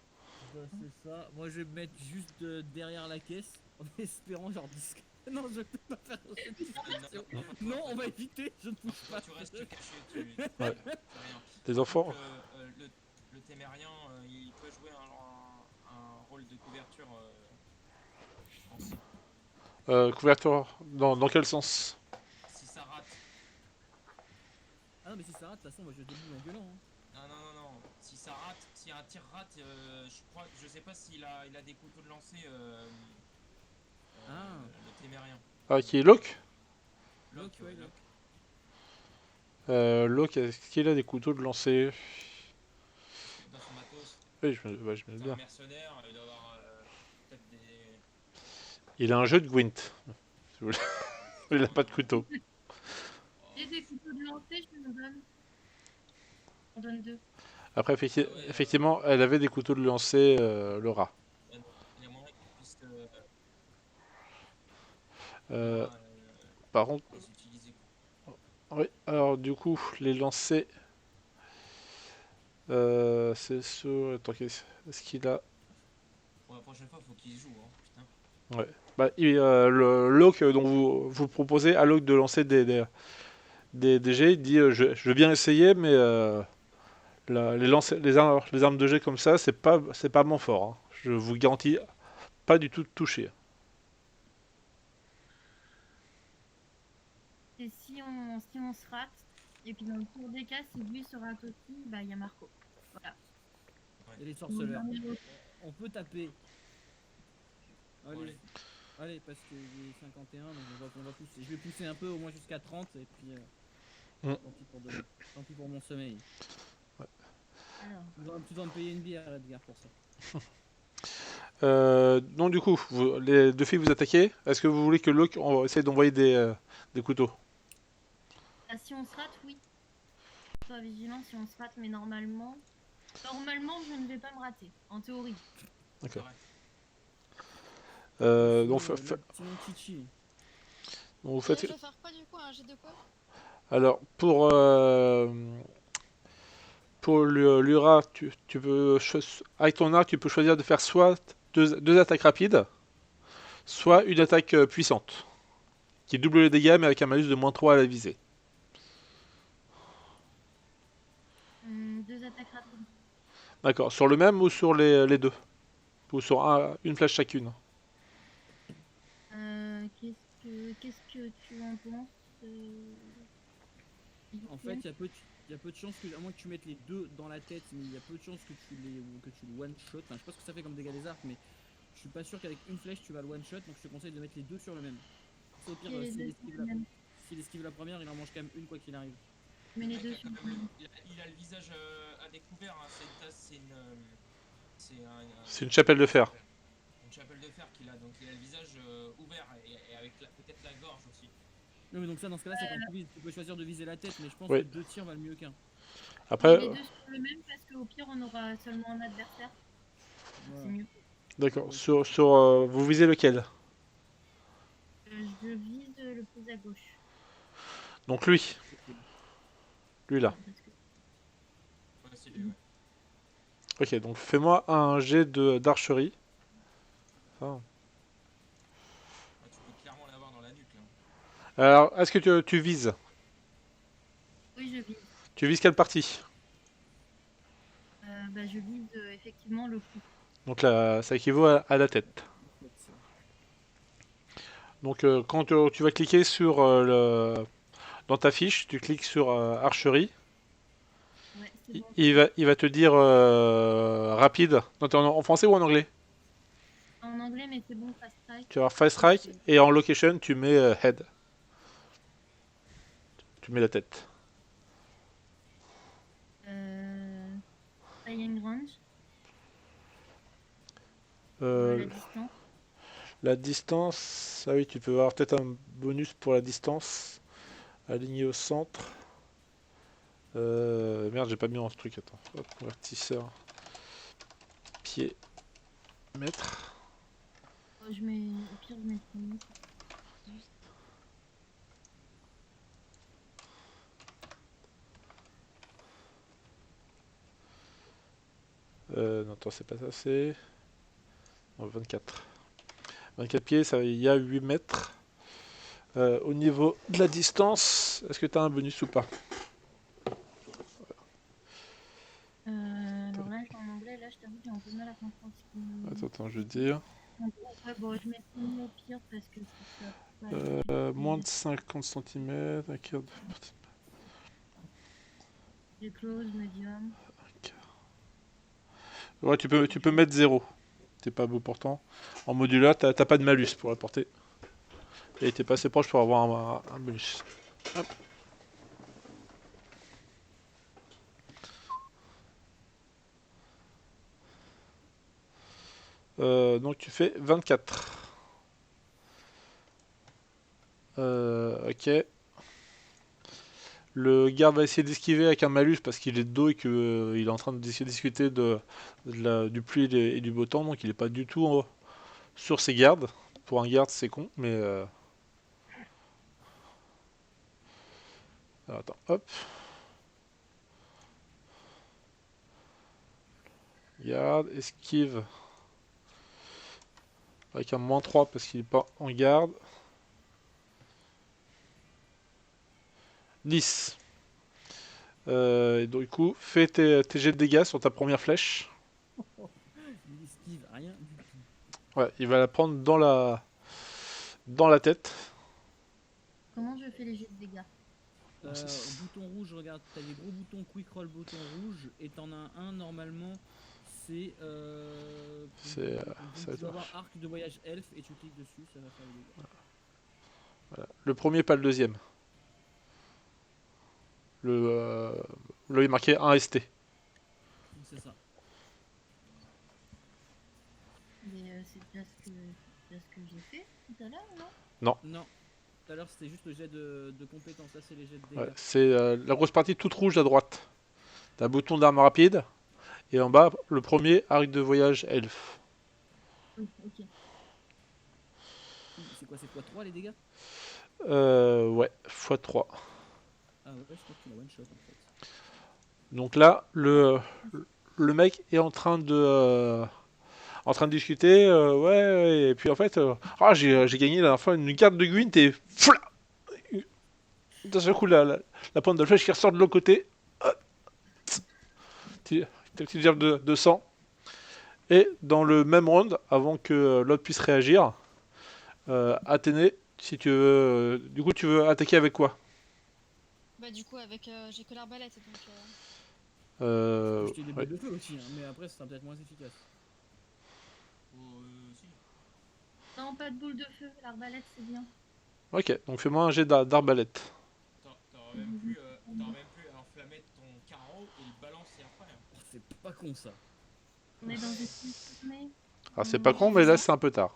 Bah, c'est ça. Moi, je vais me mettre juste derrière la caisse en espérant genre disque. Non, je peux pas faire cette discrétion. Non, on va éviter. Je ne pousse Toi, pas. tu restes caché, tu Ouais. fais rien. Des Par enfants. contre, le témérien, il peut jouer un rôle de couverture en Couverture, dans quel sens? si ça rate. Ah non, mais si ça rate, de toute façon, moi je déboule en gueulant. Hein. Non. Si ça rate, si un tir rate, je sais pas s'il a des couteaux de lancer, Ah. le témérien. Ah, qui est Locke? Locke, ouais, Locke. Locke, est-ce qu'il a des couteaux de lancer? Dans son matos, Oui, je me le c'est un bien. mercenaire, il doit avoir peut-être des. Il a un jeu de Gwent. Si vous voulez. Il a pas de couteau. J'ai des couteaux de lancer, je me donne. On donne 2. Après, effectivement, elle avait des couteaux de lancer, Laura. Il y a moyen qu'il puisse Euh, voilà, par contre, les utiliser. oui, alors du coup, les lancers. C'est sur. Attends, est-ce qu'il a. Pour la prochaine fois, faut qu'il joue, hein, putain. Bah, le Locke dont vous proposez à Locke de lancer des jets, il dit je veux bien essayer, mais les armes de jet comme ça, c'est pas mon fort. Hein. Je vous garantis pas du tout de toucher. Et si on se rate, et puis dans le pire des cas, si lui se rate aussi, bah il y a Marco. Voilà. Et les sorceleurs. Ouais. On peut taper. Allez. Ouais. Allez, parce qu'il est 51, donc on va pousser. Je vais pousser un peu, au moins jusqu'à 30, et puis. Tant pis pour mon sommeil. Alors, Tu dois me payer une bière, Edgar, pour ça. Donc du coup, les deux filles vous attaquez. Est-ce que vous voulez que Locke essaye d'envoyer des couteaux? ah, si on se rate, oui. Sois vigilant si on se rate, mais normalement, je ne vais pas me rater, en théorie. D'accord. Ouais. Donc, Sinon, Chichi. donc vous Je faites. dois faire quoi du coup? Un jet de quoi? Alors pour Lura, tu peux avec ton arc, tu peux choisir de faire soit deux attaques rapides, soit une attaque puissante, qui double les dégâts mais avec un malus de -3 à la visée. 2 attaques rapides. D'accord. Sur le même ou sur les deux? Ou sur une flèche chacune? Qu'est-ce que tu en penses En fait, il y a peu de chances que, à moins que tu mettes les deux dans la tête, mais il y a peu de chances que tu le one shot. Enfin, je sais pas ce que ça fait comme dégâts des arcs, mais je suis pas sûr qu'avec une flèche tu vas le one shot, donc je te conseille de mettre les deux sur le même. C'est au pire, Ok, les deux sur le même. s'il esquive la première, il en mange quand même une quoi qu'il arrive. Mais les Mec, deux il a sur quand le même même. il a le visage à découvert, hein. C'est une tasse, c'est une. C'est une chapelle de fer. une chapelle de fer qu'il a, donc il a le visage ouvert et avec peut-être la gorge aussi. Non, mais donc ça, dans ce cas-là, c'est quand tu vises. Tu peux choisir de viser la tête, mais je pense Oui. que 2 tirs valent mieux qu'un. Après, Les deux sur le même parce qu'au pire on aura seulement un adversaire. Voilà. C'est mieux. d'accord. Vous visez lequel? Je vise le plus à gauche. Donc lui. Lui là. Parce que Ouais, c'est lui, ouais. Ok, donc fais-moi un jet d'archerie. Enfin, Ah, tu peux clairement l'avoir dans la nuque là. alors, est-ce que tu vises? oui, je vise. Tu vises quelle partie? Je vise effectivement le cou. Donc là, ça équivaut à la tête. Donc quand tu vas cliquer sur dans ta fiche, tu cliques sur archerie. Ouais, c'est Il, bon. il va te dire rapide. Non, t'es en français ou en anglais? En anglais, mais c'est bon, fast strike. Tu vas avoir fast strike et en location tu mets head. Tu mets la tête. Firing range. Euh, La distance. la distance, ah oui, tu peux avoir peut-être un bonus pour la distance. Aligné au centre. Merde, j'ai pas mis en ce truc. Attends. Hop, convertisseur. Pied. Mètre. Je mets, au pire, je mets 3 minutes. Non, attends, c'est pas ça, c'est. Non, 24. 24 pieds, ça, il y a 8 mètres. Au niveau de la distance, est-ce que tu as un bonus ou pas? Alors là, en anglais, là, je t'avoue, j'ai un peu de mal à comprendre ce qu'il Attends, je veux dire. Ouais, bon, je mets fini au pire parce que ça pas Moins de 50 cm. J'ai close, medium. Ouais, tu peux mettre 0. T'es pas beau pourtant. En modulaire, t'as pas de malus pour la porter. Et t'es pas assez proche pour avoir un bonus. Hop. Donc tu fais 24. Ok. Le garde va essayer d'esquiver avec un malus parce qu'il est de dos et qu'il est en train d'essayer de discuter du pluie et du beau temps. Donc il est pas du tout sur ses gardes. Pour un garde, c'est con, mais... Alors, attends, hop. Garde, esquive. Avec un -3 parce qu'il est pas en garde. 10. Et donc, du coup, fais tes jets de dégâts sur ta première flèche. Il esquive rien du tout. Ouais, il va la prendre dans la tête. Comment je fais les jets de dégâts? Bouton rouge, regarde, t'as des gros boutons quick roll bouton rouge et t'en as un normalement, c'est ça tu doit- vas avoir arc de voyage elf et tu cliques dessus, ça va faire le dégât. Voilà. Le premier, pas le deuxième. Là, il est marqué 1 ST. C'est ça. Mais c'est déjà ce que j'ai fait tout à l'heure, non? Non. Tout à l'heure c'était juste le jet de compétences, là c'est les jets de dégâts. Ouais, c'est la grosse partie toute rouge à droite. T'as un bouton d'arme rapide. Et en bas, le premier, arc de voyage elf. Oui, ok. C'est quoi, c'est x3 les dégâts? Ouais, x3. Ah ouais, je crois que tu l'as one shot en fait. Donc là, le mec est en train de discuter, ouais, et puis en fait, j'ai gagné la dernière fois une carte de Gwent et fla, d'un seul coup la pointe de flèche qui ressort de l'autre côté, t'as une petite gerbe de sang, et dans le même round, avant que l'autre puisse réagir, Athénée, si tu veux, du coup tu veux attaquer avec quoi? Bah du coup avec j'ai que l'arbalète donc Tu peux jeter des Ouais. boules de feu aussi, hein, mais après ça sera peut-être moins efficace. Si. Non, pas de boule de feu, l'arbalète c'est bien. Ok, donc fais-moi un jet d'arbalète. T'aurais même pu enflammer ton carreau et le balancer après. Oh, c'est pas con ça. On est dans une fermée. Alors c'est pas con, mais là c'est un peu tard.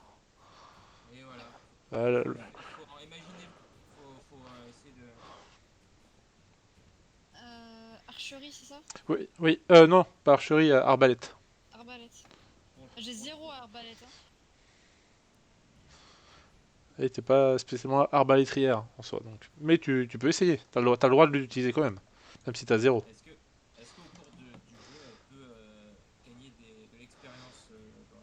Et voilà. Euh, Faut imaginer, essayer de. Archerie, c'est ça? oui, oui. Non, pas archerie, arbalète. Arbalète. Bon, J'ai 0 à arbalète. Hein. Et t'es pas spécialement arbalétrière en soi, donc. Mais tu peux essayer. T'as le droit de l'utiliser quand même si t'as 0. est-ce qu'au cours du jeu, elle peut gagner de l'expérience dans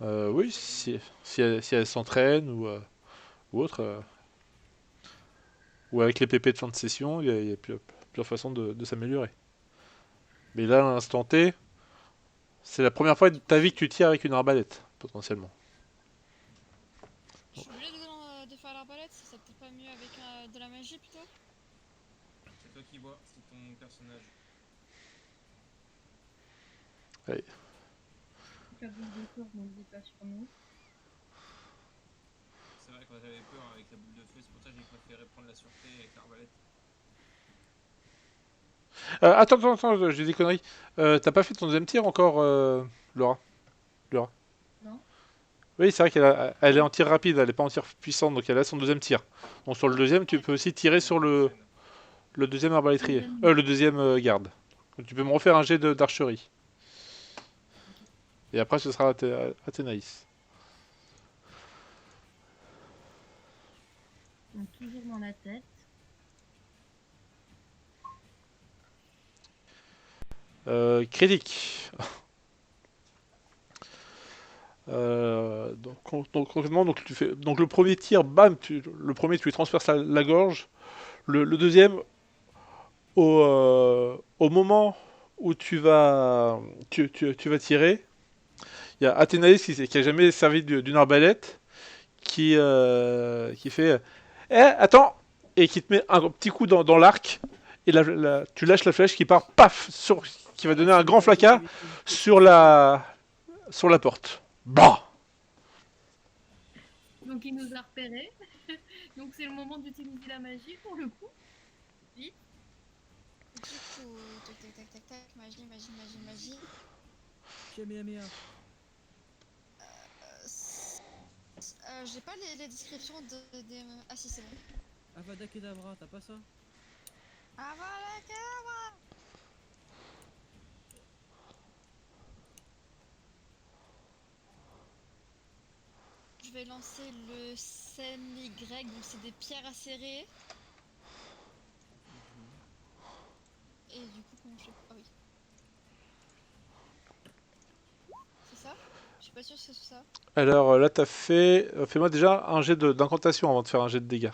l'arme? Oui, si elle s'entraîne ou autre. Ou avec les PP de fin de session, il y a plusieurs façons de s'améliorer. Mais là, à l'instant T, c'est la première fois de ta vie que tu tires avec une arbalète, potentiellement. Je suis obligée de faire l'arbalète, ça serait peut-être pas mieux avec de la magie plutôt? C'est toi qui vois, c'est ton personnage. La boule de feu rebondit pas sur nous. C'est vrai que j'avais peur avec la boule de feu, c'est pour ça que j'ai préféré prendre la sûreté avec l'arbalète. Attends, j'ai des conneries. T'as pas fait ton deuxième tir encore, Laura? Laura. Non. Oui, c'est vrai elle est en tir rapide, elle est pas en tir puissante, donc elle a son deuxième tir. Donc sur le deuxième, tu peux aussi tirer sur le deuxième arbalétrier. Le deuxième garde. Donc tu peux me refaire un jet d'archerie. Et après, ce sera Athénaïs. Donc toujours dans la tête. Critique. Donc, concrètement, tu fais, donc le premier tir, bam, le premier tu lui transperces la gorge. Le deuxième, au moment où tu vas tirer, il y a Athénaïs qui a jamais servi d'une arbalète qui fait attends, et qui te met un petit coup dans l'arc, et tu lâches la flèche qui part, paf, qui va donner un grand fracas sur la porte. Bah. Donc il nous a repérés. Donc c'est le moment d'utiliser la magie pour le coup. Vite. Du coup, tac, magie. Kamehameha. J'ai pas les descriptions des. Ah si, c'est bon. Avada Kedavra, t'as pas ça? Ah voilà, Kedavra. Je vais lancer le CNY, donc c'est des pierres acérées. Et du coup, comment je fais? Ah oui. C'est ça? Je suis pas sûre que c'est ça. Alors là, t'as fait. Fais-moi déjà un jet d'incantation avant de faire un jet de dégâts.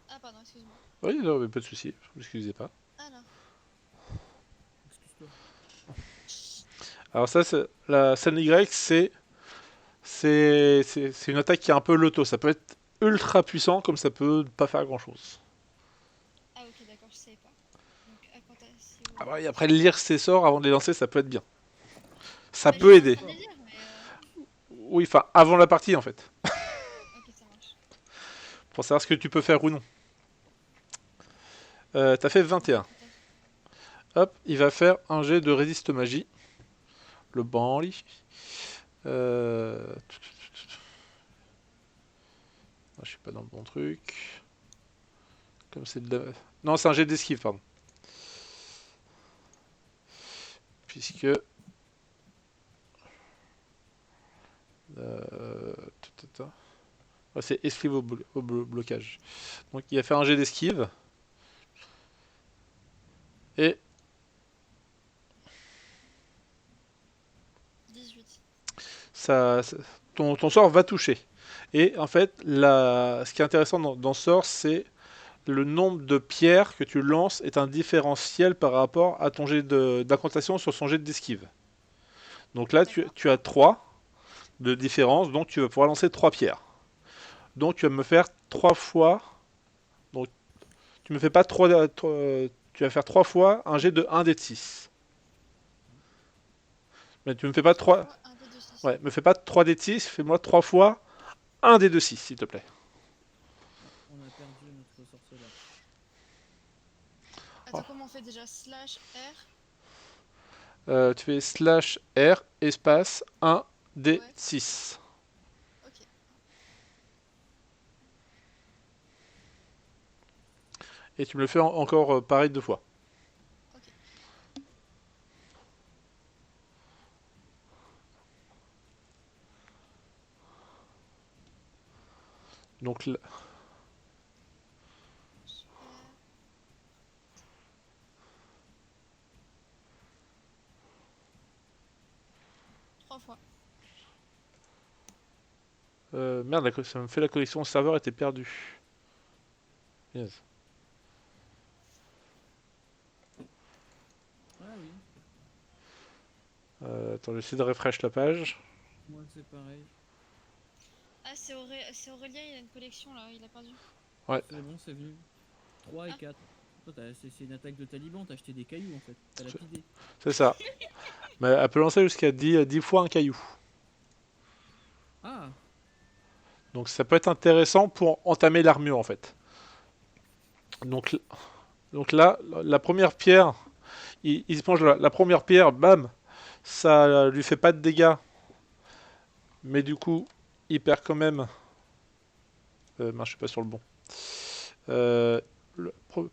Ah pardon, excuse-moi. Oui, non, mais pas de soucis, je m'excusez pas. Ah non. Excuse-toi. Alors, ça, la scène Y, c'est une attaque qui est un peu loto. Ça peut être ultra puissant, comme ça peut pas faire grand chose. Ah ok, d'accord, je savais pas. Donc, incantation. Ah bah, et après, lire ses sorts avant de les lancer, ça peut être bien. Ça Bah, peut je suis en aider. train de les lire, mais Oui, enfin, avant la partie en fait. ok, ça marche. Pour savoir ce que tu peux faire ou non. T'as fait 21. Hop, il va faire un jet de résiste magie. Le banli. Je suis pas dans le bon truc. Comme c'est de la... Non, c'est un jet d'esquive, pardon. Puisque... Ouais, c'est esquive au blocage. Donc il va faire un jet d'esquive. Et 18. ton sort va toucher. Et en fait, ce qui est intéressant dans ce sort, c'est le nombre de pierres que tu lances est un différentiel par rapport à ton jet d'incantation sur son jet d'esquive. Donc là, tu as 3 de différence, donc tu vas pouvoir lancer 3 pierres. Donc tu vas me faire 3 fois... Donc tu me fais pas 3... tu vas faire 3 fois un jet de 1 d de 6. Mais tu me fais pas 3... Ouais, me fais pas 3 d de 6, fais-moi 3 fois 1 d de 6, s'il te plaît. On a perdu notre sorceleur. Attends, comment on fait déjà? Slash R. Tu fais slash R, espace 1 D6. Ok. Et tu me le fais encore pareil 2 fois. Ok. Donc Super. 3 fois. merde, ça me fait la connexion au serveur était perdue. Yes. Ah oui, Attends, j'essaie de refresh la page. moi c'est pareil. Ah, c'est Aurélien, il a une collection là, il a perdu. Ouais, C'est bon, c'est venu. 3 et Ah. 4. Toi, c'est une attaque de taliban, t'as acheté des cailloux en fait. T'as lapidé. c'est ça. Mais elle peut lancer jusqu'à 10 fois un caillou. Ah, Donc ça peut être intéressant pour entamer l'armure en fait. Donc, donc là, la première pierre, il se mange la première pierre, bam, ça lui fait pas de dégâts. Mais du coup, il perd quand même. Mince, je suis pas sur le bon. Euh,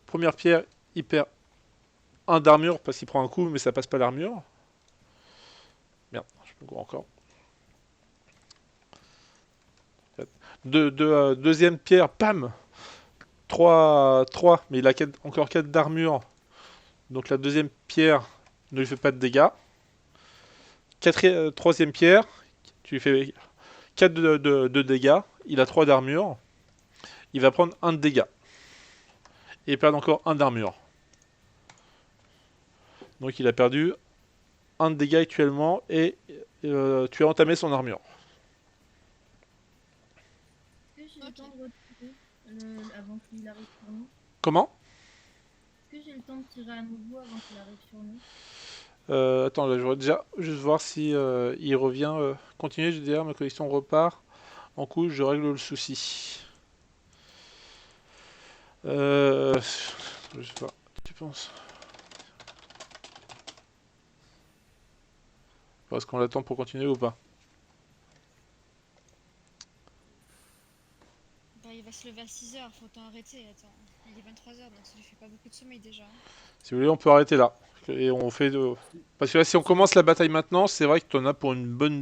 Première pierre, il perd un d'armure parce qu'il prend un coup, mais ça passe pas l'armure. Merde, je me gourre encore. Deuxième pierre, pam, 3, mais il a encore 4 d'armure. Donc la deuxième pierre ne lui fait pas de dégâts. Troisième pierre, tu lui fais 4 de dégâts. Il a 3 d'armure. Il va prendre 1 de dégâts. Et il perd encore 1 d'armure. Donc il a perdu 1 de dégâts actuellement et tu as entamé son armure. Est-ce que j'ai le Ok. temps de retirer avant qu'il arrive sur nous? Comment? Est-ce que j'ai le temps de tirer à nouveau avant qu'il arrive sur nous? Attends, là, je voudrais déjà juste voir si il revient. Continuez, je dire, ma connexion repart. En coup, je règle le souci. Je sais pas. Tu penses? Est-ce qu'on l'attend pour continuer ou pas? Bah, il va se lever à 6h, faut t'arrêter, attends. Il est 23h, donc ça lui fait pas beaucoup de sommeil déjà. Si vous voulez, on peut arrêter là. Et on fait de... c'est Parce que là, si on c'est commence juste. la bataille maintenant, c'est vrai que t'en as pour une bonne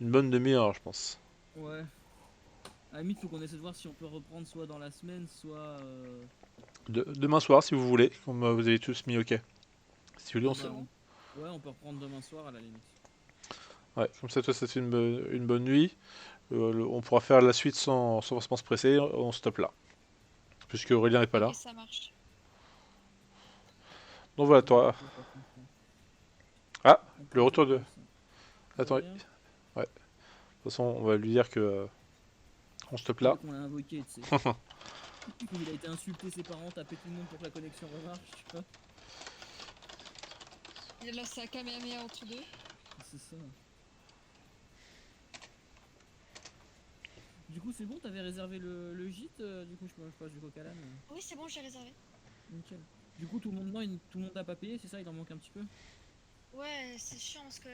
demi-heure, je pense. Ouais. À la limite, faut qu'on essaie de voir si on peut reprendre soit dans la semaine, soit. Demain soir, si vous voulez, comme vous avez tous mis OK. Si vous voulez, Ah on bah, se... ouais, on peut reprendre demain soir à la limite. Ouais, comme ça, toi, ça te fait une bonne nuit. On pourra faire la suite sans forcément se presser. On stoppe là. Puisque Aurélien n'est pas Ok, là. ça marche. Donc voilà, Bah, toi. ok, pas de soucis. Ah, On peut le faire retour de... comme ça. Attends, ouais. Rien. De toute façon, on va lui dire que... on stoppe là. On l'a invoqué, tu sais. Il a été insulté ses parents, tapé tout le monde pour que la connexion remarche. Tu vois. Il a lancé un Kamehameha entre deux. C'est ça. Du coup, c'est bon, t'avais réservé le gîte. Du coup, je passe du coq à l'âne. Oui, c'est bon, j'ai réservé. Nickel. Du coup, tout le monde, non, tout le monde n'a pas payé, c'est ça, il en manque un petit peu. Ouais, c'est chiant parce que